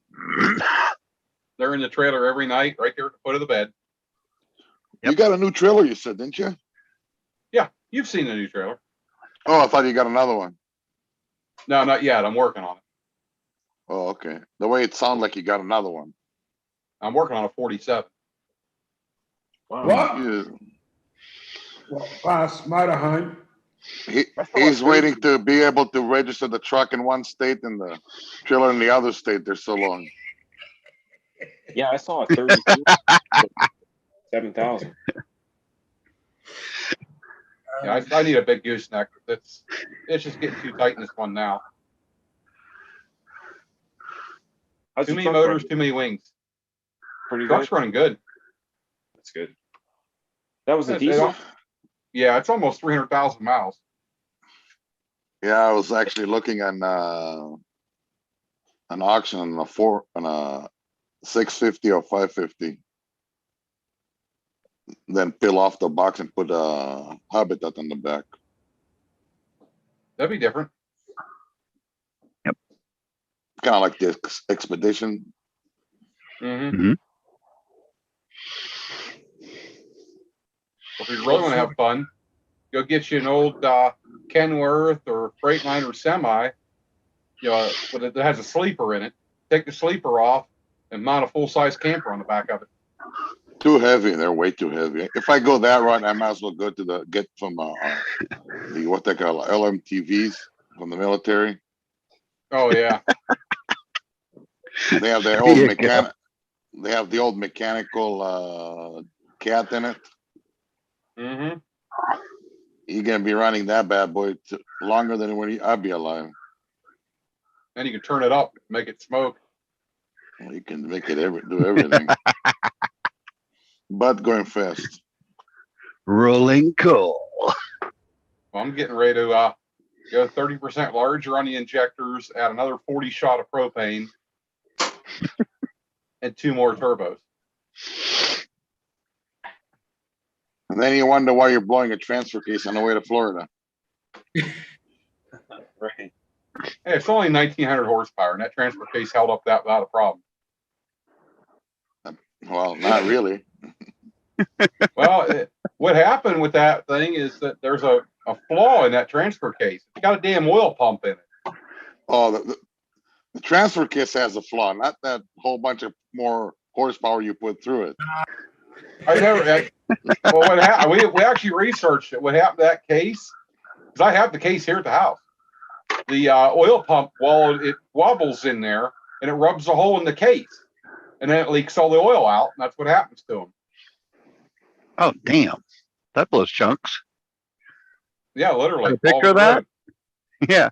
They're in the trailer every night, right there at the foot of the bed. You got a new trailer, you said, didn't you? Yeah, you've seen the new trailer. Oh, I thought you got another one. No, not yet. I'm working on it. Oh, okay. The way it sounded like you got another one. I'm working on a 47. Wow. What? Yeah. Well, Pass motorhome. He's waiting to be able to register the truck in one state and the trailer in the other state. They're so long. Yeah, I saw a 32. 7,000. Yeah, I need a big gooseneck. It's just getting too tight in this one now. How's Too the many truck motors, running? too many wings. Pretty Truck's good. running good. That's good. That was a It- diesel. Yeah, it's almost 300,000 miles. Yeah, I was actually looking on an auction on a 650 or 550. Then peel off the box and put a habitat on the back. That'd be different. Kind of like the expedition. Mm-hmm. If you really want to have fun, go get you an old Kenworth or Freightliner semi, but it has a sleeper in it. Take the sleeper off and mount a full-size camper on the back of it. Too heavy. They're way too heavy. If I go that route, I might as well go to get from the what they call LMTVs from the military. Oh yeah. They have their old mechanic. They have the old mechanical cat in it. Mm-hmm. You're gonna be running that bad boy longer than when I'd be alive. Then you can turn it up, make it smoke. Well, you can make it do everything, but going fast. Rolling coal. Well, I'm getting ready to go 30% larger on the injectors, add another 40 shot of propane, and 2 more turbos. And then you wonder why you're blowing a transfer case on the way to Florida. Right. Hey, it's only 1,900 horsepower, and that transfer case held up that without a problem. Well, not really. Well, what happened with that thing is that there's a flaw in that transfer case. It's got a damn oil pump in it. Oh, the transfer case has a flaw, not that whole bunch of more horsepower you put through it. Well, what happened? We actually researched it. What happened to that case? Because I have the case here at the house. The oil pump, while it wobbles in there, and it rubs a hole in the case, and then it leaks all the oil out, and that's what happens to them. Oh, damn. That blows chunks. Yeah, literally. Got a picture all of over the that? road. Yeah.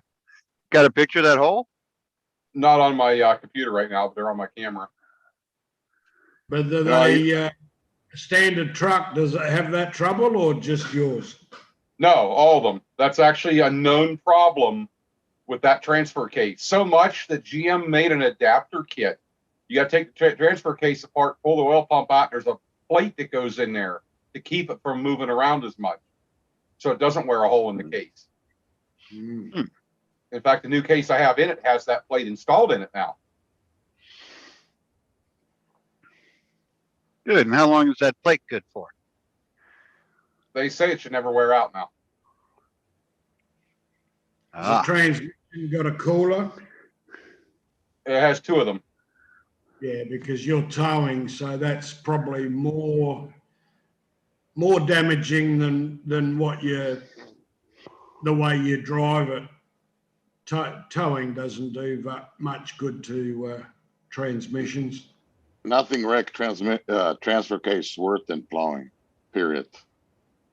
Got a picture of that hole? Not on my computer right now, but they're on my camera. But do No, they standard truck, does it have that trouble or just yours? No, all of them. That's actually a known problem with that transfer case. So much that GM made an adapter kit. You got to take the transfer case apart, pull the oil pump out. There's a plate that goes in there to keep it from moving around as much, so it doesn't wear a hole in the case. Mm. In fact, the new case I have in it has that plate installed in it now. Good. And how long is that plate good for? They say it should never wear out now. Has the Ah, transmission got a cooler? It has two of them. Yeah, because you're towing, so that's probably more damaging than what the way you drive it. Towing doesn't do much good to transmissions. nothing wreck transfer case worse than plowing, period.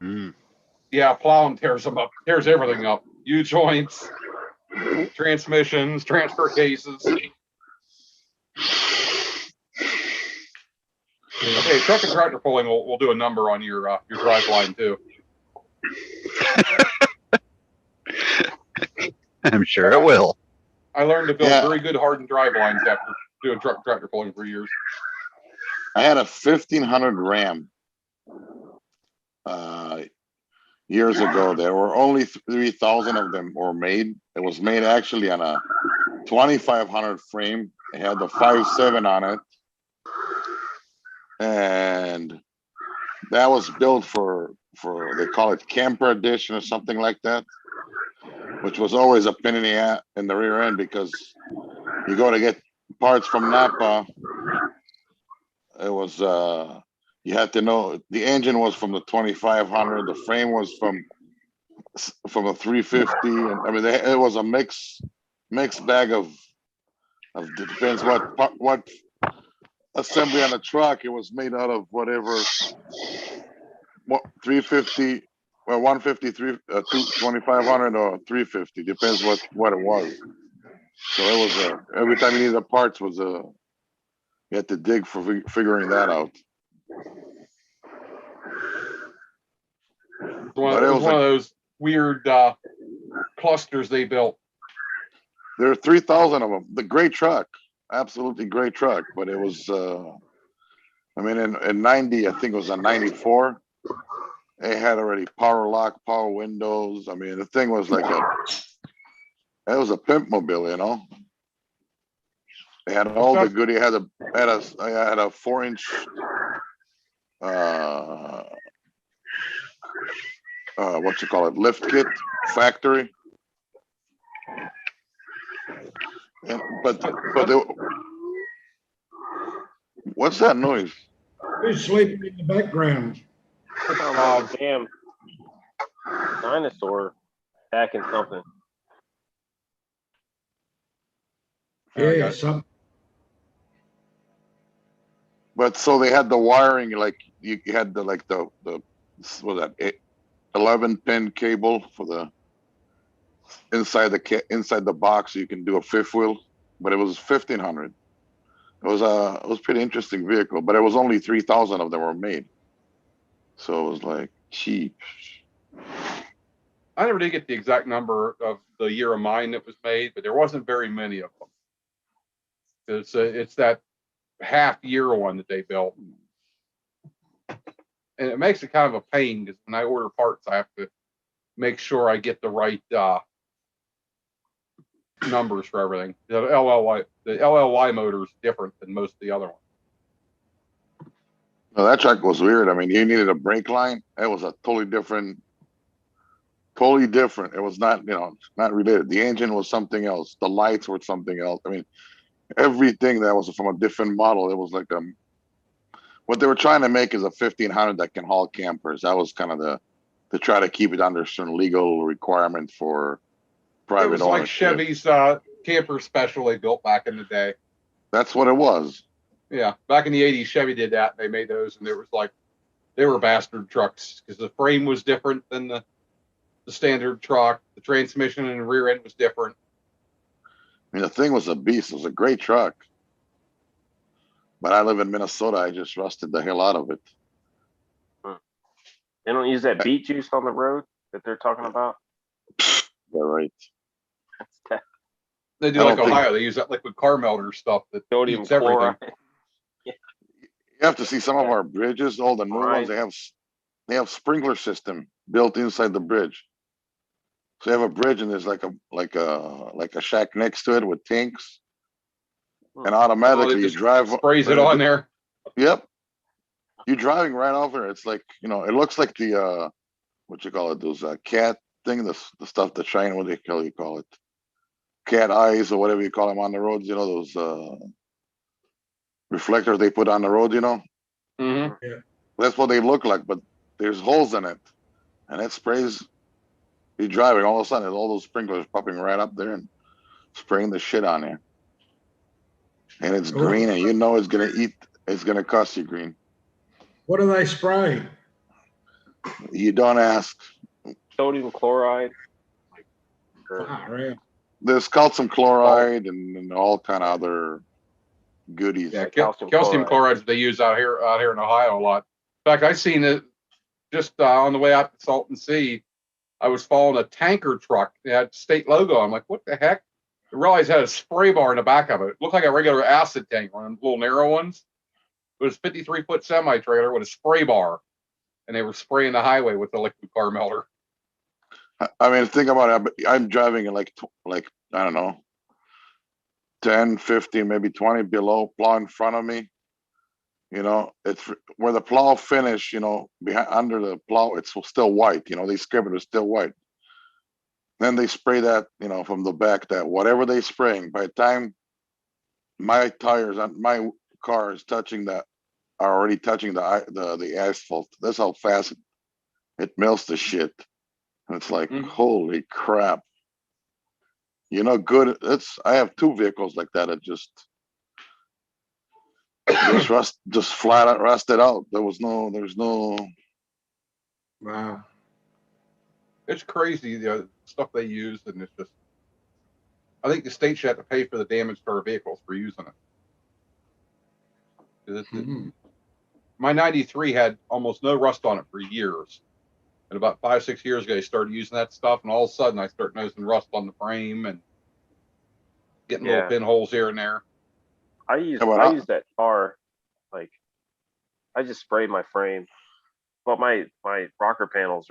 mm. Yeah, plowing tears them up, tears everything up. U joints, transmissions, transfer cases. Okay, truck and tractor pulling. We'll do a number on your drive line too. I'm sure it will. I learned to build Yeah. very good hardened drive lines after doing truck and tractor pulling for years. I had a 1500 Ram years ago. There were only 3,000 of them were made. It was made actually on a 2500 frame. It had the 5.7 on it, and that was built for they call it camper edition or something like that, which was always a pain in the rear end because you go to get parts from Napa. It was you had to know the engine was from the 2500, the frame was from the 350, and I mean it was a mixed bag of depends what assembly on the truck. It was made out of whatever, what 350, well 153, 2500 or 350, depends what it was. So it was every time you needed the parts was you had to dig for figuring that out. It was one of those weird clusters they built. There are 3,000 of them. The great truck, absolutely great truck. But it was, I mean, in 90, I think it was a 94. It had already power lock, power windows. I mean, the thing was like it was a pimp mobile, you know. It had all the goodie. It had a 4-inch, what you call it, lift kit factory. And, but what's that noise? Who's sleeping in the background? Oh, damn dinosaur attacking something. Yeah, some. But so they had the wiring, like you had the what that 11-pin cable for the inside the box. So you can do a fifth wheel, but it was 1500. It was pretty interesting vehicle, but it was only 3,000 of them were made. So it was like cheap. I never did get the exact number of the year of mine that was made, but there wasn't very many of them. It's that half year one that they built, and it makes it kind of a pain because when I order parts, I have to make sure I get the right numbers for everything. The LLY motor is different than most of the other ones. No, that truck was weird. I mean, you needed a brake line. It was a totally different. It was not, not related. The engine was something else. The lights were something else. I mean, everything that was from a different model. It was like what they were trying to make is a 1500 that can haul campers. That was kind of to try to keep it under certain legal requirement for private ownership. It was ownership. like Chevy's camper special they built back in the day. That's what it was. Yeah, back in the '80s, Chevy did that. They made those, and there was like they were bastard trucks because the frame was different than the standard truck. The transmission and the rear end was different. I mean, the thing was a beast. It was a great truck. But I live in Minnesota. I just rusted the hell out of it. They don't use that beet juice on the road that they're talking about. They're right. They do I like don't think- Ohio. They use that liquid car melter stuff that Sodium heats everything. chloride. You have to see some of our bridges, all the new Right. ones. They have sprinkler system built inside the bridge. So you have a bridge, and there's like a shack next to it with tanks, and automatically Oh, you just drive. sprays it on there. Yep. You're driving right off there. It's like, it looks like the what you call it, those cat thing, the stuff that shine, what do you call it? Cat eyes or whatever you call them on the roads, those reflectors they put on the road, Hmm. That's what they look like, but there's holes in it. And it sprays. You're driving, all of a sudden there's all those sprinklers popping right up there and spraying the shit on there. And it's green, and it's gonna cost you green. What do they spray? You don't ask. Sodium chloride. Far out. There's calcium chloride and all kind of other goodies. Yeah, Calcium calcium chloride. chloride that they use out here in Ohio a lot. In fact, I seen it just on the way out to Salton Sea. I was following a tanker truck. It had state logo. I'm like, what the heck? I realized it had a spray bar in the back of it. It looked like a regular acid tank, one of the little narrow ones. It was a 53-foot semi trailer with a spray bar, and they were spraying the highway with the liquid car melter. I mean, think about it. I'm driving at like I don't know, 10, 15, maybe 20 below, plow in front of me. It's where the plow finish, behind under the plow, it's still white. They scrape it, it's still white. Then they spray that, from the back, that whatever they spraying, by the time my tires on my car is are already touching the asphalt. That's how fast it melts the shit. And it's like, holy crap. Good. I have two vehicles like that. It just flat out rusted out. There's no. Wow. It's crazy the stuff they use, and it's just. I think the state should have to pay for the damage to our vehicles for using it. My '93 had almost no rust on it for years. And about 5-6 years ago, I started using that stuff, and all of a sudden, I start noticing rust on the frame and getting little pinholes here and there. I use that tar, like I just sprayed my frame. But my rocker panels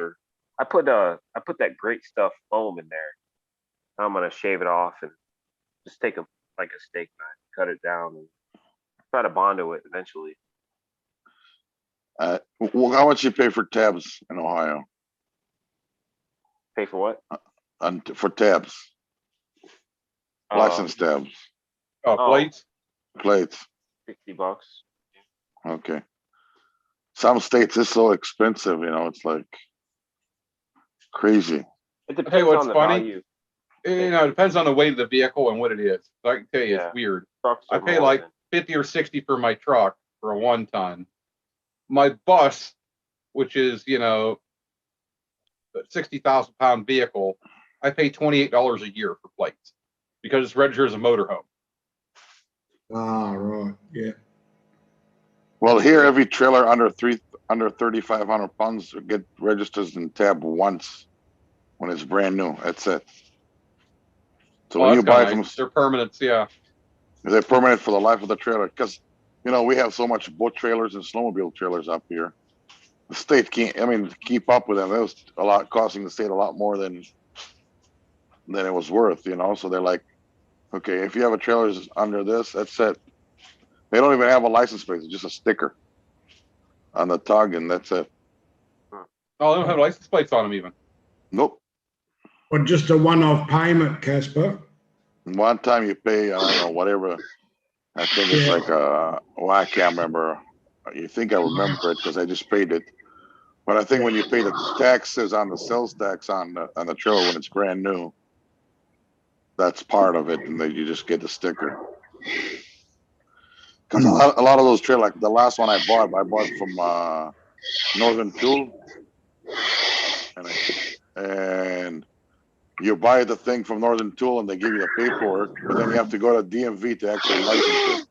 I put that great stuff foam in there. I'm gonna shave it off and just take a steak knife, cut it down, and try to bondo it eventually. Well, how much you pay for tabs in Ohio? Pay for what? For tabs, license tabs, Plates. plates. $60. Okay. Some states it's so expensive. It's like crazy. It Hey, depends what's on the funny? value. It depends on the weight of the vehicle and what it is. I can tell you, Yeah. it's weird. Trucks I are pay more like than- 50 or 60 for my truck for a 1-ton. My bus, which is, a 60,000-pound vehicle, I pay $28 a year for plates because it's registered as a motorhome. Ah, right. Yeah. Well, here every trailer under 3,500 pounds get registered in tab once when it's brand new. That's it. So when you buy from, They're permanents, yeah. they're permanent for the life of the trailer. Because we have so much boat trailers and snowmobile trailers up here. The state can't. Keep up with them. It was costing the state a lot more than it was worth. So they're like, okay, if you have a trailer under this, that's it. They don't even have a license plate. It's just a sticker on the tug, and that's it. Oh, they don't have license plates on them even. Nope. Or just a one-off payment, Casper. One time you pay, I don't know, whatever. I think it's like, I can't remember. You think I remember it because I just paid it. But I think when you pay the taxes on the sales tax on the trailer when it's brand new, that's part of it, and then you just get the sticker. Because a lot of those trailers, like the last one I bought from Northern Tool, and you buy the thing from Northern Tool and they give you the paperwork, but then you have to go to DMV to actually license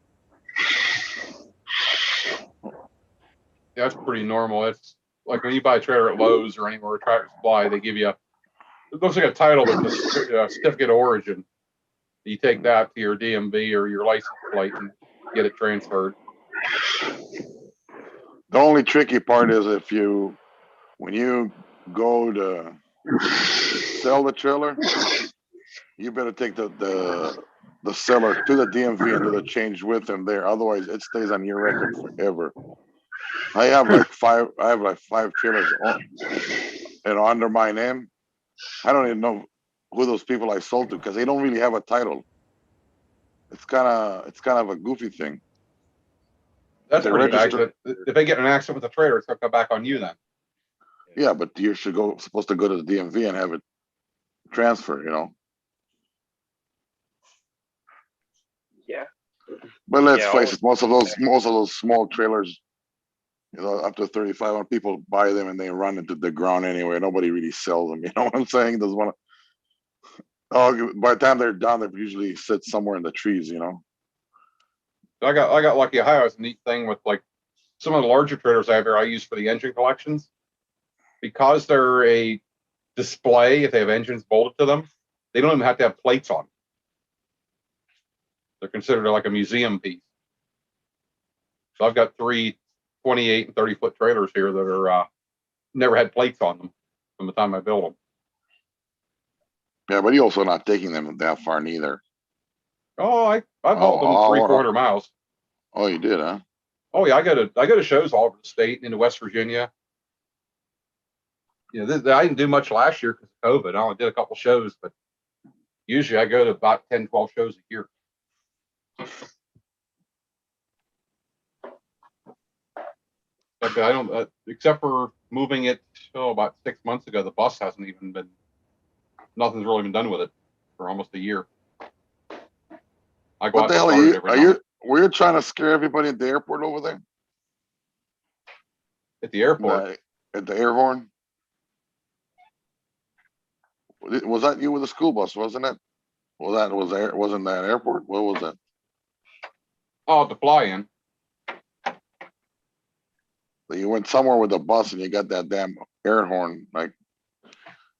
it. That's pretty normal. It's like when you buy a trailer at Lowe's or anywhere, Tractor Supply, they give you it looks like a title, but it's a certificate of origin. You take that to your DMV or your license plate and get it transferred. The only tricky part is when you go to sell the trailer, you better take the seller to the DMV and do the change with them there. Otherwise, it stays on your record forever. I have like five trailers under my name. I don't even know who those people I sold to because they don't really have a title. It's kind of a goofy thing. That's They pretty bad. register- If they get in an accident with the trailer, it's gonna come back on you then. Yeah, but you should supposed to go to the DMV and have it transfer, Yeah. But let's Yeah, face it, most of those small trailers, up to 35, people buy them and they run into the ground anyway. Nobody really sells them. You know what I'm saying? Doesn't want to. Oh, by the time they're done, they usually sit somewhere in the trees. I got lucky. Ohio has a neat thing with like some of the larger trailers I have here. I use for the engine collections because they're a display. If they have engines bolted to them, they don't even have to have plates on. They're considered like a museum piece. So I've got 3 28 and 30-foot trailers here that are never had plates on them from the time I built them. Yeah, but you're also not taking them that far neither. Oh, I've hauled them 300-400 miles. Oh, you did, huh? Oh yeah, I go to shows all over the state and into West Virginia. I didn't do much last year because of COVID. I only did a couple shows, but usually I go to about 10, 12 shows a year. Like I don't, except for moving it about 6 months ago. The bus hasn't even been. Nothing's really been done with it for almost a year. I go What out the to hell start it every now were you trying to scare everybody at the airport over there? at the airport. At the air horn? Was that you with the school bus, wasn't it? Wasn't that airport? What was that? Oh, to fly in. You went somewhere with a bus and you got that damn air horn, like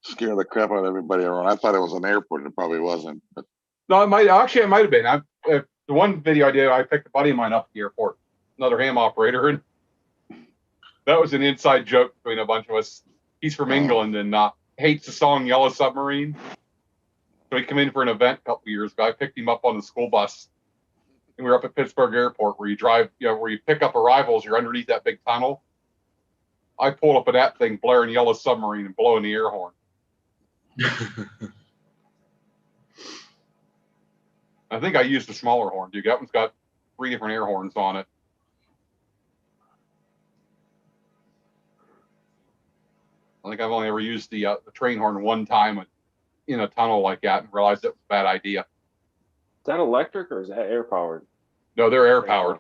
scare the crap out of everybody around. I thought it was an airport. It probably wasn't. But No, it might have been. The one video I did, I picked a buddy of mine up at the airport, another ham operator, and that was an inside joke between a bunch of us. He's from England and hates the song Yellow Submarine. So he came in for an event a couple of years ago. I picked him up on the school bus. And we were up at Pittsburgh Airport where you drive, where you pick up arrivals, you're underneath that big tunnel. I pulled up at that thing, blaring Yellow Submarine and blowing the air horn. I think I used the smaller horn, dude. That one's got 3 different air horns on it. I think I've only ever used the train horn one time in a tunnel like that and realized it was a bad idea. Is that electric or is that air powered? No, they're air powered.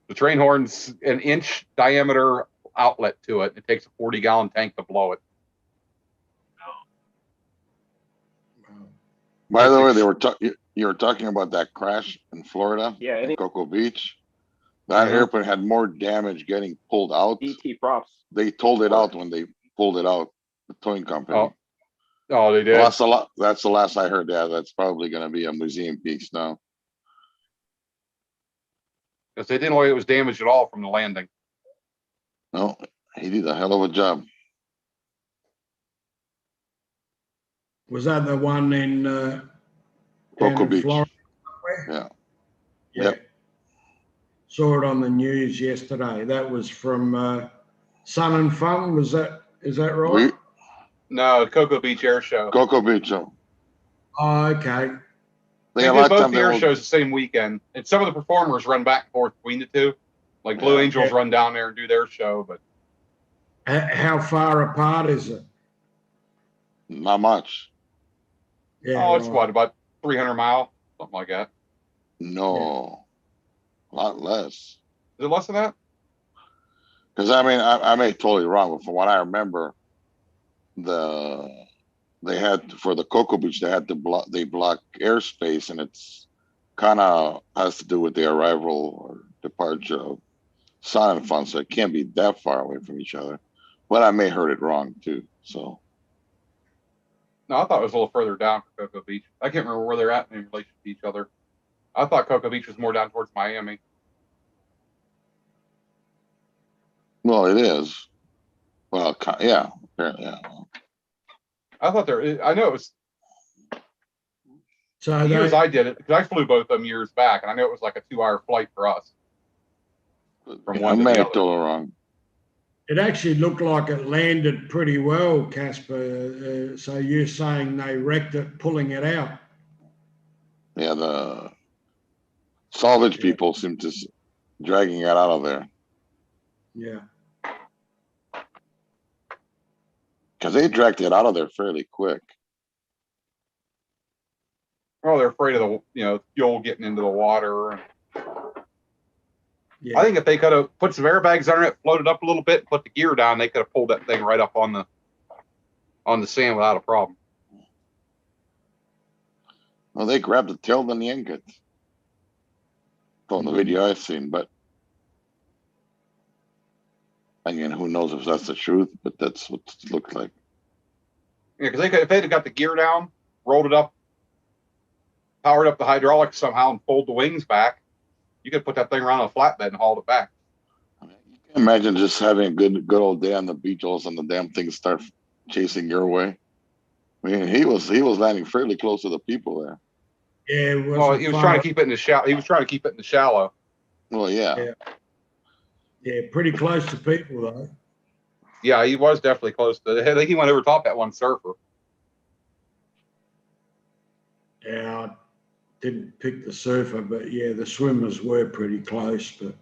The train horn's an inch diameter outlet to it. It takes a 40-gallon tank to blow it. by the way, you were talking about that crash in Florida, Yeah, in Cocoa Beach. That airplane had more damage getting pulled out. DT props. They told it out when they pulled it out, the towing company. Oh, they did. Well, that's the last I heard. Yeah, that's probably going to be a museum piece now. Because they didn't know it was damaged at all from the landing. No, he did a hell of a job. Was that the one in Cocoa Beach. Florida? Yeah. Yeah. Yep. Saw it on the news yesterday. That was from Sun and Fun. Is that right? No, Cocoa Beach Air Show. Cocoa Beach. So Oh, okay. They do both the air shows the same weekend. And some of the performers run back and forth between the two. Like Blue Angels run down there and do their show, but How far apart is it? Not much. Yeah. oh, it's what, about 300 miles, something like that. No. A lot less. Is it less than that? Because I mean, I may be totally wrong, but from what I remember, they had for the Cocoa Beach, they block airspace, and it's kind of has to do with the arrival or departure of sun and fun, so it can't be that far away from each other. But I may heard it wrong too. So No, I thought it was a little further down for Cocoa Beach. I can't remember where they're at in relation to each other. I thought Cocoa Beach was more down towards Miami. well, it is. Well, yeah, apparently, yeah. I thought I know it was So the years they, I did it, because I flew both of them years back, and I know it was like a 2-hour flight for us. From I one to may the have other. told it wrong. it actually looked like it landed pretty well, Casper. So you're saying they wrecked it, pulling it out? Yeah, the salvage Yeah. people seem to dragging it out of there Yeah. because they dragged it out of there fairly quick. Oh, they're afraid of the fuel getting into the water. Yeah. I think if they could have put some airbags under it, floated up a little bit, put the gear down, they could have pulled that thing right up on the sand without a problem. Well, they grabbed the tail than the ingot. From the video I've seen, but again, who knows if that's the truth? But that's what it looks like. Yeah, because if they'd have got the gear down, rolled it up, powered up the hydraulics somehow, and pulled the wings back, you could put that thing around a flatbed and haul it back. I mean, you can imagine just having a good old day on the beach, all of a sudden the damn thing start chasing your way. I mean, he was landing fairly close to the people there. Yeah. It Well, wasn't he was far. trying to keep it in the shallow. He was trying to keep it in the shallow. Well, yeah. Yeah. Yeah, pretty close to people though. Yeah, he was definitely close to. I think he went over top that one surfer. Yeah, I didn't pick the surfer, but yeah, the swimmers were pretty close. But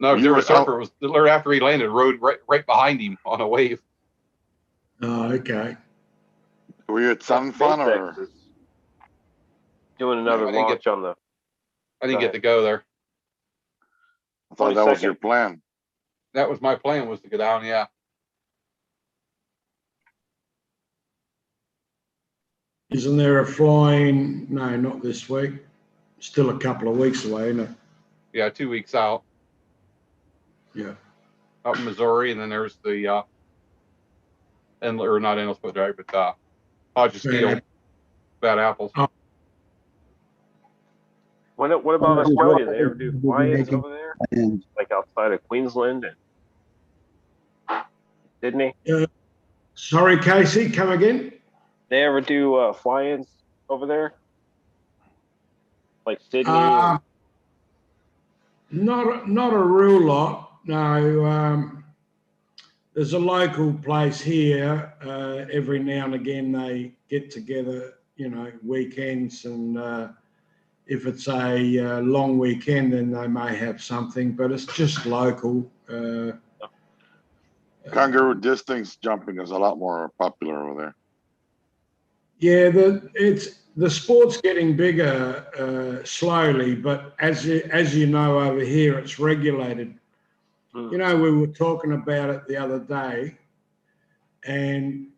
No, You there were was a surfer. Was after he landed, rode right behind him on a wave. oh, okay. Were you at Sun Fun SpaceX or? is doing another I didn't launch on the. I didn't Go get to go there. I thought that was 22nd. your plan. That was my plan, was to go down. Yeah. Isn't there a flying? No, not this week. Still a couple of weeks away, isn't it? Yeah, 2 weeks out Yeah. up in Missouri, and then there's the or not Endless Boat Drive, but Hodges Field, Bad Apples. Oh. What about Australia? They ever do fly-ins over there, like outside of Queensland and Sydney? Sorry, Casey, come again? They ever do fly-ins over there, like Sydney? Not a real lot. No. There's a local place here. Every now and again they get together, weekends, and if it's a long weekend, then they may have something, but it's just local. Kangaroo distance jumping is a lot more popular over there. Yeah, the sport's getting bigger slowly, but as you know, over here it's regulated. We were talking about it the other day, and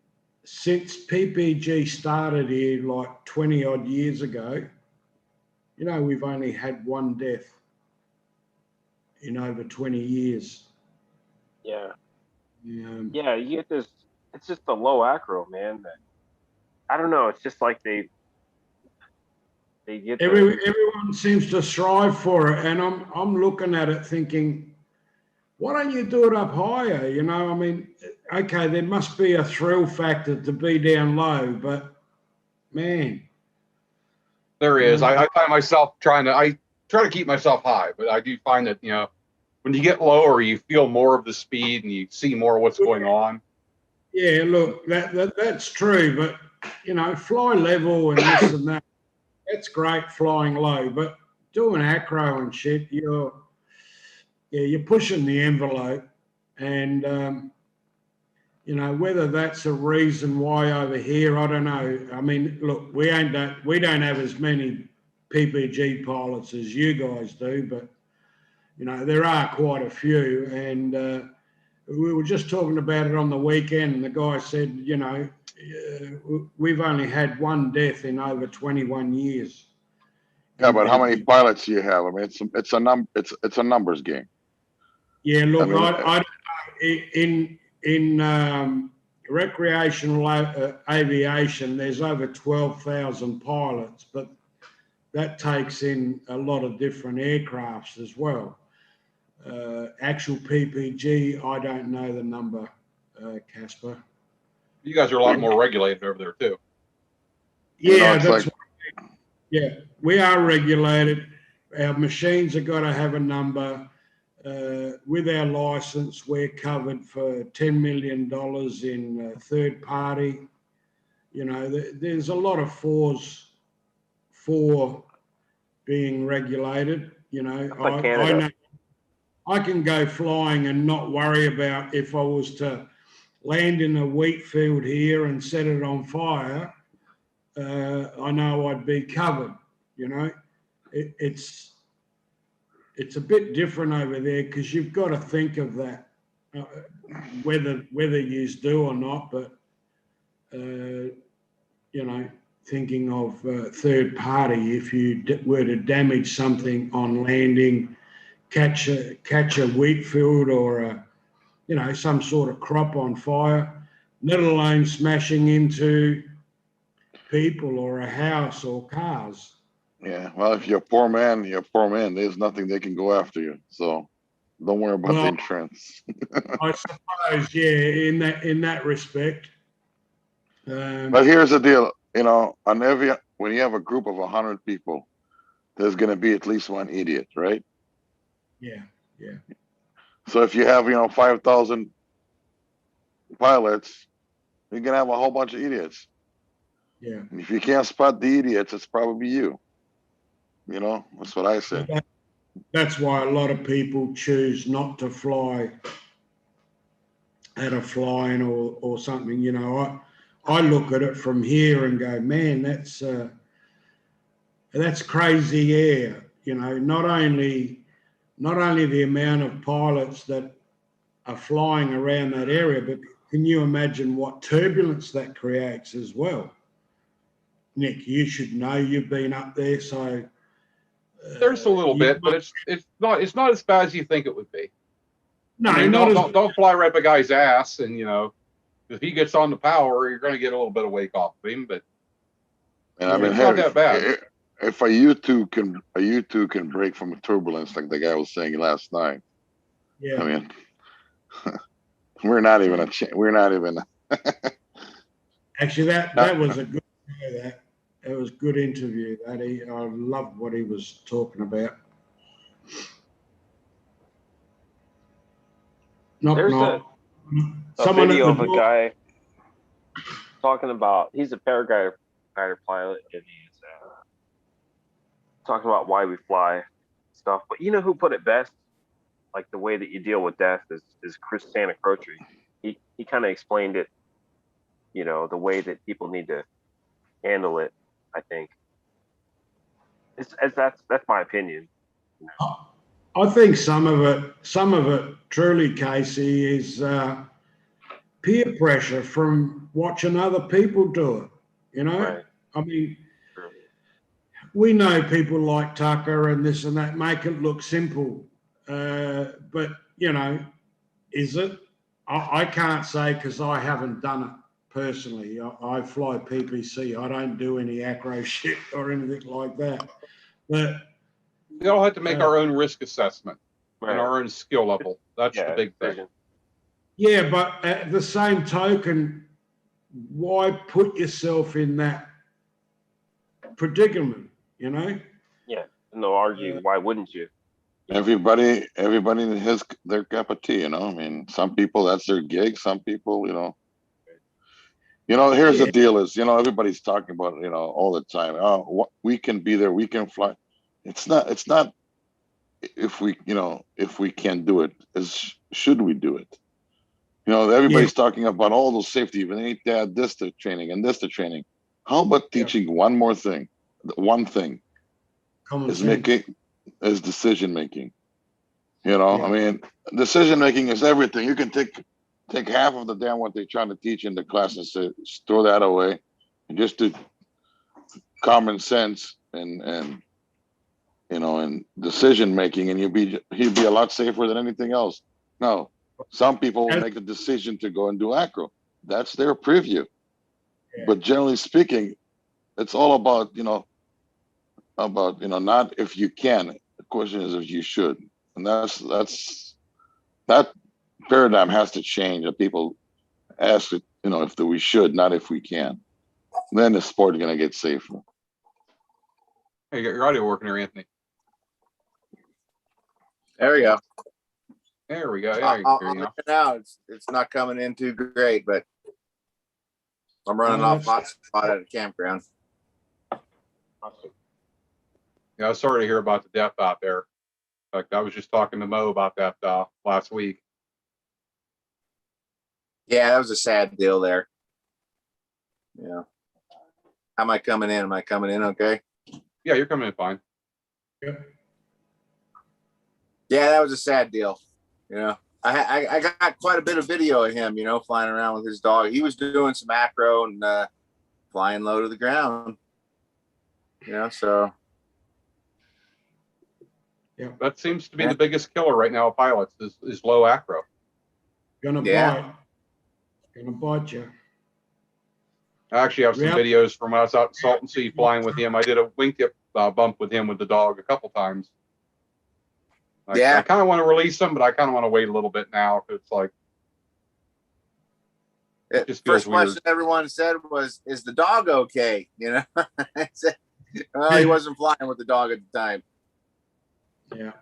since PPG started here like 20 odd years ago, we've only had one death in over 20 years. Yeah. Yeah. Yeah, you get this. It's just the low acro, man. I don't know. It's just like they get Everyone seems to strive for it, and I'm looking at it thinking, why don't you do it up higher? I mean, okay, there must be a thrill factor to be down low, but man, There is. I find myself I try to keep myself high, but I do find that, when you get lower, you feel more of the speed and you see more of what's going on. Yeah, look, that's true, but fly level and this and that, that's great flying low, but doing acro and shit, you're pushing the envelope, and whether that's a reason why over here, I don't know. I mean, look, we don't have as many PPG pilots as you guys do, but there are quite a few. And we were just talking about it on the weekend, and the guy said, we've only had one death in over 21 years. Yeah, but how many pilots do you have? I mean, it's a numbers game. Yeah, look, I mean, in recreational aviation, there's over 12,000 pilots, but that takes in a lot of different aircrafts as well. Actual PPG, I don't know the number, Casper. You guys are a lot more regulated over there too. Yeah, yeah, we are regulated. Our machines have got to have a number. With our license, we're covered for $10 million in third party. There's a lot of fours for being regulated. like Canada. I can go flying and not worry about if I was to land in a wheat field here and set it on fire. I know I'd be covered. It's a bit different over there because you've got to think of that, whether you do or not. But thinking of third party, if you were to damage something on landing, catch a wheat field or some sort of crop on fire, let alone smashing into people or a house or cars. Yeah, well, if you're a poor man, There's nothing they can go after you. So don't worry about the insurance. I suppose, yeah, in that respect. But here's the deal, when you have a group of 100 people, there's going to be at least one idiot, right? Yeah. So if you have, 5,000 pilots, you're going to have a whole bunch of idiots. Yeah. And if you can't spot the idiots, it's probably you. That's what I say. That's why a lot of people choose not to fly at a flying or something. I look at it from here and go, man, that's crazy air. Not only the amount of pilots that are flying around that area, but can you imagine what turbulence that creates as well? Nick, you should know, you've been up there, so there's a little bit, but it's not as bad as you think it would be. No, I mean, don't fly right up a guy's ass, and if he gets on the power, you're going to get a little bit of wake off of him. But it's not that bad. If a U2 can break from a turbulence like the guy was saying last night, yeah. I mean, we're not even. Actually, that was a good show. That was a good interview. I loved what he was talking about. There's a video of a guy talking about, he's a paraglider pilot, and he's talking about why we fly stuff. But you know who put it best? Like the way that you deal with death is Chris Santacroce. He kind of explained it, the way that people need to handle it. I think that's my opinion. I think some of it truly, Casey, is peer pressure from watching other people do it. Right. I mean, we know people like Tucker and this and that make it look simple, but is it? I can't say because I haven't done it personally. I fly PPC. I don't do any acro shit or anything like that. But we all have to make our own risk assessment and our own skill level. That's the big thing. Yeah, but at the same token, why put yourself in that predicament? Yeah, and they'll argue, why wouldn't you? Everybody has their cup of tea. I mean, some people that's their gig. Some people, here's the deal: is everybody's talking about all the time. Oh, we can be there, we can fly. It's not if we can do it, should we do it? Everybody's talking about all those safety, even ain't that this the training and this the training. How about teaching one more thing? One thing. Common is sense. decision making. You know, I mean, decision making is everything. You can take half of the damn what they're trying to teach in the class and say, just throw that away and just do common sense and you know, and decision making, and he'd be a lot safer than anything else. No, some people will make the decision to go and do acro. That's their preview. But generally speaking, it's all about, you know, not if you can. The question is if you should. And that paradigm has to change. That people ask it, you know, if we should, not if we can. Then the sport is gonna get safer. Hey, you got your audio working here, Anthony. There we go. There we go. Yeah, I'll let you know. It's not coming in too great, but I'm running off hotspot at a campground. Yeah, I was sorry to hear about the death out there. In fact, I was just talking to Mo about that last week. Yeah, that was a sad deal there. Yeah. How am I coming in? Am I coming in okay? Yeah, you're coming in fine. Yeah, that was a sad deal. You know, I got quite a bit of video of him, you know, flying around with his dog. He was doing some acro and flying low to the ground. You know, so. Yeah, that seems to be the biggest killer right now of pilots is low acro. Gonna bite you. I actually have some videos from when I was out in Salton Sea flying with him. I did a wingtip bump with him with the dog a couple times. I kind of want to release him, but I kind of want to wait a little bit now because it's like it just feels first question weird. everyone said was, "Is the dog okay?" You know, I said, well, he wasn't flying with the dog at the time. Yeah,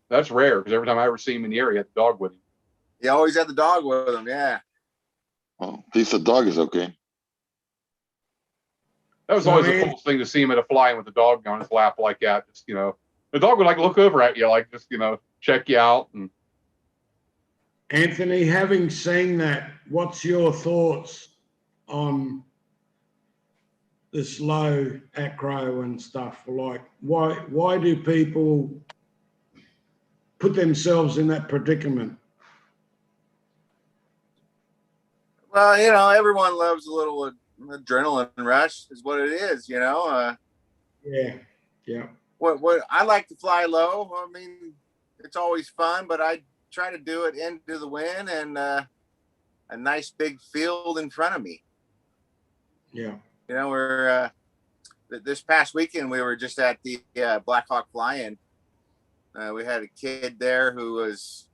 that's rare because every time I ever see him in the area, he had the dog with him. He always had the dog with him. Yeah. Well, at least the dog is okay. That was always the coolest thing to see him at a flying with the dog on his lap like that. Just, you know, the dog would like look over at you, like just, you know, check you out. And Anthony, having seen that, what's your thoughts on this low acro and stuff? Like, why do people put themselves in that predicament? Well, you know, everyone loves a little adrenaline rush, is what it is. You know. Yeah. What I like to fly low. I mean, it's always fun, but I try to do it into the wind and a nice big field in front of me. Yeah. You know, we're this past weekend we were just at the Black Hawk Fly-In. We had a kid there who was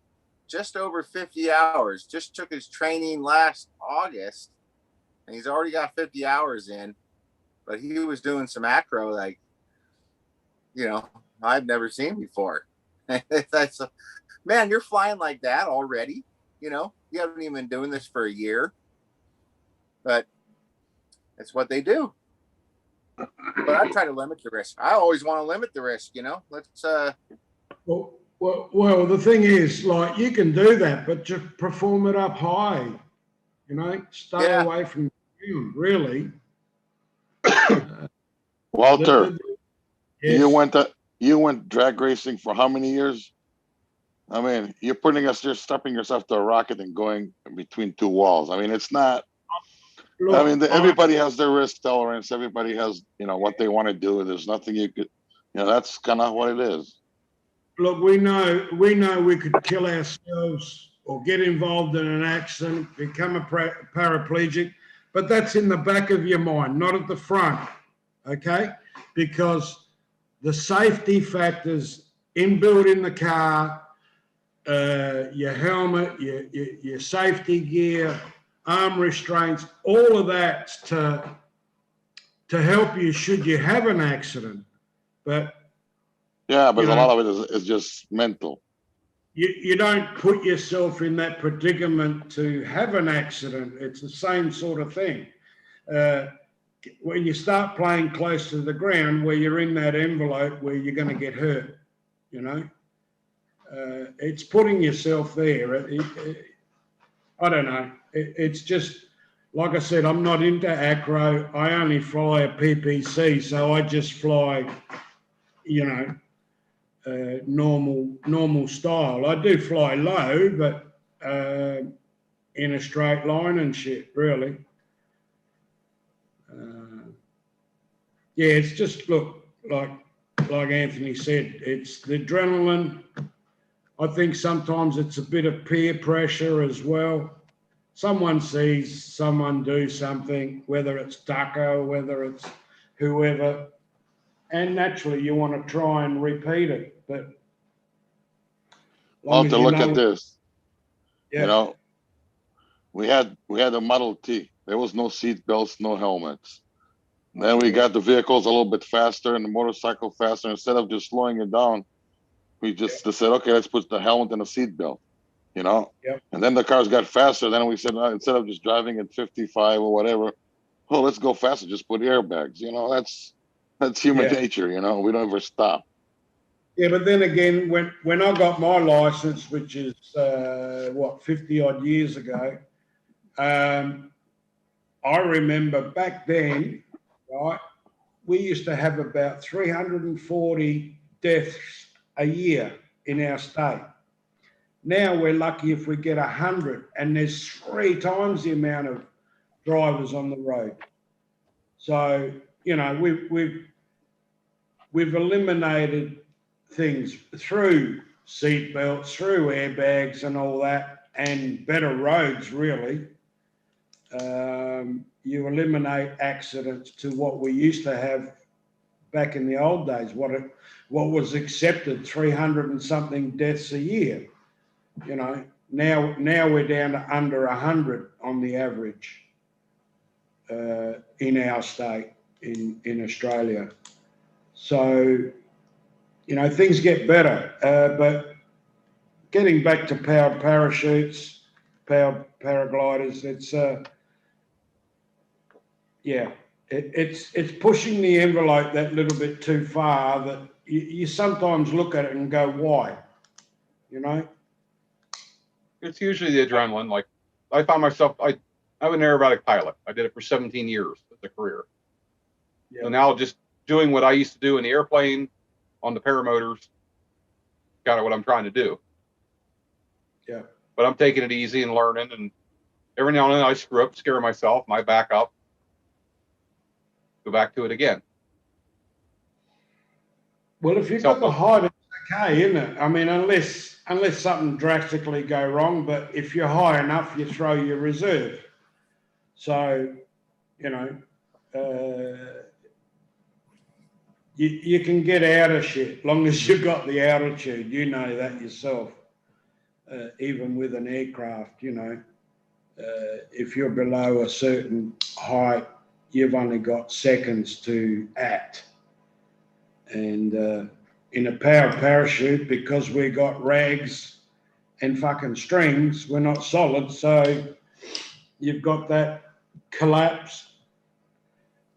just over 50 hours. Just took his training last August, and he's already got 50 hours in. But he was doing some acro like, you know, I've never seen before. That's man, you're flying like that already. You know, you haven't even been doing this for a year, but that's what they do. But I try to limit the risk. I always want to limit the risk. You know, let's. Well, the thing is, like, you can do that, but just perform it up high. You know, stay away from the ground, really. Walter, you went drag racing for how many years? I mean, you're putting us just stepping yourself to a rocket and going between two walls. I mean, it's not. Look, I mean, everybody has their risk tolerance. Everybody has, you know, what they want to do. There's nothing you could, you know, that's kind of what it is. Look, we know we could kill ourselves or get involved in an accident, become a paraplegic, but that's in the back of your mind, not at the front, okay? Because the safety factors inbuilt in the car, your helmet, your safety gear, arm restraints, all of that's to help you should you have an accident. But yeah, but a lot of it is just mental. You don't put yourself in that predicament to have an accident. It's the same sort of thing. When you start playing close to the ground, where you're in that envelope where you're going to get hurt, you know, it's putting yourself there. I don't know. It's just, like I said, I'm not into acro. I only fly a PPC, so I just fly you know, normal style. I do fly low, but in a straight line and shit, really. Yeah, it's just look like Anthony said, it's the adrenaline. I think sometimes it's a bit of peer pressure as well. Someone sees someone do something, whether it's Tucker, whether it's whoever, and naturally you want to try and repeat it. But Well, long as to you look at know, this, yeah, you know, we had a Model T. There was no seat belts, no helmets. Then we got the vehicles a little bit faster and the motorcycle faster. Instead of just slowing it down, we just said, okay, let's put the helmet and the seat belt, you know? Yep. And then the cars got faster. Then we said, instead of just driving at 55 or whatever, oh, let's go faster. Just put airbags. You know, that's human nature, you know? We don't ever stop. Yeah, but then again, when I got my license, which is 50 odd years ago, I remember back then, right, we used to have about 340 deaths a year in our state. Now we're lucky if we get 100, and there's 3 times the amount of drivers on the road. So, you know, we've eliminated things through seat belts, through airbags and all that, and better roads, really. You eliminate accidents to what we used to have back in the old days, what was accepted, 300 and something deaths a year. You know, now we're down to under 100 on the average in our state, in Australia. So, you know, things get better. But getting back to powered parachutes, powered paragliders, it's it's pushing the envelope that little bit too far that you sometimes look at it and go, why? You know? It's usually the adrenaline. Like I found myself, I'm an aerobatic pilot. I did it for 17 years as a career. Yeah. So now just doing what I used to do in the airplane on the paramotors, kind of what I'm trying to do. Yeah. But I'm taking it easy and learning. And every now and then I screw up, scare myself, and I back up, go back to it again. Well, if you've got the height, it's okay, isn't it? I mean, unless something drastically go wrong, but if you're high enough, you throw your reserve. So, you know, you can get out of shit long as you've got the altitude. You know that yourself. Even with an aircraft, you know, if you're below a certain height, you've only got seconds to act. And in a powered parachute, because we got rags and fucking strings, we're not solid. So you've got that collapse,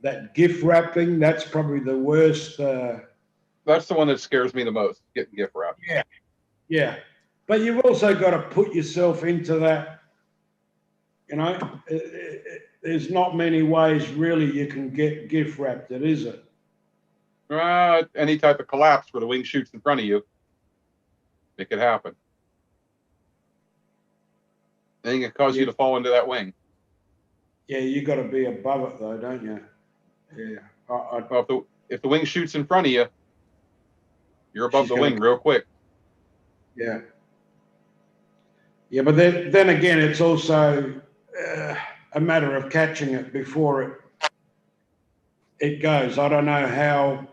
that gift wrapping. That's probably the worst. That's the one that scares me the most, getting gift wrapped. Yeah. Yeah. But you've also got to put yourself into that, you know, there's not many ways really you can get gift wrapped, is it? Any type of collapse where the wing shoots in front of you, it could happen. Anything that cause you to fall into that wing. Yeah, you got to be above it though, don't you? Yeah. Well, if the wing shoots in front of you, you're above the wing real quick. Yeah. Yeah, but then again, it's also a matter of catching it before it goes. I don't know how.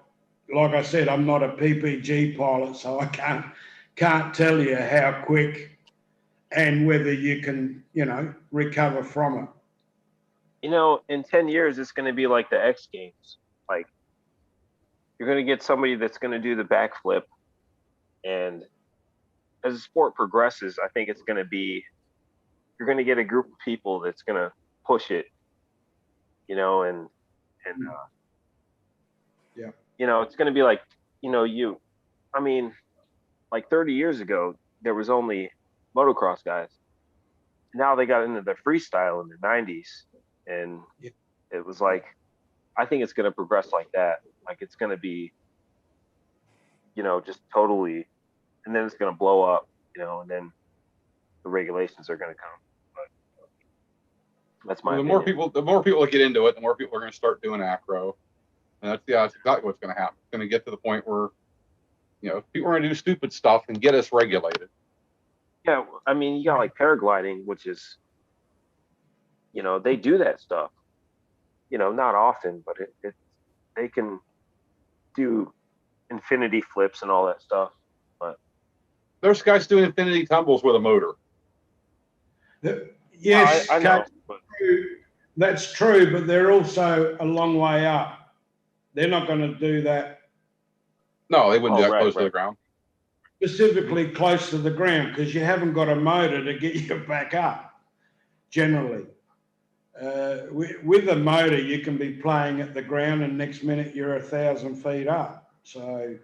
Like I said, I'm not a PPG pilot, so I can't tell you how quick and whether you can, you know, recover from it. You know, in 10 years, it's going to be like the X Games. Like, you're going to get somebody that's going to do the backflip. And as the sport progresses, I think it's going to be, you're going to get a group of people that's going to push it, you know, and yeah, you know, it's going to be like, you know, I mean, like 30 years ago, there was only motocross guys. Now they got into the freestyle in the 90s. And it was like, I think it's going to progress like that. Like it's going to be, just totally, and then it's going to blow up, and then the regulations are going to come. But that's my The opinion. more people that get into it, the more people are going to start doing acro, and that's exactly what's going to happen. It's going to get to the point where people are going to do stupid stuff and get us regulated. Yeah, I mean, you got like paragliding, which is, they do that stuff. Not often, but they can do infinity flips and all that stuff. But there's guys doing infinity tumbles with a motor. Yes, I know. But that's true, but they're also a long way up. They're not going to do that No, they wouldn't do that right, close to right. the ground. specifically close to the ground because you haven't got a motor to get you back up. Generally, with a motor, you can be playing at the ground, and next minute you're 1,000 feet up. So,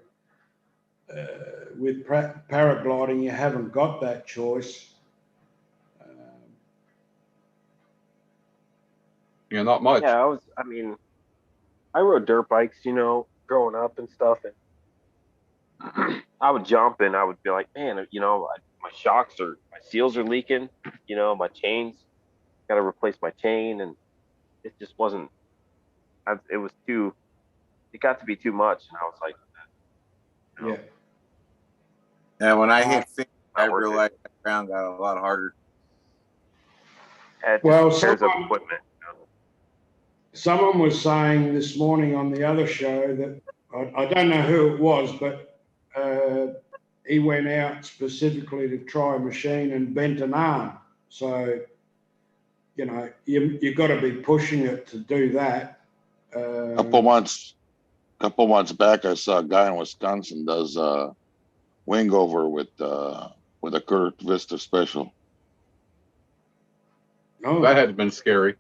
with paragliding, you haven't got that choice. Not much. Yeah, I rode dirt bikes, growing up and stuff, and I would jump and I would be like, man, my seals are leaking, my chains, got to replace my chain, and it just wasn't. It got to be too much, and I was like, Yeah. Yeah, when I hit 50, I not worth it. realized the ground got a lot harder. Well, tears up equipment. Someone was saying this morning on the other show that I don't know who it was, but he went out specifically to try a machine and bent an arm. So, you've got to be pushing it to do that. Couple months back, I saw a guy in Wisconsin does wing over with a Kurt Vista special. Oh, That had been scary.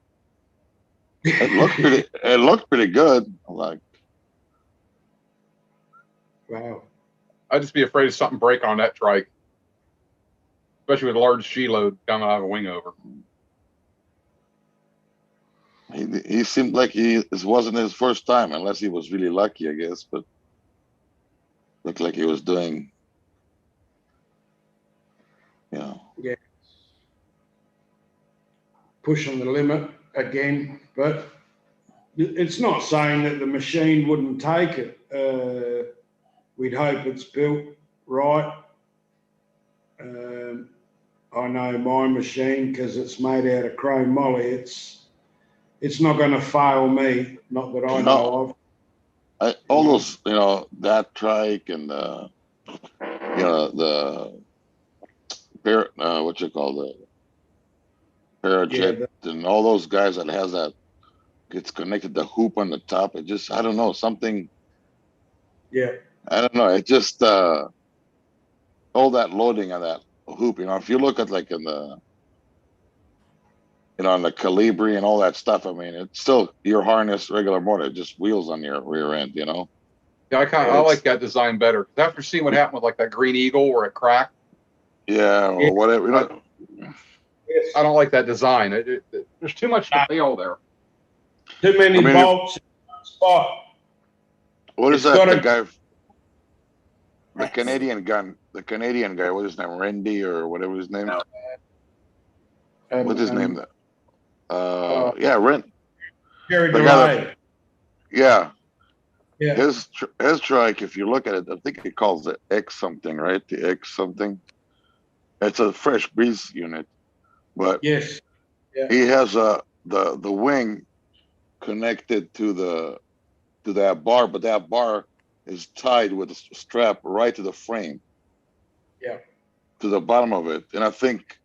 It looked pretty good. Like, wow. I'd just be afraid of something break on that trike, especially with a large G load coming out of a wing over. he seemed like it wasn't his first time, unless he was really lucky, I guess. But looked like he was doing, Yeah. Pushing the limit again, but it's not saying that the machine wouldn't take it. We'd hope it's built right. I know my machine, because it's made out of chrome moly, it's not going to fail me, not that I know of. all those, that trike and the what you call the Parajet and all those guys that has that gets connected the hoop on the top. It just, I don't know, something. Yeah. I don't know. It just all that loading on that hoop. If you look at like in the on the Calibri and all that stuff, I mean, it's still your harness, regular motor, just wheels on your rear end. Yeah, I like that design better. After seeing what happened with like that Green Eagle where it cracked. Yeah, or whatever. I don't like that design. There's too much to fail there. Too many bolts in one spot. What is that? The guy, the Canadian guy. What's his name? Randy or whatever his name. What's his name? Yeah, Rent. Gary DeLay. Yeah. Yeah. His trike, if you look at it, I think it calls it X something, right? The X something. It's a fresh breeze unit, but yes, he has the wing connected to that bar, but that bar is tied with a strap right to the frame. Yeah. To the bottom of it, and I think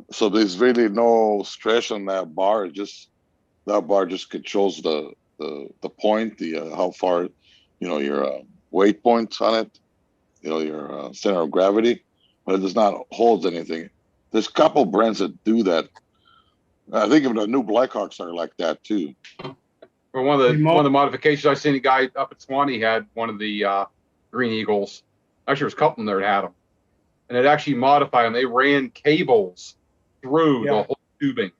so. There's really no stress on that bar. That bar just controls the point, how far, your weight points on it, your center of gravity, but it does not hold anything. There's a couple brands that do that. I think even the new Blackhawks are like that too. Or one of the modifications I seen a guy up at Swanee had one of the Green Eagles. Actually, there was a couple in there that had them, and it actually modified them. They ran cables through the whole tubing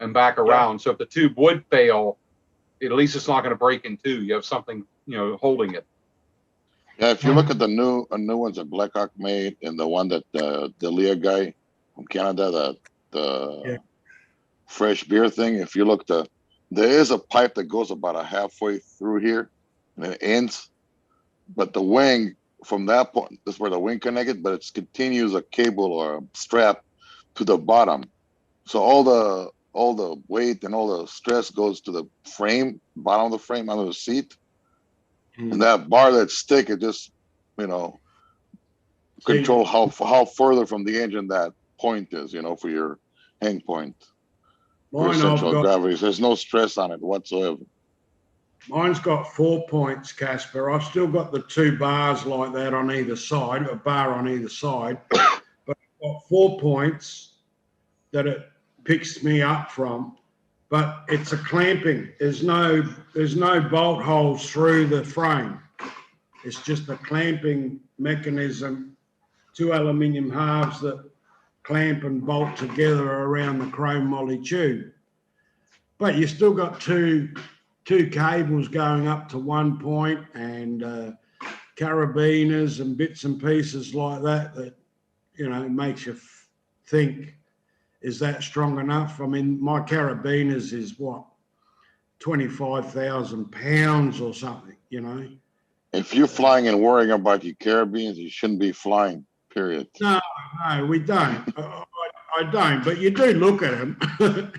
and back around. So if the tube would fail, at least it's not going to break in two. You have something, holding it. Yeah, if you look at the new ones that Blackhawk made and the one that the Leah guy from Canada, the Yeah. fresh beer thing, if you look there is a pipe that goes about a halfway through here and it ends, but the wing from that point, that's where the wing connected, but it continues a cable or a strap to the bottom. So all the weight and all the stress goes to the frame, bottom of the frame, under the seat. And that bar, that stick, it just, you know, control how further from the engine that point is, you know, for your hang point, for Mine, I've central got, gravity. There's no stress on it whatsoever. mine's got 4 points, Casper. I've still got the 2 bars like that on either side, a bar on either side, but I've got 4 points that it picks me up from. But it's a clamping. There's no bolt holes through the frame. It's just a clamping mechanism, 2 aluminium halves that clamp and bolt together around the chrome moly tube. But you still got two cables going up to 1 point and carabiners and bits and pieces like that, you know, makes you think, is that strong enough? I mean, my carabiners is what, 25,000 pounds or something, you know? If you're flying and worrying about your carabines, you shouldn't be flying, period. No, we don't. I don't, but you do look at them.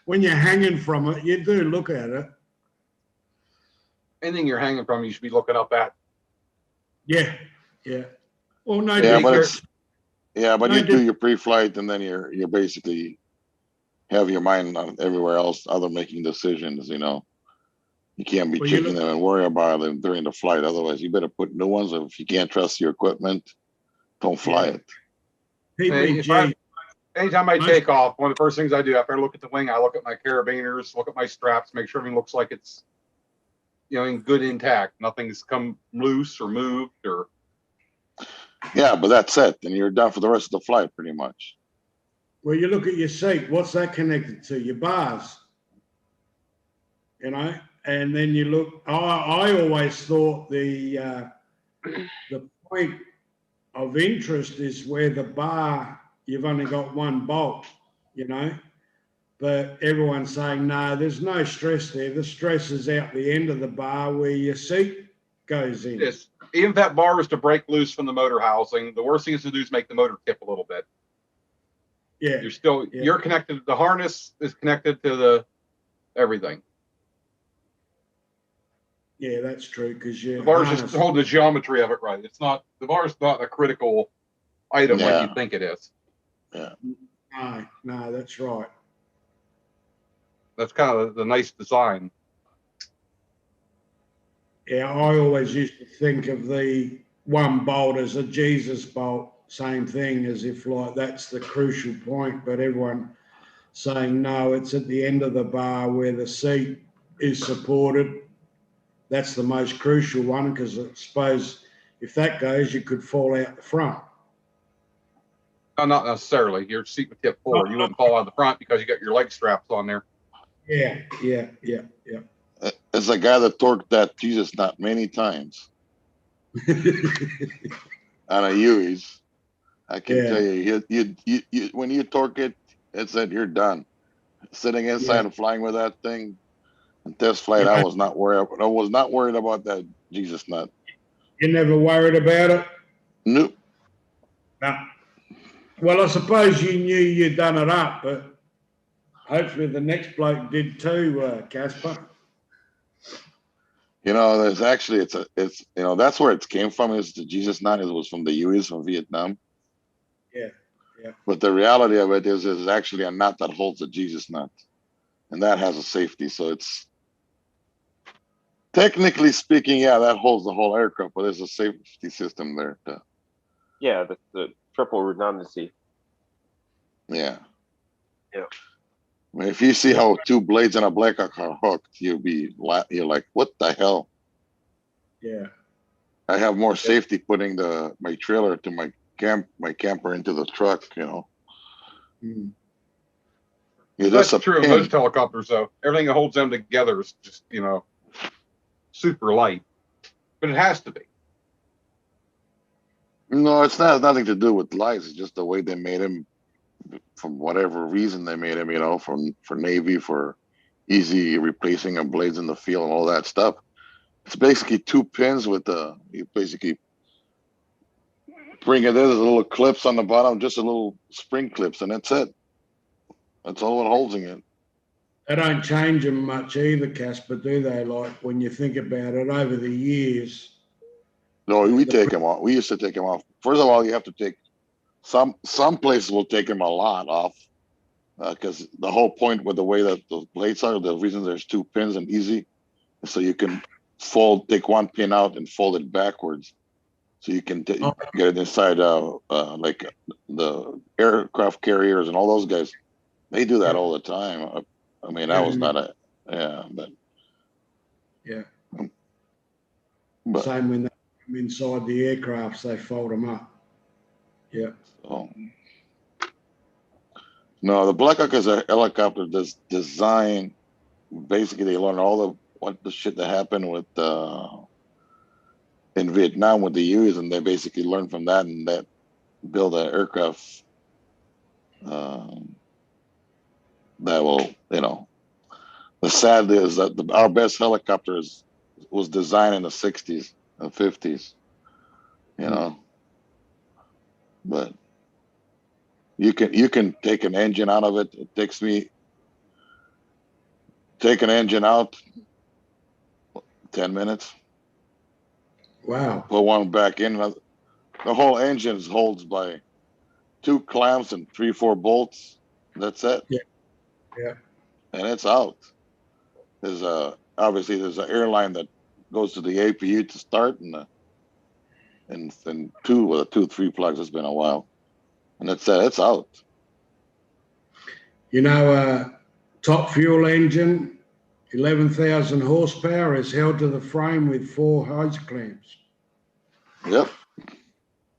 When you're hanging from it, you do look at it. Anything you're hanging from, you should be looking up at. Yeah, yeah. Well, no, Yeah, but different. but No you do your pre-flight and then you're basically have your mind on everywhere else other making decisions, you know. You can't be Well, checking them and worry about them during the flight. Otherwise, you better put new ones. Or if you can't trust your equipment, don't fly it. PPG. Anytime I take off, one of the first things I do after I look at the wing, I look at my carabiners, look at my straps, make sure everything looks like it's, you know, in good intact. Nothing's come loose or moved or. Yeah, but that's it. And you're done for the rest of the flight, pretty much. Well, you look at your seat. What's that connected to? Your bars. You know, and then you look. I always thought the point of interest is where the bar, you've only got 1 bolt, you know, but everyone's saying, no, there's no stress there. The stress is out the end of the bar where your seat goes in. Yes. Even if that bar was to break loose from the motor housing, the worst thing is to do is make the motor tip a little bit. Yeah. You're connected. The harness is connected to the everything. Yeah, that's true. Because the bar's just hold the geometry of it right. It's not, the bar's not a critical item like you think it is. Yeah. No, that's right. That's kind of the nice design. Yeah, I always used to think of the 1 bolt as a Jesus bolt, same thing, as if like that's the crucial point, but everyone saying no, it's at the end of the bar where the seat is supported. That's the most crucial one, because I suppose if that goes, you could fall out the front. No, not necessarily. Your seat would tip forward. You wouldn't fall out the front because you got your leg straps on there. Yeah. As a guy that torqued that Jesus nut many times on a Huey's, I can tell you, you when you torque it, it's that you're done. Sitting inside and flying with that thing, in test flight, I was not worried. I was not worried about that Jesus nut. You never worried about it? Nope. No. Well, I suppose you knew you'd done it up, but hopefully the next bloke did too, Casper. You know, there's actually it's you know, that's where it came from. Is the Jesus nut? It was from the Hueys from Vietnam. Yeah. But the reality of it is actually a nut that holds the Jesus nut, and that has a safety. So it's technically speaking, yeah, that holds the whole aircraft, but there's a safety system there. Yeah, the triple redundancy. Yeah. Yeah. I mean, if you see how 2 blades in a Blackhawk are hooked, you're like, what the hell? Yeah. I have more safety putting my trailer to my camper into the truck, you know. That's true of most helicopters, though. Everything that holds them together is just, you know, super light. But it has to be. No, it's not nothing to do with lights. It's just the way they made him, from whatever reason they made him. You know, for Navy, for easy replacing of blades in the field and all that stuff. It's basically two pins with you basically bring it. There's little clips on the bottom, just a little spring clips, and that's it. That's all it holds it. They don't change them much either, Casper, do they? Like when you think about it over the years. No, we take them off. We used to take them off. First of all, you have to take some places will take them a lot off, because the whole point with the way that those blades are, the reason there's two pins and easy, so you can take one pin out and fold it backwards, so you can get it inside. Like the aircraft carriers and all those guys, they do that all the time. I mean, that was not a but Same when they come inside the aircrafts, they fold them up. Yeah. So, no, the Black Hawk is a helicopter that's designed. Basically, they learn all the shit that happened with in Vietnam with the U's, and they basically learn from that and that build an aircraft that will, The sad is that our best helicopters was designed in the '60s and '50s, but you can take an engine out of it. It takes me take an engine out 10 minutes. Wow. Put one back in. The whole engine holds by 2 clamps and 3-4 bolts. That's it. Yeah. And it's out. There's obviously an airline that goes to the APU to start, and 2-3 plugs. It's been a while, and it's out. Top fuel engine, 11,000 horsepower, is held to the frame with 4 hose clamps. Yep.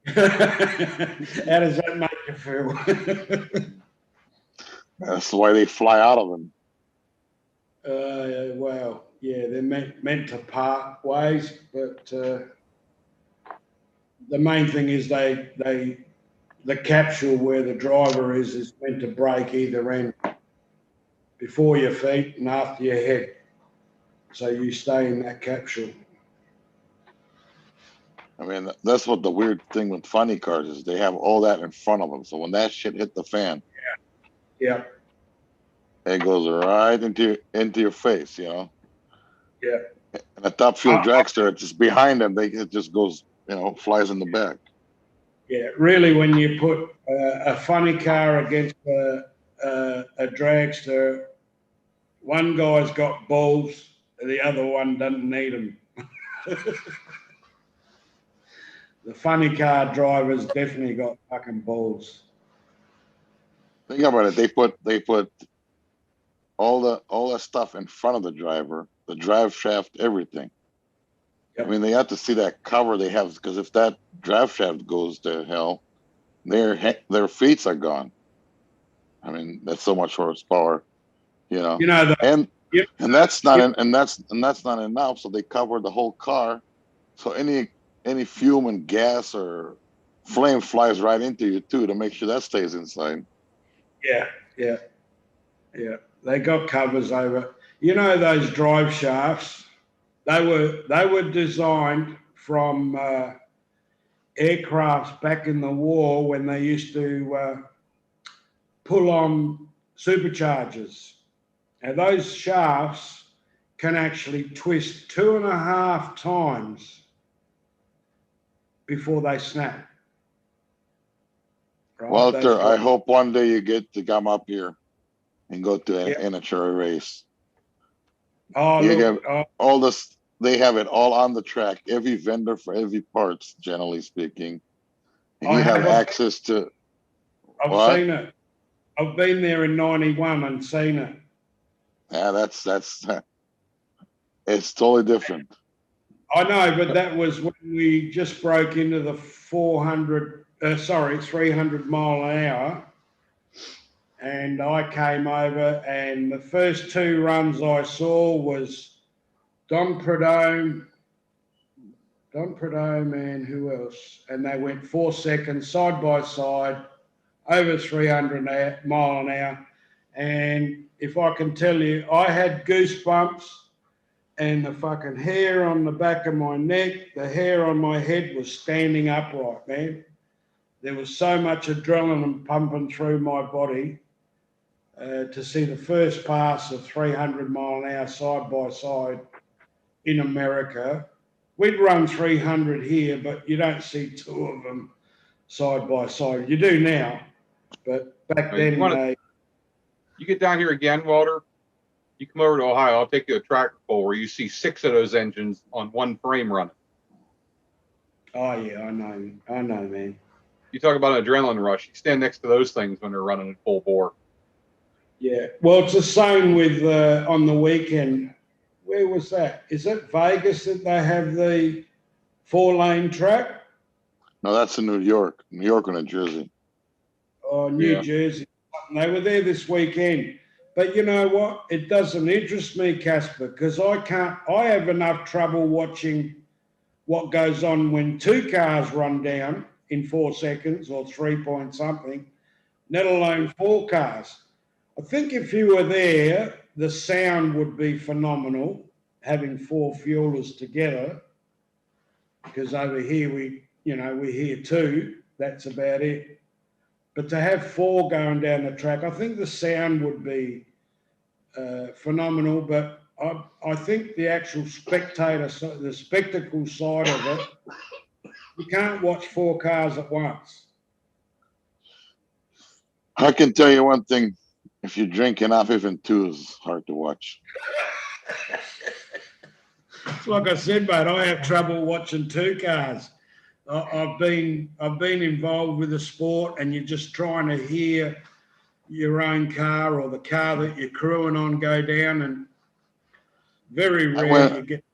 How does that make you feel? That's why they fly out of them. Well, yeah, they're meant to part ways, but the main thing is the capsule where the driver is meant to break either end, before your feet and after your head, so you stay in that capsule. I mean, that's what the weird thing with funny cars is. They have all that in front of them, so when that shit hit the fan, yeah, it goes right into your face, Yeah. And a top fuel dragster, it's just behind them. It just goes, flies in the back. Yeah, really, when you put a funny car against a dragster, one guy's got balls, the other one doesn't need them. The funny car driver's definitely got fucking balls. Think about it. They put all the stuff in front of the driver, the drive shaft, everything. Yep. I mean, they have to see that cover they have, because if that drive shaft goes to hell, their feet are gone. I mean, that's so much horsepower, and that's not and that's not enough. So they cover the whole car, so any fume and gas or flame flies right into you too, to make sure that stays inside. Yeah. They got covers over. Those drive shafts, they were designed from aircrafts back in the war when they used to pull on superchargers. Now those shafts can actually twist 2.5 times before they snap. Right? Walter, I hope one day you get to come up here and go to an amateur race. All this, they have it all on the track, every vendor for every parts, generally speaking. And you have access to. I've seen it. I've been there in '91 and seen it. Yeah, that's it's totally different. I know, but that was when we just broke into the 300 mile an hour. And I came over, and the first 2 runs I saw was Don Prudhomme Don Prudhomme and who else? And they went 4 seconds side by side, over 300 mile an hour. And if I can tell you, I had goosebumps, and the fucking hair on the back of my neck, the hair on my head was standing upright, man. There was so much adrenaline pumping through my body to see the first pass of 300 mile an hour side by side in America. We'd run 300 here, but you don't see two of them side by side. You do now, but back then you get down here again, Walter. You come over to Ohio, I'll take you to a tractor pull where you see 6 of those engines on one frame running. Oh yeah, I know, man. You talk about an adrenaline rush. You stand next to those things when they're running at full bore. Yeah, well, it's the same with on the weekend. Where was that? Is it Vegas that they have the 4-lane track? No, that's in New York or New Jersey. Oh, New Jersey. They were there this weekend. But you know what? It doesn't interest me, Casper, because I have enough trouble watching what goes on when 2 cars run down in 4 seconds or 3 point something, let alone 4 cars. I think if you were there, the sound would be phenomenal, having 4 fuelers together, because over here we hear 2, that's about it. But to have 4 going down the track, I think the sound would be phenomenal. But I think the actual the spectacle side of it, you can't watch 4 cars at once. I can tell you one thing. If you drink enough, even 2 is hard to watch. It's like I said, mate, I have trouble watching 2 cars. I've been involved with the sport, and you're just trying to hear your own car or the car that you're crewing on go down, and very rare you get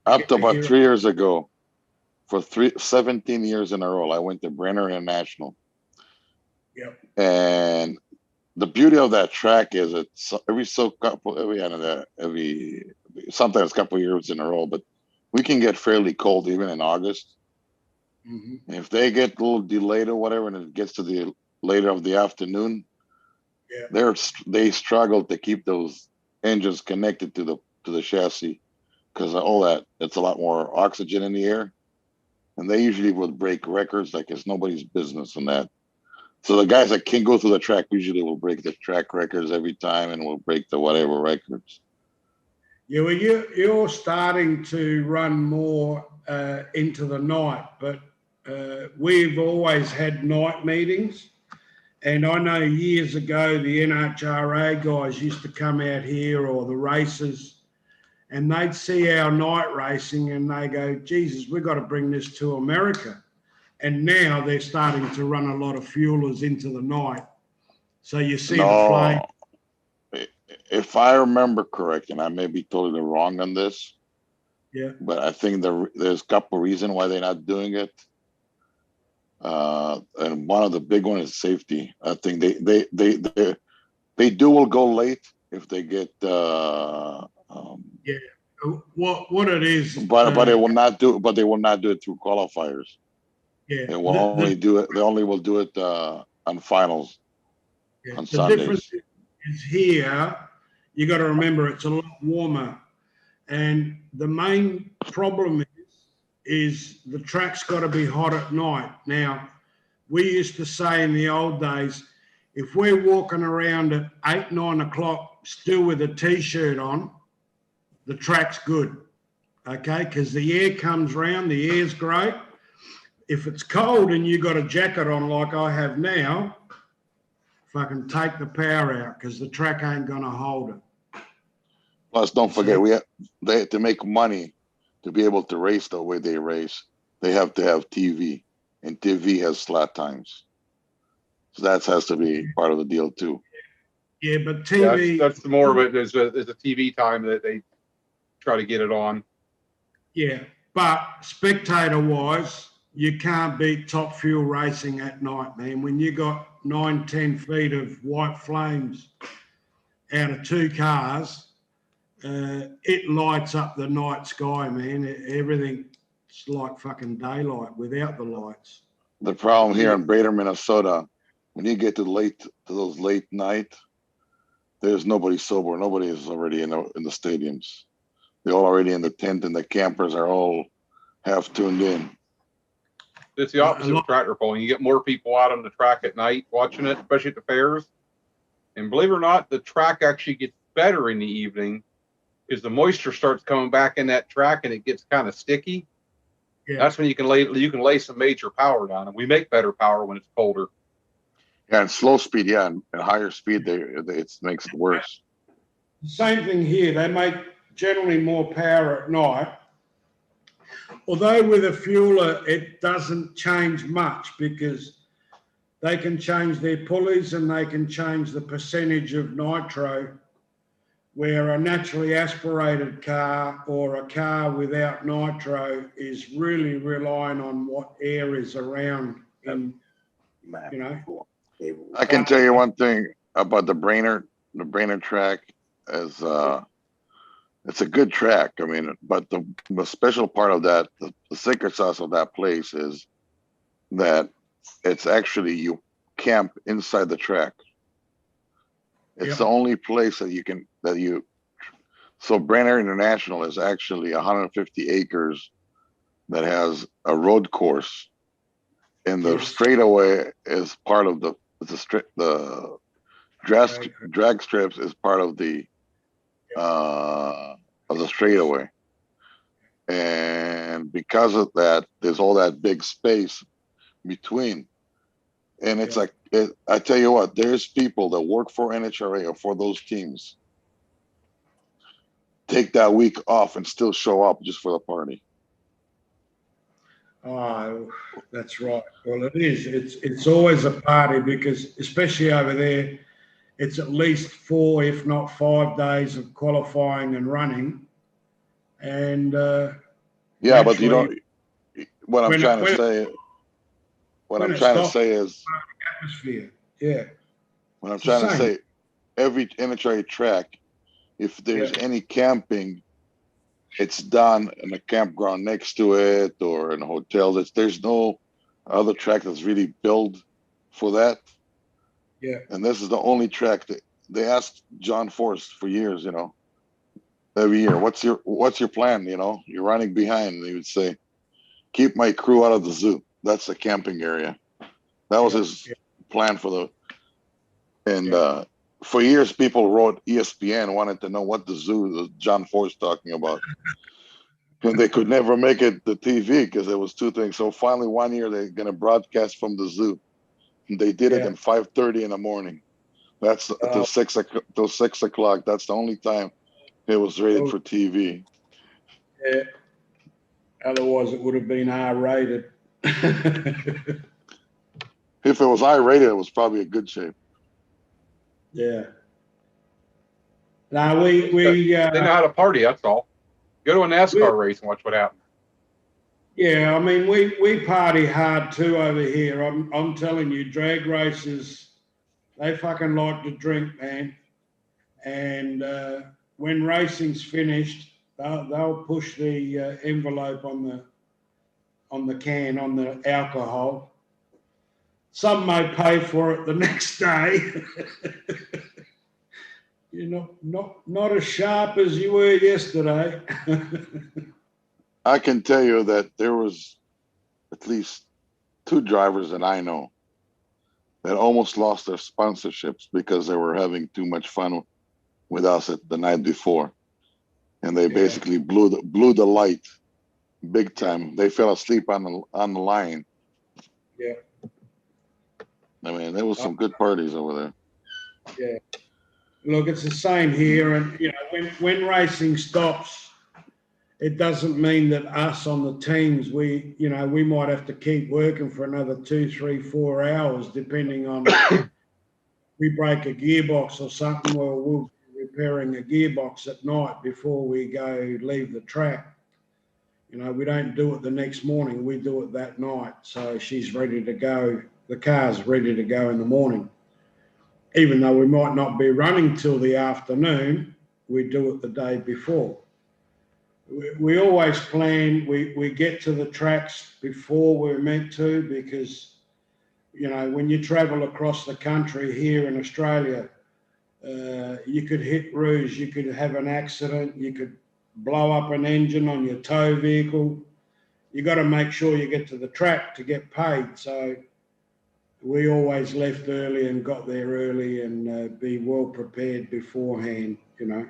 up to about 3 years ago. For 17 years in a row, I went to Brenner International. Yep. And the beauty of that track is it's sometimes a couple of years in a row, but we can get fairly cold even in August. Mm-hmm. If they get a little delayed or whatever, and it gets to the later of the afternoon, they struggle to keep those engines connected to the chassis, because it's a lot more oxygen in the air, and they usually will break records like it's nobody's business in that. So the guys that can go through the track usually will break the track records every time, and will break the whatever records. Yeah, well, you're starting to run more into the night, but we've always had night meetings. And I know years ago, the NHRA guys used to come out here, or the racers, and they'd see our night racing and they go, Jesus, we've got to bring this to America. And now they're starting to run a lot of fuelers into the night. So you see the flame. If I remember correct, and I may be totally wrong on this, yeah, but I think there's a couple of reasons why they're not doing it. And one of the big one is safety. I think they will go late if they get what it is, but they will not do it through qualifiers. Yeah, they will only do it. They only will do it on finals on Sundays. The difference is here. You got to remember it's a lot warmer, and the main problem is the track's got to be hot at night. Now, we used to say in the old days, if we're walking around at 8, 9 o'clock still with a T-shirt on, the track's good, okay? Because the air comes round, the air's great. If it's cold and you got a jacket on like I have now, fucking take the power out, because the track ain't going to hold it. Plus, don't forget, they have to make money to be able to race the way they race. They have to have TV, and TV has slot times. So that has to be part of the deal too. Yeah, but TV... that's more of it. There's a TV time that they try to get it on. Yeah, but spectator-wise, you can't beat Top Fuel racing at night, man. When you got 9, 10 feet of white flames out of 2 cars, it lights up the night sky, man. Everything it's like fucking daylight without the lights. The problem here in Brader, Minnesota, when you get to those late night, there's nobody sober. Nobody is already in the stadiums. They're all already in the tent, and the campers are all half tuned in. It's the opposite of tractor pulling. You get more people out on the track at night watching it, especially at the fairs. And believe it or not, the track actually gets better in the evening because the moisture starts coming back in that track and it gets kind of sticky. Yeah. That's when you can lay some major power down, and we make better power when it's colder. Yeah, and slow speed, yeah, and higher speed, it makes it worse. Same thing here. They make generally more power at night. Although with a fueler, it doesn't change much because they can change their pulleys and they can change the percentage of nitro, where a naturally aspirated car or a car without nitro is really relying on what air is around in, you know. I can tell you one thing about the Brainerd track is it's a good track. I mean, but the special part of that, the secret sauce of that place is that it's actually you camp inside the track. It's the only place that so Brainerd International is actually 150 acres that has a road course, and the straightaway is part of the drag strips is part of the straightaway. And because of that, there's all that big space between. And it's like, I tell you what, there's people that work for NHRA or for those teams take that week off and still show up just for the party. Oh, that's right. Well, it is. It's always a party because, especially over there, it's at least 4, if not 5 days of qualifying and running. And yeah, but you don't. What I'm trying to say is atmosphere. Yeah. What I'm trying to say, every NHRA track, if there's any camping, it's done in a campground next to it or in a hotel. There's no other track that's really built for that. Yeah. And this is the only track that they asked John Force for years, every year, what's your plan? You're running behind. And he would say, keep my crew out of the zoo. That's the camping area. That was his plan for for years, people wrote ESPN, wanted to know what the zoo John Force talking about. And they could never make it the TV because there was 2 things. So finally, one year they're going to broadcast from the zoo. And they did it at 5:30 in the morning. That's till 6 o'clock. That's the only time it was rated for TV. Yeah. Otherwise, it would have been R-rated. If it was I-rated, it was probably a good shape. Yeah. Now we they know how to party. That's all. Go to a NASCAR race and watch what happens. Yeah, I mean we party hard too over here. I'm telling you, drag races, they fucking like to drink, man. And when racing's finished, they'll push the envelope on the can on the alcohol. Some may pay for it the next day. Not as sharp as you were yesterday. I can tell you that there was at least 2 drivers that I know that almost lost their sponsorships because they were having too much fun with us the night before, and they basically blew the light big time. They fell asleep on the line. Yeah. I mean, there was some good parties over there. Yeah. Look, it's the same here, and when racing stops, it doesn't mean that us on the teams we might have to keep working for another 2, 3, 4 hours, depending on we break a gearbox or something, or we'll be repairing a gearbox at night before we leave the track. We don't do it the next morning; we do it that night. So she's ready to go. The car's ready to go in the morning. Even though we might not be running till the afternoon, we do it the day before. we always plan, we get to the tracks before we're meant to, because, you know, when you travel across the country here in Australia, you could hit roofs, you could have an accident, you could blow up an engine on your tow vehicle. You got to make sure you get to the track to get paid. So we always left early and got there early and be well prepared beforehand. You know,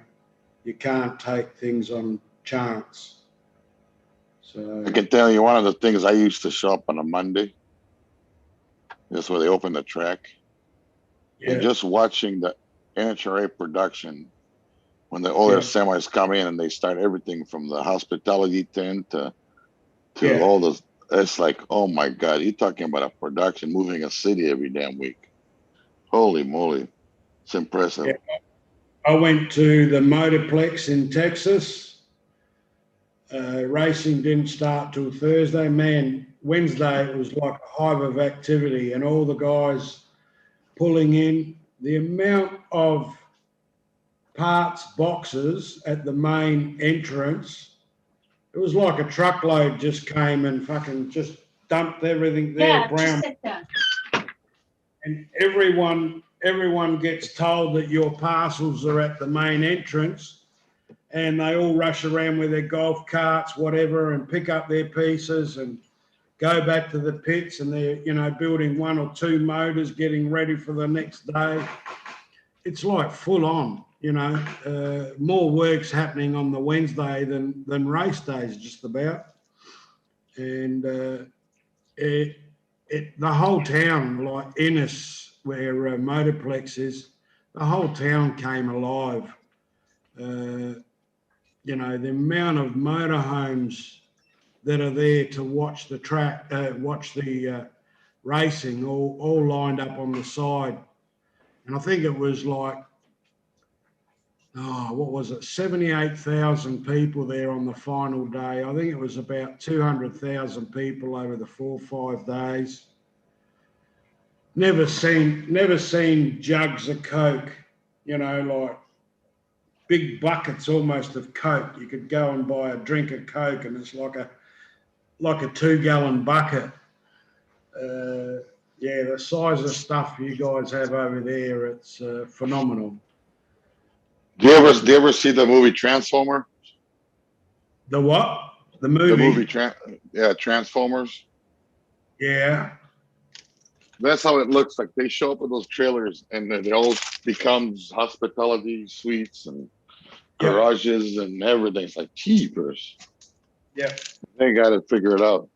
you can't take things on chance. So I can tell you one of the things I used to show up on a Monday. That's where they open the track. And yeah, just watching the NHRA production when all their semis come in and they start everything from the hospitality tent to all those. It's like, oh my God, you're talking about a production moving a city every damn week. Holy moly. It's impressive. yeah. I went to the Motorplex in Texas. Racing didn't start till Thursday. Man, Wednesday it was like a hive of activity, and all the guys pulling in. The amount of parts boxes at the main entrance, it was like a truckload just came and fucking just dumped everything there. Yeah, Brown. just sit down. And everyone gets told that your parcels are at the main entrance, and they all rush around with their golf carts, whatever, and pick up their pieces and go back to the pits, and they're, you know, building one or two motors, getting ready for the next day. It's like full on, you know, more work's happening on the Wednesday than race days, just about. And the whole town, like Ennis, where Motorplex is, the whole town came alive. You know, the amount of motorhomes that are there to watch the track, watch the racing, all lined up on the side. And I think it was like, what was it, 78,000 people there on the final day. I think it was about 200,000 people over the 4 or 5 days. Never seen jugs of Coke, you know, like big buckets almost of Coke. You could go and buy a drink of Coke and it's like a 2-gallon bucket. Yeah, the size of stuff you guys have over there, it's phenomenal. Do you ever see the movie Transformer? The what? The movie? The movie, Transformers. Yeah. That's how it looks like. They show up with those trailers and then it all becomes hospitality suites and garages and everything. It's like cheapers. Yeah. They got to figure it out.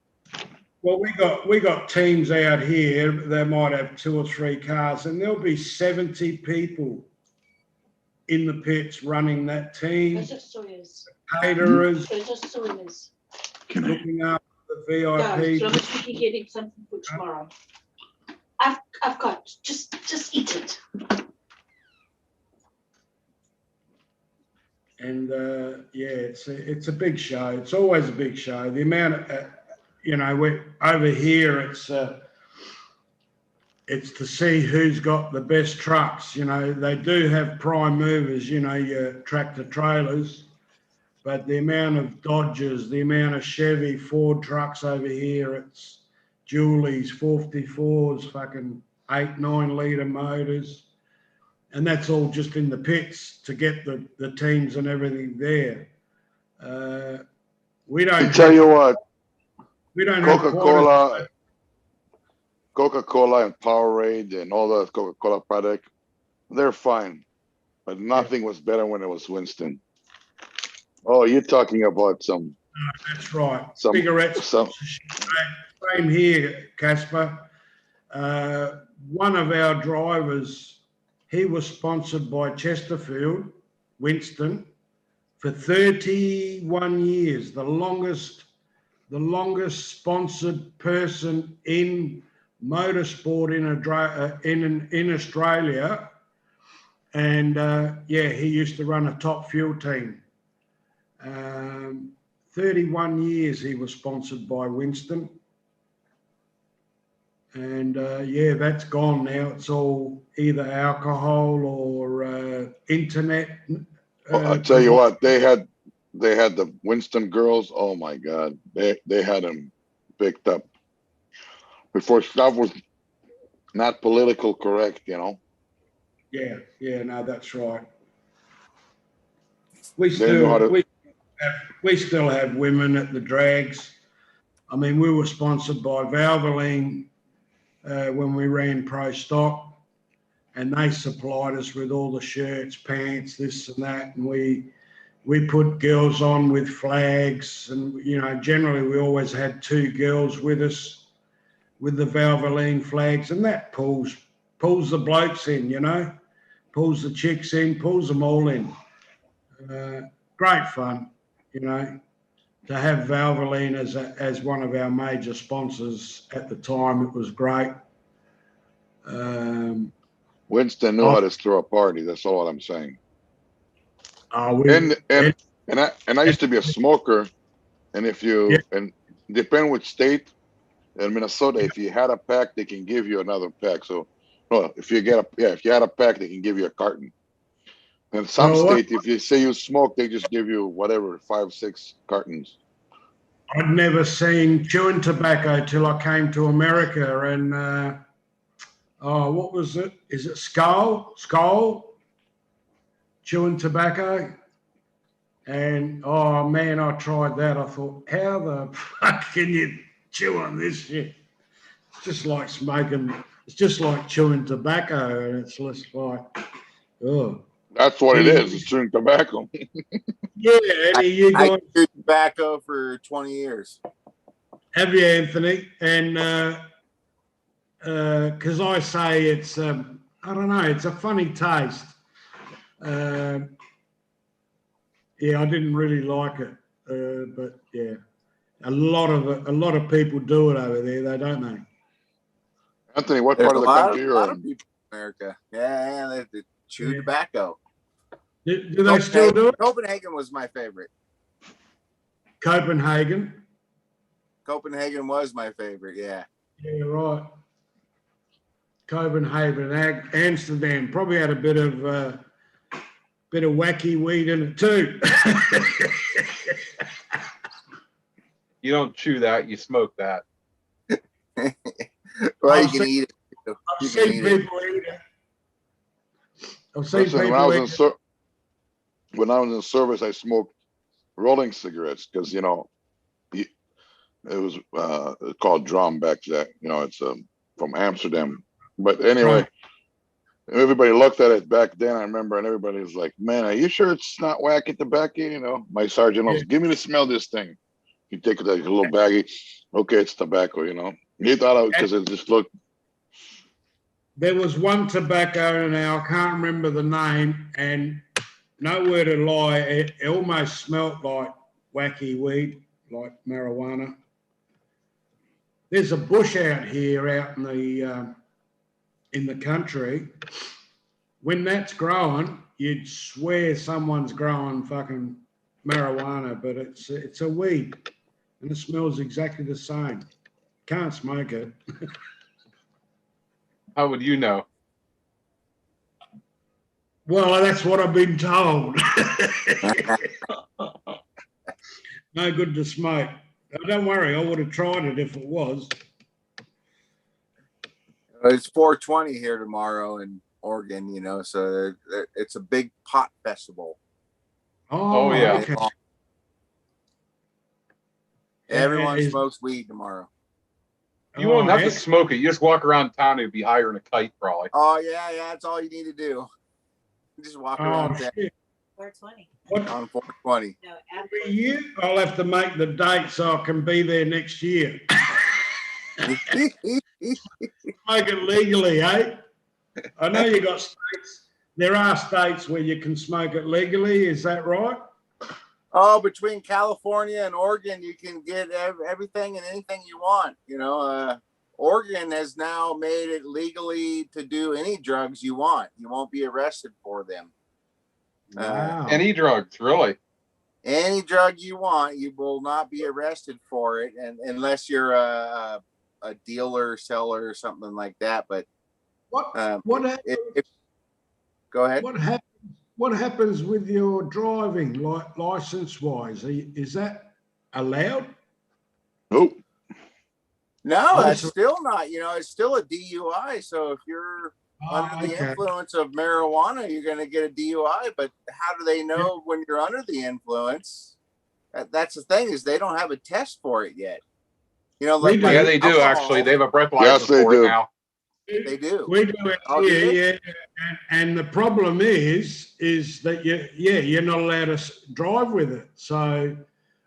Well, we got teams out here. They might have 2 or 3 cars, and there'll be 70 people in the pits running that team. Caterers, looking after the VIP. So much we can get him something for tomorrow. I've got. Just eat it. And it's a big show. It's always a big show. The amount of, you know, we're over here. It's to see who's got the best trucks. You know, they do have prime movers. You know, your tractor trailers, but the amount of Dodgers, the amount of Chevy, Ford trucks over here. It's Julies, 454s, fucking 8-9 litre motors. And that's all just in the pits to get the teams and everything there. We don't. I tell you what. We don't Coca-Cola and Powerade and all the Coca-Cola product, they're fine, but nothing was better when it was Winston. Oh, you're talking about some. That's right. Cigarettes. Same here, Casper. One of our drivers, he was sponsored by Chesterfield, Winston, for 31 years, the longest sponsored person in motorsport in Australia. And he used to run a top fuel team. 31 years he was sponsored by Winston. And that's gone now. It's all either alcohol or internet. I'll tell you what, they had they had the Winston girls. Oh my God, they had them picked up before stuff was not political correct. You know, Yeah, no, that's right. We they know how still to. we still have women at the drags. I mean, we were sponsored by Valvoline when we ran Pro Stock, and they supplied us with all the shirts, pants, this and that, and we put girls on with flags, and generally we always had 2 girls with us with the Valvoline flags, and that pulls the blokes in, pulls the chicks in, pulls them all in. Great fun, to have Valvoline as one of our major sponsors at the time. It was great. Winston knew how to throw a party. That's all I'm saying. And I used to be a smoker, and if you and depend which state. In Minnesota, if you had a pack, they can give you another pack. So, no, if you had a pack, they can give you a carton. And some state, if you say you smoke, they just give you whatever 5, 6 cartons. I'd never seen chewing tobacco till I came to America, and what was it? Is it Skull chewing tobacco? And oh man, I tried that. I thought, how the fuck can you chew on this shit? It's just like smoking. It's just like chewing tobacco, and it's just like, oh. That's what it is. It's chewing tobacco. Yeah, Eddie, you guys. I chewed tobacco for 20 years. Have you, Anthony? And because I say it's, I don't know, it's a funny taste. Yeah, I didn't really like it, but yeah, a lot of people do it over there, though, don't they? Anthony, what part of the country you're in? A lot of people in America. Yeah, they chew tobacco. Do they still do it? Copenhagen was my favorite. Copenhagen was my favorite, yeah. Yeah, right. Copenhagen, Amsterdam probably had a bit of wacky weed in it too. You don't chew that, you smoke that. Well, you can eat it. I've seen people eat it. When I was in service, I smoked rolling cigarettes because it was called drum back then. It's from Amsterdam. But anyway, everybody looked at it back then. I remember, and everybody was like, "Man, are you sure it's not wacky tobacco?" My sergeant was, "Give me the smell of this thing." You take it like a little baggie. Okay, it's tobacco. He thought of it because it just looked. There was one tobacco, and I can't remember the name, and nowhere to lie, it almost smelt like wacky weed, like marijuana. There's a bush out here, out in the country. When that's growing, you'd swear someone's growing fucking marijuana, but it's a weed, and it smells exactly the same. Can't smoke it. How would you know? Well, that's what I've been told. No good to smoke. Don't worry, I would have tried it if it was. It's 420 here tomorrow in Oregon, so it's a big pot festival. Oh yeah. Okay. Everyone smokes weed tomorrow. You won't have to smoke it. You just walk around town and you'll be higher than a kite, probably. Oh yeah, that's all you need to do. Just walk around town. 420. On 420. No, Every year, I'll have to make the date so I can be there next year. Make it legally, eh? I know you got states. There are states where you can smoke it legally. Is that right? Oh, between California and Oregon, you can get everything and anything you want. Oregon has now made it legally to do any drugs you want. You won't be arrested for them. Wow. Any drugs, really? Any drug you want, you will not be arrested for it, and unless you're a dealer, seller, or something like that. But what happens? go ahead. what happens with your driving, like license wise? Is that allowed? Nope. No, Oh, that's so- still not. It's still a DUI. So if you're under the okay. influence of marijuana, you're going to get a DUI. But how do they know when you're under the influence? That's the thing, is they don't have a test for it yet. We do. Yeah, they do actually. They have a breathalyzer they for it do. now. They do. We do it Oh, do they? here, yeah. And the problem is that you're not allowed to drive with it. So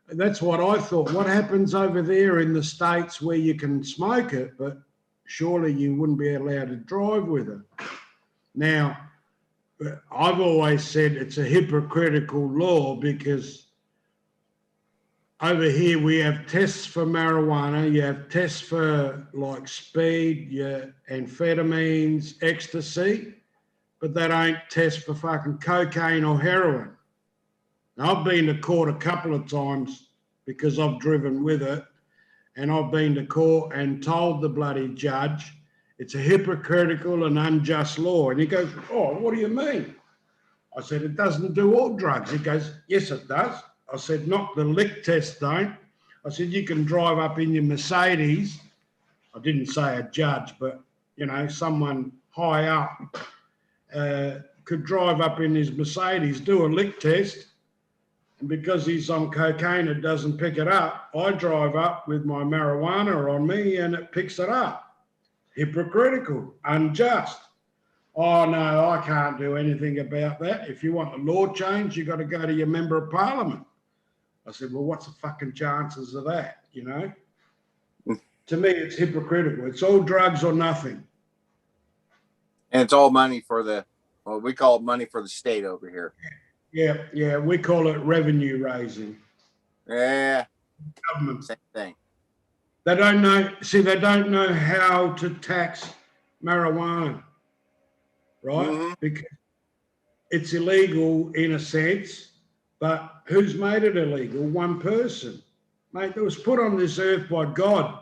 that's what I thought. What happens over there in the States where you can smoke it, but surely you wouldn't be allowed to drive with it. Now, I've always said it's a hypocritical law because over here we have tests for marijuana, you have tests for like speed, amphetamines, ecstasy, but they don't test for fucking cocaine or heroin. Now, I've been to court a couple of times because I've driven with it, and I've been to court and told the bloody judge it's a hypocritical and unjust law. And he goes, oh, what do you mean? I said, it doesn't do all drugs. He goes, yes, it does. I said, not the lick test, don't. I said, you can drive up in your Mercedes. I didn't say a judge, but, someone high up could drive up in his Mercedes, do a lick test, and because he's on cocaine, it doesn't pick it up. I drive up with my marijuana on me and it picks it up. Hypocritical, unjust. Oh, no, I can't do anything about that. If you want the law changed, you've got to go to your member of parliament. I said, well, what's the fucking chances of that, To me, it's hypocritical. It's all drugs or nothing. And it's all money for we call it money for the state over here. Yeah, we call it revenue raising. Yeah. Government. Same thing. They don't know how to tax marijuana, right? Mm-hmm. Because it's illegal in a sense, but who's made it illegal? One person. Mate, it was put on this earth by God.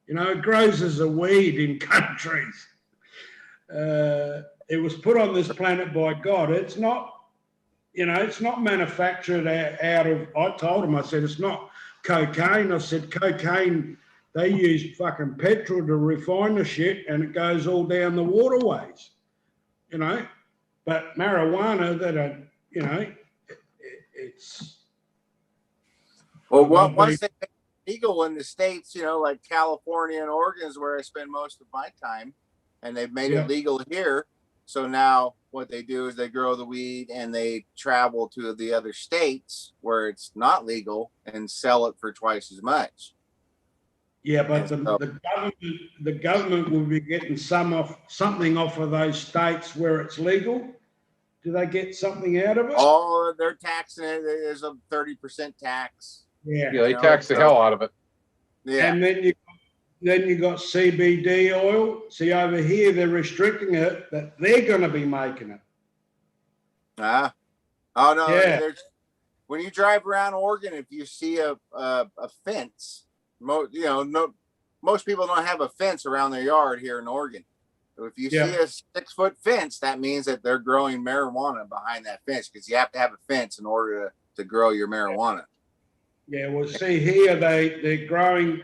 It grows as a weed in countries. It was put on this planet by God. It's not, it's not manufactured out of, I told him, I said, it's not cocaine. I said, cocaine, they use fucking petrol to refine the shit and it goes all down the waterways, But marijuana, it's. Well, once they make it legal in the States, like California and Oregon is where I spend most of my time, and they've made it legal here. So now what they do is they grow the weed and they travel to the other states where it's not legal and sell it for twice as much. Yeah, but the government will be getting something off of those states where it's legal. Do they get something out of it? Oh, they're taxing it. There's a 30% tax. Yeah, they tax the hell out of it. Yeah, and then you got CBD oil. See, over here they're restricting it, but they're going to be making it. oh no! Yeah. When you drive around Oregon, if you see a fence, most people don't have a fence around their yard here in Oregon. So if you see a 6-foot fence, that means that they're growing marijuana behind that fence, because you have to have a fence in order to grow your marijuana. Yeah, well, see here they're growing,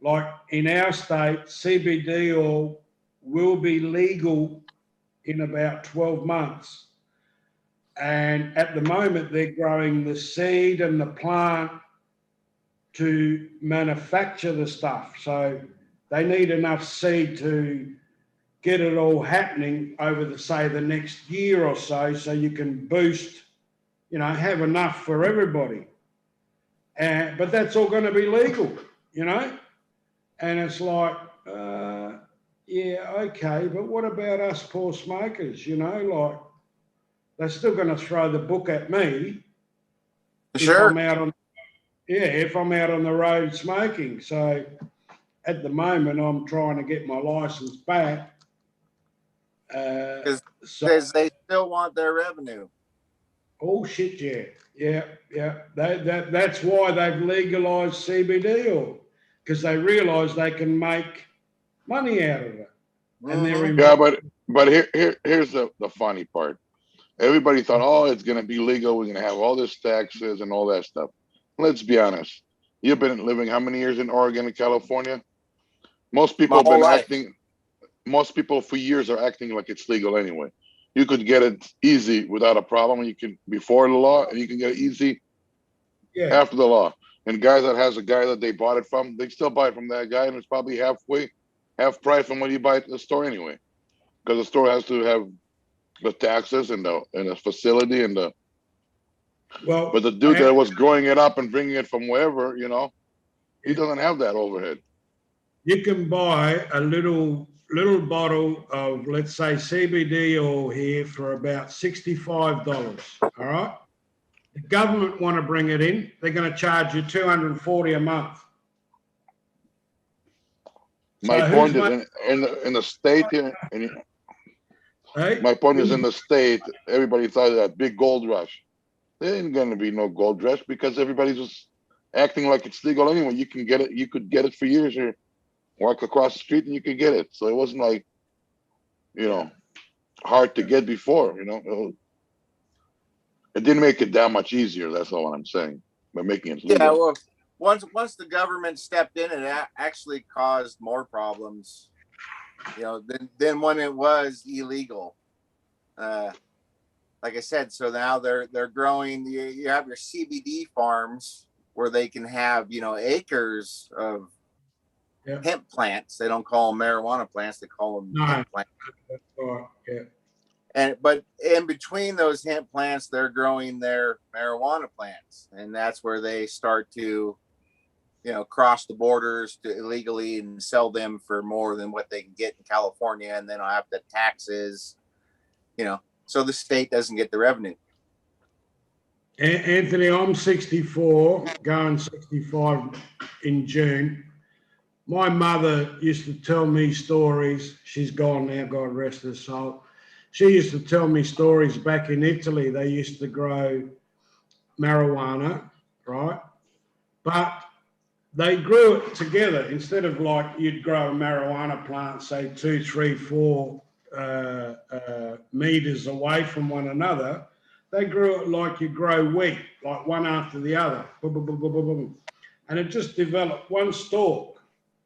like in our state, CBD oil will be legal in about 12 months. And at the moment, they're growing the seed and the plant to manufacture the stuff. So they need enough seed to get it all happening over the next year or so you can boost, have enough for everybody. But that's all going to be legal, and it's like, yeah, okay, but what about us poor smokers, like they're still going to throw the book at me Sure. if I'm out on the road smoking. So at the moment, I'm trying to get my license back. Because they still want their revenue. Oh shit, yeah. That's why they've legalized CBD oil, because they realise they can make money out of it. And but here's the funny part. Everybody thought, oh, it's gonna be legal. We're gonna have all this taxes and all that stuff. Let's be honest. You've been living how many years in Oregon and California? Most people My have whole been life. acting. Most people for years are acting like it's legal anyway. You could get it easy without a problem. You can before the law, and you can get it easy Yeah. after the law. And guys that has a guy that they bought it from, they still buy it from that guy, and it's probably half price from when you buy it at the store anyway, because the store has to have the taxes and the facility and the. Well, But the dude that was growing it up and bringing it from wherever, he doesn't have that overhead. you can buy a little bottle of, let's say, CBD oil here for about $65. All right. The government want to bring it in. They're going to charge you $240 a month. My So point who's is in the state here, Hey? my point is in the state, everybody thought of that big gold rush. There ain't gonna be no gold rush because everybody's just acting like it's legal anyway. You can get it, you could get it for years here. Walk across the street and you could get it. So it wasn't like, hard to get before, It didn't make it that much easier, that's all I'm saying, by making it legal. Yeah, well, once the government stepped in, it actually caused more problems, than when it was illegal. Like I said, so now they're growing. You have your CBD farms where they can have acres of hemp plants. They don't call them marijuana plants; they call them hemp plants. That's right. Yeah. But in between those hemp plants, they're growing their marijuana plants, and that's where they start to, cross the borders to illegally and sell them for more than what they can get in California, and then I'll have the taxes, so the state doesn't get the revenue. Anthony, I'm 64, going 65 in June. My mother used to tell me stories. She's gone now, God rest her soul. She used to tell me stories back in Italy. They used to grow marijuana, right? But they grew it together instead of like you'd grow a marijuana plant, say 2, 3, 4 meters away from one another. They grew it like you grow wheat, like one after the other. Boom, boom, boom, boom, boom, boom. And it just developed one stalk.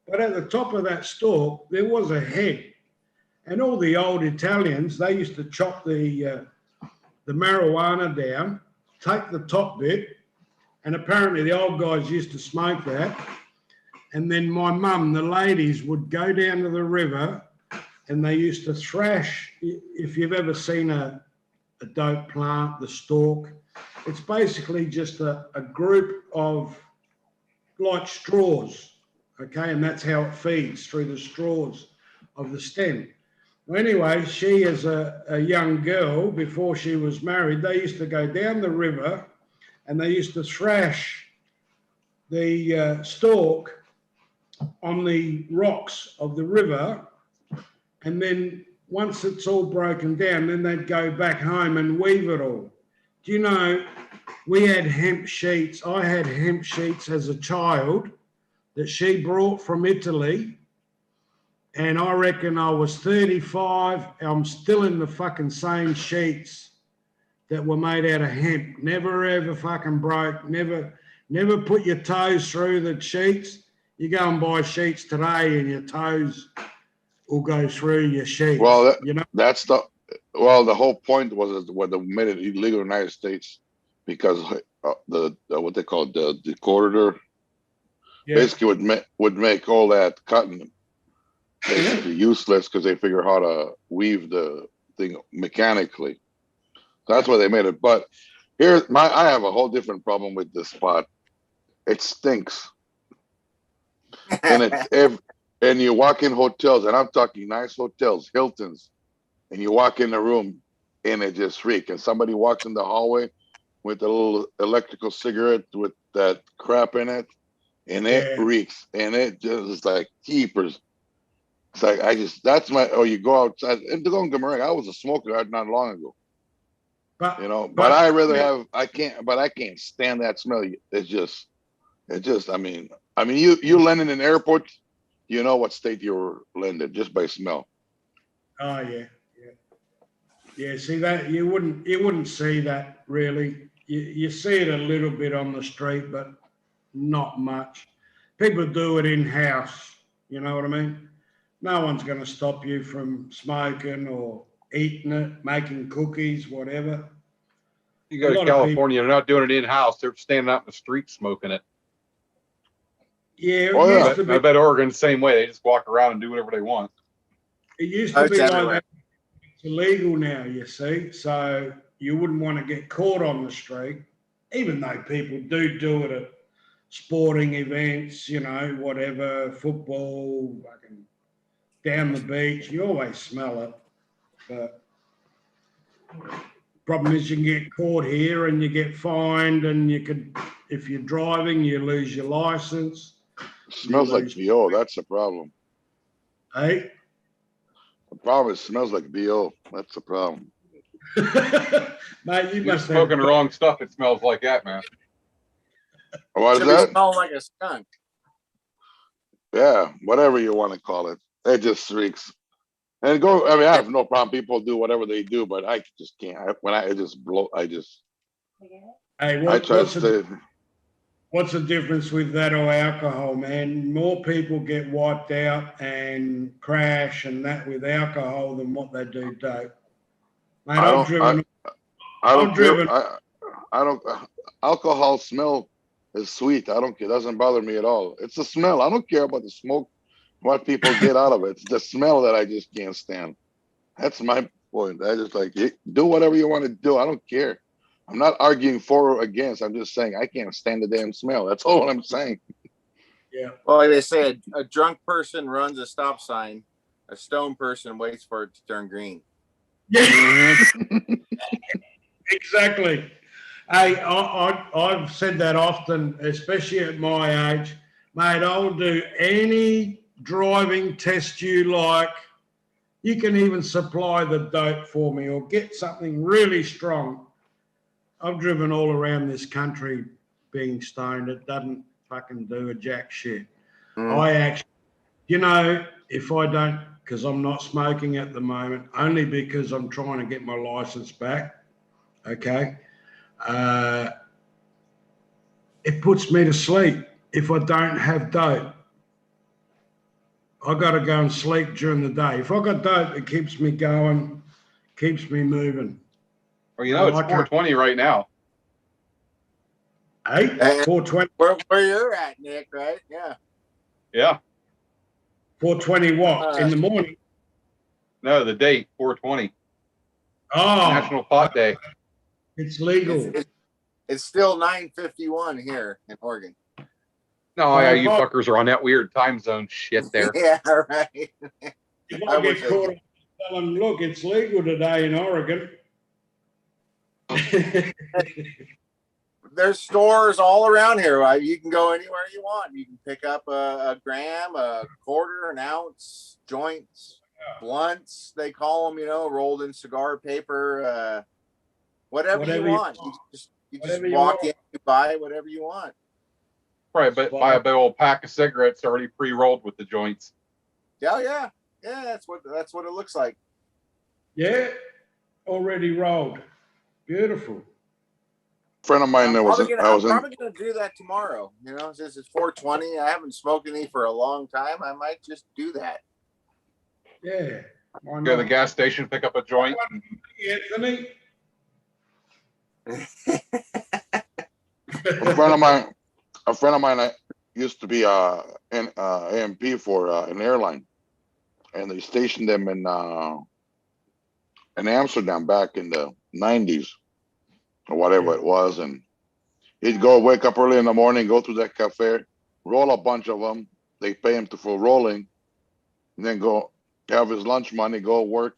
But at the top of that stalk, there was a head. And all the old Italians, they used to chop the marijuana down, take the top bit, and apparently the old guys used to smoke that. And then my mum, the ladies, would go down to the river and they used to thrash. If you've ever seen a dope plant, the stalk, it's basically just a group of like straws, okay? And that's how it feeds, through the straws of the stem. Well, anyway, she as a young girl, before she was married, they used to go down the river and they used to thrash the stalk on the rocks of the river, and then once it's all broken down, then they'd go back home and weave it all. Do you know, we had hemp sheets. I had hemp sheets as a child that she brought from Italy, and I reckon I was 35. I'm still in the fucking same sheets that were made out of hemp. Never ever fucking broke. Never put your toes through the sheets. You go and buy sheets today and your toes will go through your sheets. Well, that's the whole point was when they made it illegal in the United States, because the what they call the decorder basically would make all that cotton basically useless, because they figure how to weave the thing mechanically. That's why they made it. But I have a whole different problem with this spot. It stinks. And you walk in hotels, and I'm talking nice hotels, Hiltons, and you walk in the room and it just reeks. And somebody walks in the hallway with a little electrical cigarette with that crap in it, and it reeks. And it just is like keepers. It's like you go outside. And don't get me wrong, I was a smoker not long ago. But I can't stand that smell. It's just, I mean, you land in an airport, you know what state you're landed just by smell. Oh, Yeah, see that you wouldn't see that really. You see it a little bit on the street, but not much. People do it in house. You know what I mean? No one's going to stop you from smoking or eating it, making cookies, whatever. You A go to lot of people, California, they're not doing it in house. They're standing out in the street smoking it. yeah, Oh, it yeah. used to I be. bet Oregon's the same way. They just walk around and do whatever they want. It used Oh, to it's be like everywhere. that. It's illegal now, you see. So you wouldn't want to get caught on the street, even though people do it at sporting events, you know, whatever, football, fucking down the beach. You always smell it. But problem is you can get caught here and you get fined, and you could, if you're driving, you lose your license. Smells like BO. That's the problem. Hey? The problem is it smells like BO. That's the problem. Mate, you You're must have. smoking the wrong stuff. It smells like that, man. What is Should be that? smelling like a skunk. Yeah, whatever you want to call it. It just reeks. And go. I mean, I have no problem. People do whatever they do, but I just can't. It just blow. Hey, I try to stay. what's the difference with that or alcohol, man? More people get wiped out and crash and that with alcohol than what they do dope. Mate, I I've don't. driven. I don't I've care. driven. I don't. Alcohol smell is sweet. I don't. It doesn't bother me at all. It's the smell. I don't care about the smoke. What people get out of it. It's the smell that I just can't stand. That's my point. I just like do whatever you want to do. I don't care. I'm not arguing for or against. I'm just saying I can't stand the damn smell. That's all I'm saying. Yeah. Well, like they say, a drunk person runs a stop sign. A stone person waits for it to turn green. Yeah. Exactly. Hey, I've said that often, especially at my age, mate. I'll do any driving test you like. You can even supply the dope for me or get something really strong. I've driven all around this country being stoned. It doesn't fucking do a jack shit. I actually, you know, if I don't, because I'm not smoking at the moment, only because I'm trying to get my license back. Okay. It puts me to sleep if I don't have dope. I got to go and sleep during the day. If I got dope, it keeps me going, keeps me moving. Well, you know, it's 420 right now. Hey, 420. Where you're at, Nick, right? Yeah. Yeah. 420 what? In the morning? No, the date, 420. Oh. National Pot Day. It's legal. It's still 9:51 here in Oregon. No, yeah, you fuckers are on that weird time zone shit there. Yeah, right. If I get caught, tell them, look, it's legal today in Oregon. There's stores all around here. Right? You can go anywhere you want. You can pick up a gram, a quarter, an ounce, joints, blunts, they call them, you know, rolled in cigar paper, whatever you want. You just walk in, you buy whatever you want. Right, but buy a big old pack of cigarettes already pre-rolled with the joints. Yeah. That's what it looks like. Yeah, already rolled. Beautiful. Friend of mine I'm probably gonna do that tomorrow. You know, since it's 420, I haven't smoked any for a long time. I might just do that. Yeah. Go to the gas station, pick up a joint. Anthony. A friend of mine I used to be an AMP for an airline, and they stationed them in Amsterdam back in the 90s or whatever it was, and he'd go wake up early in the morning, go to that cafe, roll a bunch of them. They pay him for rolling, and then go have his lunch money, go work,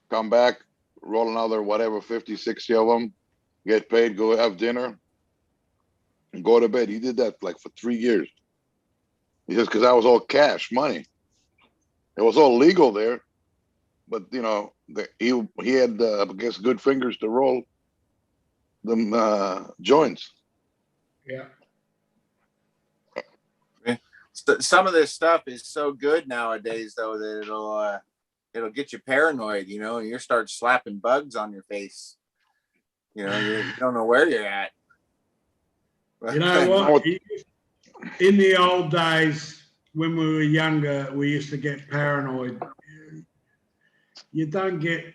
come back, roll another whatever 50, 60 of them, get paid, go have dinner, and go to bed. He did that like for 3 years. He says, because that was all cash money. It was all legal there, but you know, he had I guess good fingers to roll them joints. Yeah. Some of this stuff is so good nowadays, though, that it'll get you paranoid, you know, and you start slapping bugs on your face. You know, you don't know where you're at. You know what? In the old days, when we were younger, we used to get paranoid. You don't get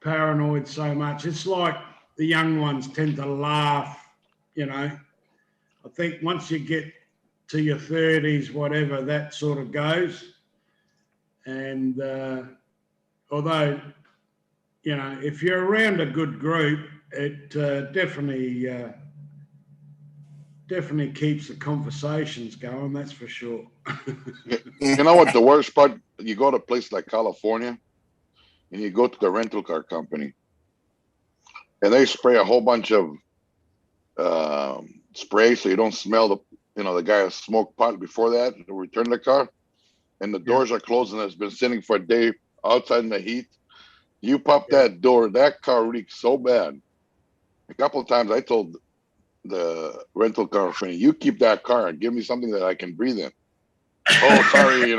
paranoid so much. It's like the young ones tend to laugh, you know. I think once you get to your 30s, whatever, that sort of goes. And although, you know, if you're around a good group, it definitely keeps the conversations going, that's for sure. You know what the worst part? You go to a place like California and you go to the rental car company and they spray a whole bunch of spray so you don't smell the guy who smoked pot before that to return the car, and the doors are closed and it's been sitting for a day outside in the heat. You pop that door, that car reeks so bad. A couple of times I told the rental car company, you keep that car and give me something that I can breathe in. Oh, sorry,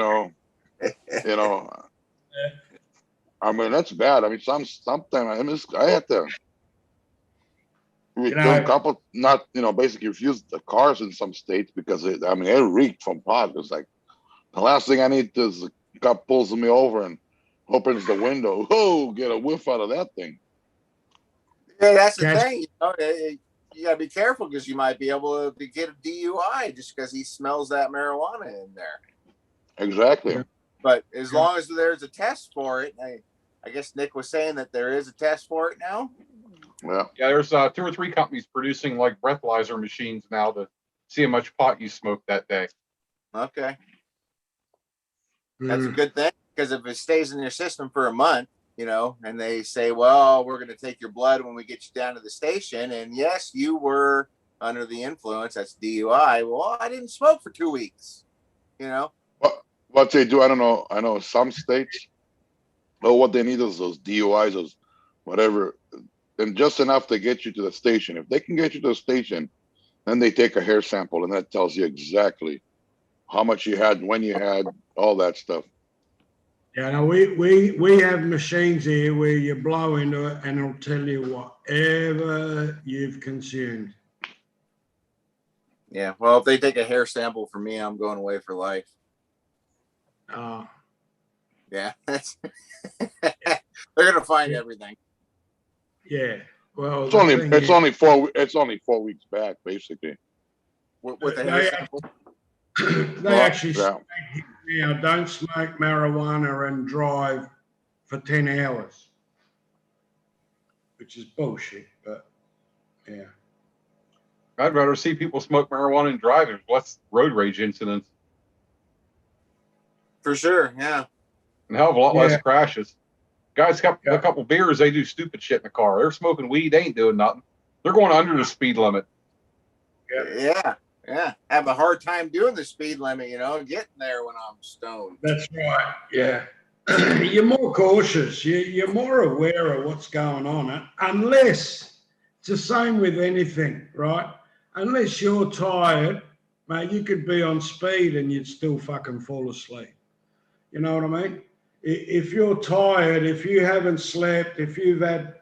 I mean, that's bad. I mean, sometimes I had to return a couple, not, basically refuse the cars in some states because it reeked from pot. It's like, the last thing I need is a cop pulls me over and opens the window. Oh, get a whiff out of that thing. Yeah, that's the thing. You gotta be careful because you might be able to get a DUI just because he smells that marijuana in there. Exactly. But as long as there's a test for it, I guess Nick was saying that there is a test for it now. Yeah. Yeah, there's 2 or 3 companies producing like breathalyzer machines now to see how much pot you smoked that day. Okay. That's a good thing, because if it stays in your system for a month, and they say, well, we're going to take your blood when we get you down to the station, and yes, you were under the influence, that's DUI. Well, I didn't smoke for 2 weeks. What they do, I don't know. I know some states, what they need is those DUIs, those whatever, and just enough to get you to the station. If they can get you to the station, then they take a hair sample, and that tells you exactly how much you had, when you had, all that stuff. Yeah, no, we have machines here where you blow into it and it'll tell you whatever you've consumed. Yeah, well, if they take a hair sample for me, I'm going away for life. Oh. Yeah, they're gonna find everything. Yeah, well, it's only 4 weeks back, basically. With the hair sample. They actually say now, don't smoke marijuana and drive for 10 hours, which is bullshit, but yeah. I'd rather see people smoke marijuana and drive. There's less road rage incidents. For sure, yeah. And a hell of a lot less crashes. Guys got a couple beers, they do stupid shit in the car. They're smoking weed, they ain't doing nothing. They're going under the speed limit. Yeah. Have a hard time doing the speed limit, getting there when I'm stoned. That's right. Yeah. You're more cautious. You're more aware of what's going on. Unless, it's the same with anything, right? Unless you're tired, mate, you could be on speed and you'd still fucking fall asleep. You know what I mean? If you're tired, if you haven't slept, if you've had,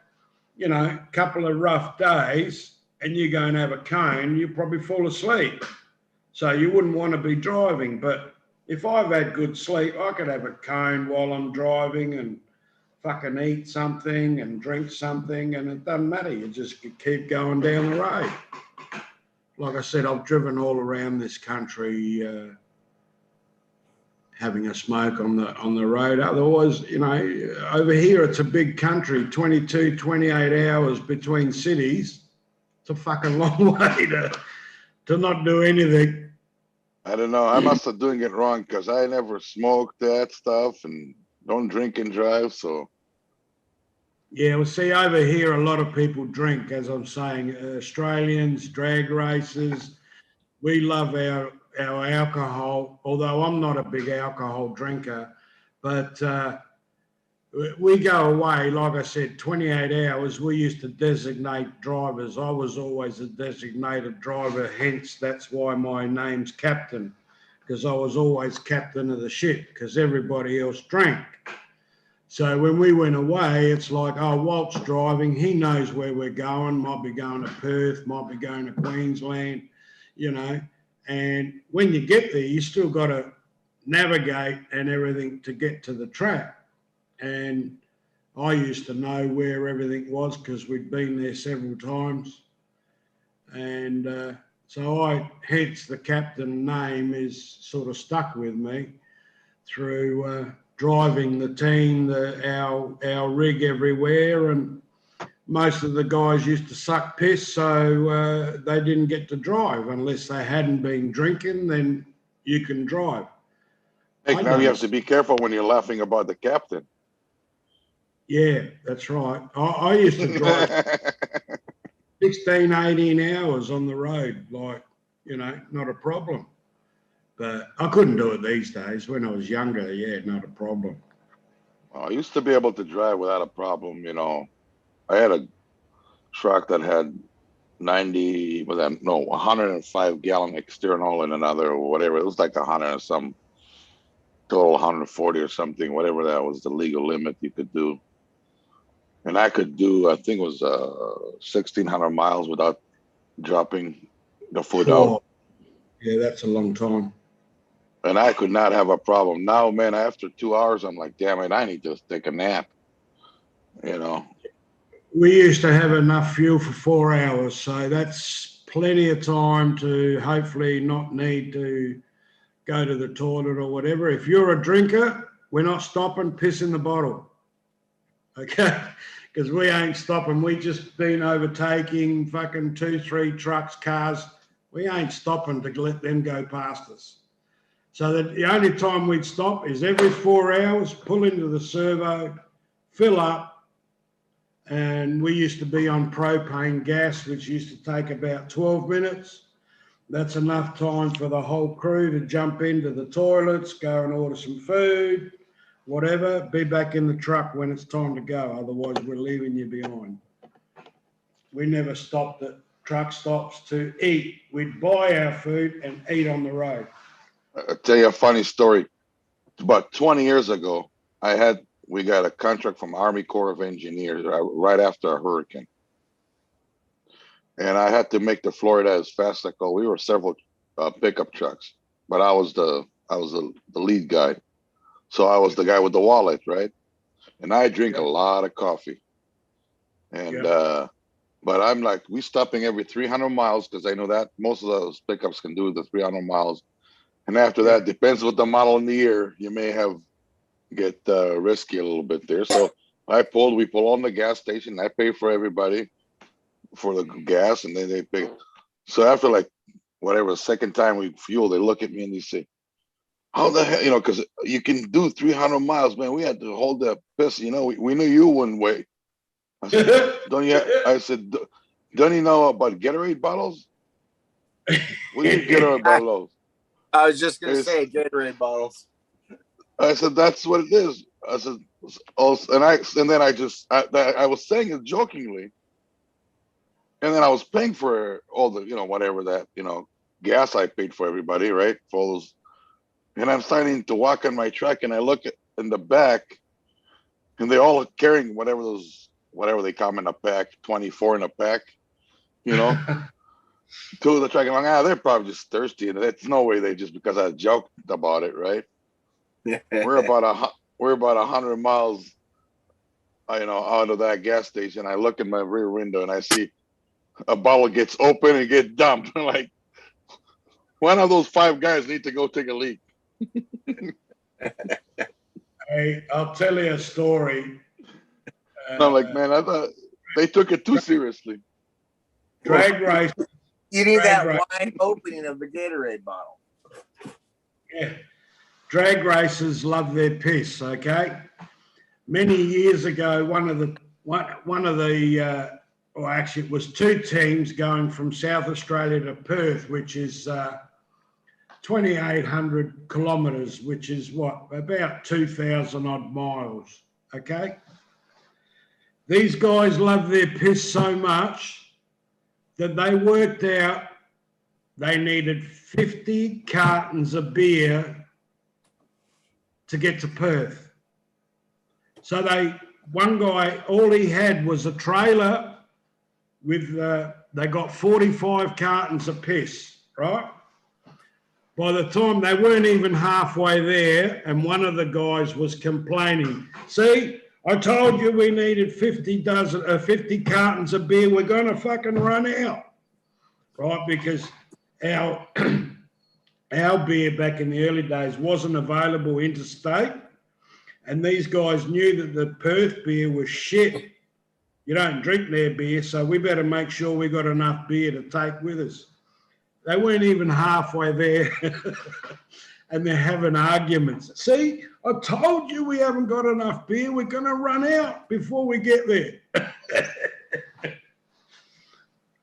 a couple of rough days and you go and have a cone, you probably fall asleep. So you wouldn't want to be driving. But if I've had good sleep, I could have a cone while I'm driving and fucking eat something and drink something, and it doesn't matter. You just keep going down the road. Like I said, I've driven all around this country having a smoke on the road. Otherwise, over here it's a big country, 22, 28 hours between cities. It's a fucking long way to not do anything. I don't know. I must have doing it wrong because I never smoked that stuff and don't drink and drive. So yeah, well, see, over here a lot of people drink, as I'm saying. Australians, drag racers, we love our alcohol. Although I'm not a big alcohol drinker, but we go away, like I said, 28 hours. We used to designate drivers. I was always a designated driver, hence that's why my name's Captain, because I was always captain of the ship because everybody else drank. So when we went away, it's like, oh, Walt's driving. He knows where we're going. Might be going to Perth, might be going to Queensland, you know. And when you get there, you still got to navigate and everything to get to the track. And I used to know where everything was because we'd been there several times. And so hence the captain name is sort of stuck with me through driving the team, our rig everywhere. And most of the guys used to suck piss, so they didn't get to drive unless they hadn't been drinking, then you can drive. Hey, now you have to be careful when you're laughing about the captain. Yeah, that's right. I used to drive 16, 18 hours on the road, like, you know, not a problem. But I couldn't do it these days. When I was younger, yeah, not a problem. I used to be able to drive without a problem, you know. I had a truck that had 105 gallon external and another or whatever. It was like 100 or some total 140 or something, whatever that was the legal limit you could do. And I could do, I think it was 1,600 miles without dropping the foot out. Yeah, that's a long time. And I could not have a problem. Now, man, after 2 hours, I'm like, damn it, I need to take a nap, you know. We used to have enough fuel for 4 hours, so that's plenty of time to hopefully not need to go to the toilet or whatever. If you're a drinker, we're not stopping, piss in the bottle. Okay? Because we ain't stopping. We just been overtaking fucking 2, 3 trucks, cars. We ain't stopping to let them go past us. So that the only time we'd stop is every 4 hours, pull into the servo, fill up, and we used to be on propane gas, which used to take about 12 minutes. That's enough time for the whole crew to jump into the toilets, go and order some food, whatever, be back in the truck when it's time to go. Otherwise, we're leaving you behind. We never stopped at truck stops to eat. We'd buy our food and eat on the road. I'll tell you a funny story. About 20 years ago, we got a contract from Army Corps of Engineers right after a hurricane. And I had to make to Florida as fast as I could. We were several pickup trucks, but I was the lead guy. So I was the guy with the wallet, right? And I drink a lot of coffee. And but I'm like, we stopping every 300 miles because I know that most of those pickups can do the 300 miles. And after that, depends what the model in the year, you may get risky a little bit there. So we pull on the gas station. I pay for everybody for the gas, and then they pay. So after like whatever, the second time we fuel, they look at me and they say, how the hell, you know, because you can do 300 miles, man. We had to hold that piss, you know, we knew you wouldn't wait. I said, don't you know about Gatorade bottles? We can get our bottles. I was just gonna say Gatorade bottles. I said, that's what it is. I said, oh, and then I was saying it jokingly. And then I was paying for all the, you know, whatever that, you know, gas I paid for everybody, right? For all those. And I'm starting to walk on my truck and I look in the back and they all carrying whatever they come in a pack, 24 in a pack, you know. Two of the truck along, they're probably just thirsty. And it's no way they just because I joked about it, right? We're about 100 miles, you know, out of that gas station. I look in my rear window and I see a bottle gets open and get dumped. Like, one of those 5 guys need to go take a leak. Hey, I'll tell you a story. I'm like, man, I thought they took it too seriously. Drag race. You need that wide opening of the Gatorade bottle. Yeah. Drag racers love their piss, okay? Many years ago, one of the or actually it was 2 teams going from South Australia to Perth, which is 2,800 kilometres, which is what, about 2,000 odd miles, okay? These guys love their piss so much that they worked out they needed 50 cartons of beer to get to Perth. So one guy, all he had was a trailer with, they got 45 cartons of piss, right? By the time they weren't even halfway there, and one of the guys was complaining, see, I told you we needed 50 cartons of beer. We're going to fucking run out, right? Because our beer back in the early days wasn't available interstate, and these guys knew that the Perth beer was shit. You don't drink their beer, so we better make sure we got enough beer to take with us. They weren't even halfway there, and they're having arguments. See, I told you we haven't got enough beer. We're going to run out before we get there.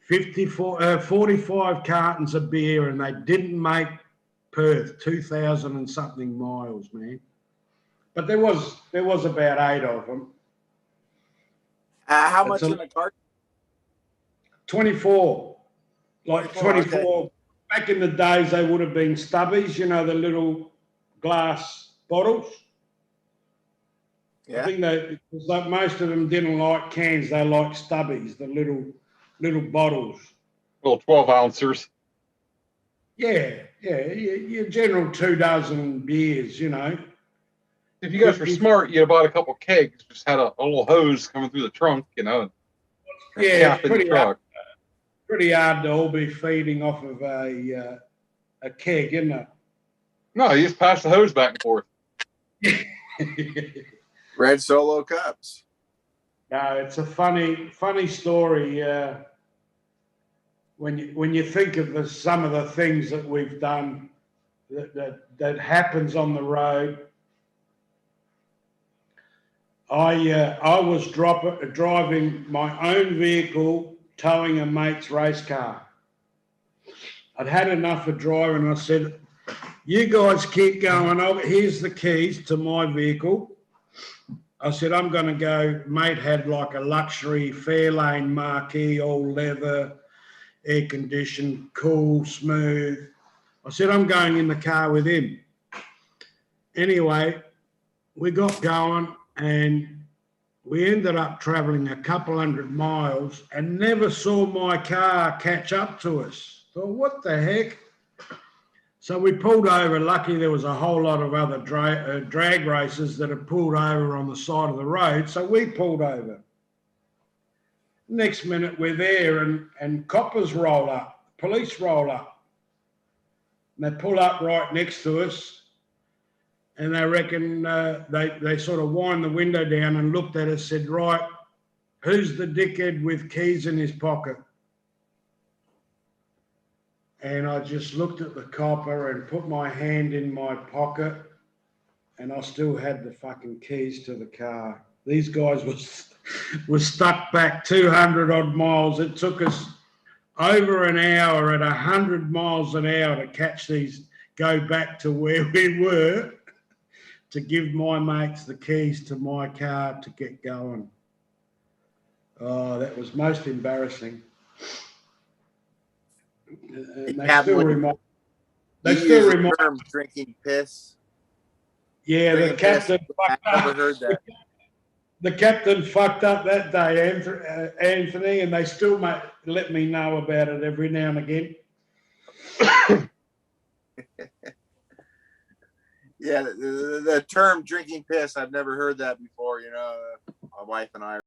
45 cartons of beer, and they didn't make Perth 2,000 and something miles, man. But there was about 8 of them. How much in the cart? 24. Like 24. Okay. Back in the days, they would have been stubbies, you know, the little glass bottles. Yeah. I think because like most of them didn't like cans, they liked stubbies, the little bottles. Little 12 ounces. Yeah, your general 2 dozen beers, you know. If you guys were smart, you'd have bought a couple kegs, just had a little hose coming through the trunk, you know. Yeah, Cap in the truck. pretty hard to all be feeding off of a keg, isn't it? No, you just pass the hose back and forth. Red Solo cups. No, it's a funny story. When you think of some of the things that we've done that happens on the road. I was driving my own vehicle, towing a mate's race car. I'd had enough of driving. I said, you guys keep going. Here's the keys to my vehicle. I said, I'm going to go. Mate had like a luxury Fairlane marquee, all leather, air conditioned, cool, smooth. I said, I'm going in the car with him. Anyway, we got going and we ended up traveling a couple 100 miles and never saw my car catch up to us. Thought, what the heck? So we pulled over. Lucky there was a whole lot of other drag racers that had pulled over on the side of the road. So we pulled over. Next minute we're there and coppers roll up, police roll up. And they pull up right next to us and they reckon they sort of wind the window down and looked at us, said, right, who's the dickhead with keys in his pocket? And I just looked at the copper and put my hand in my pocket and I still had the fucking keys to the car. These guys were stuck back 200 odd miles. It took us over an hour at 100 miles an hour to catch these, go back to where we were to give my mates the keys to my car to get going. Oh, that was most embarrassing. They still remind the term drinking piss. Yeah, Drinking the captain piss. fucked I never up. heard that. The captain fucked up that day, Anthony, and they still let me know about it every now and again. Yeah, the term drinking piss, I've never heard that before. You know, my wife and I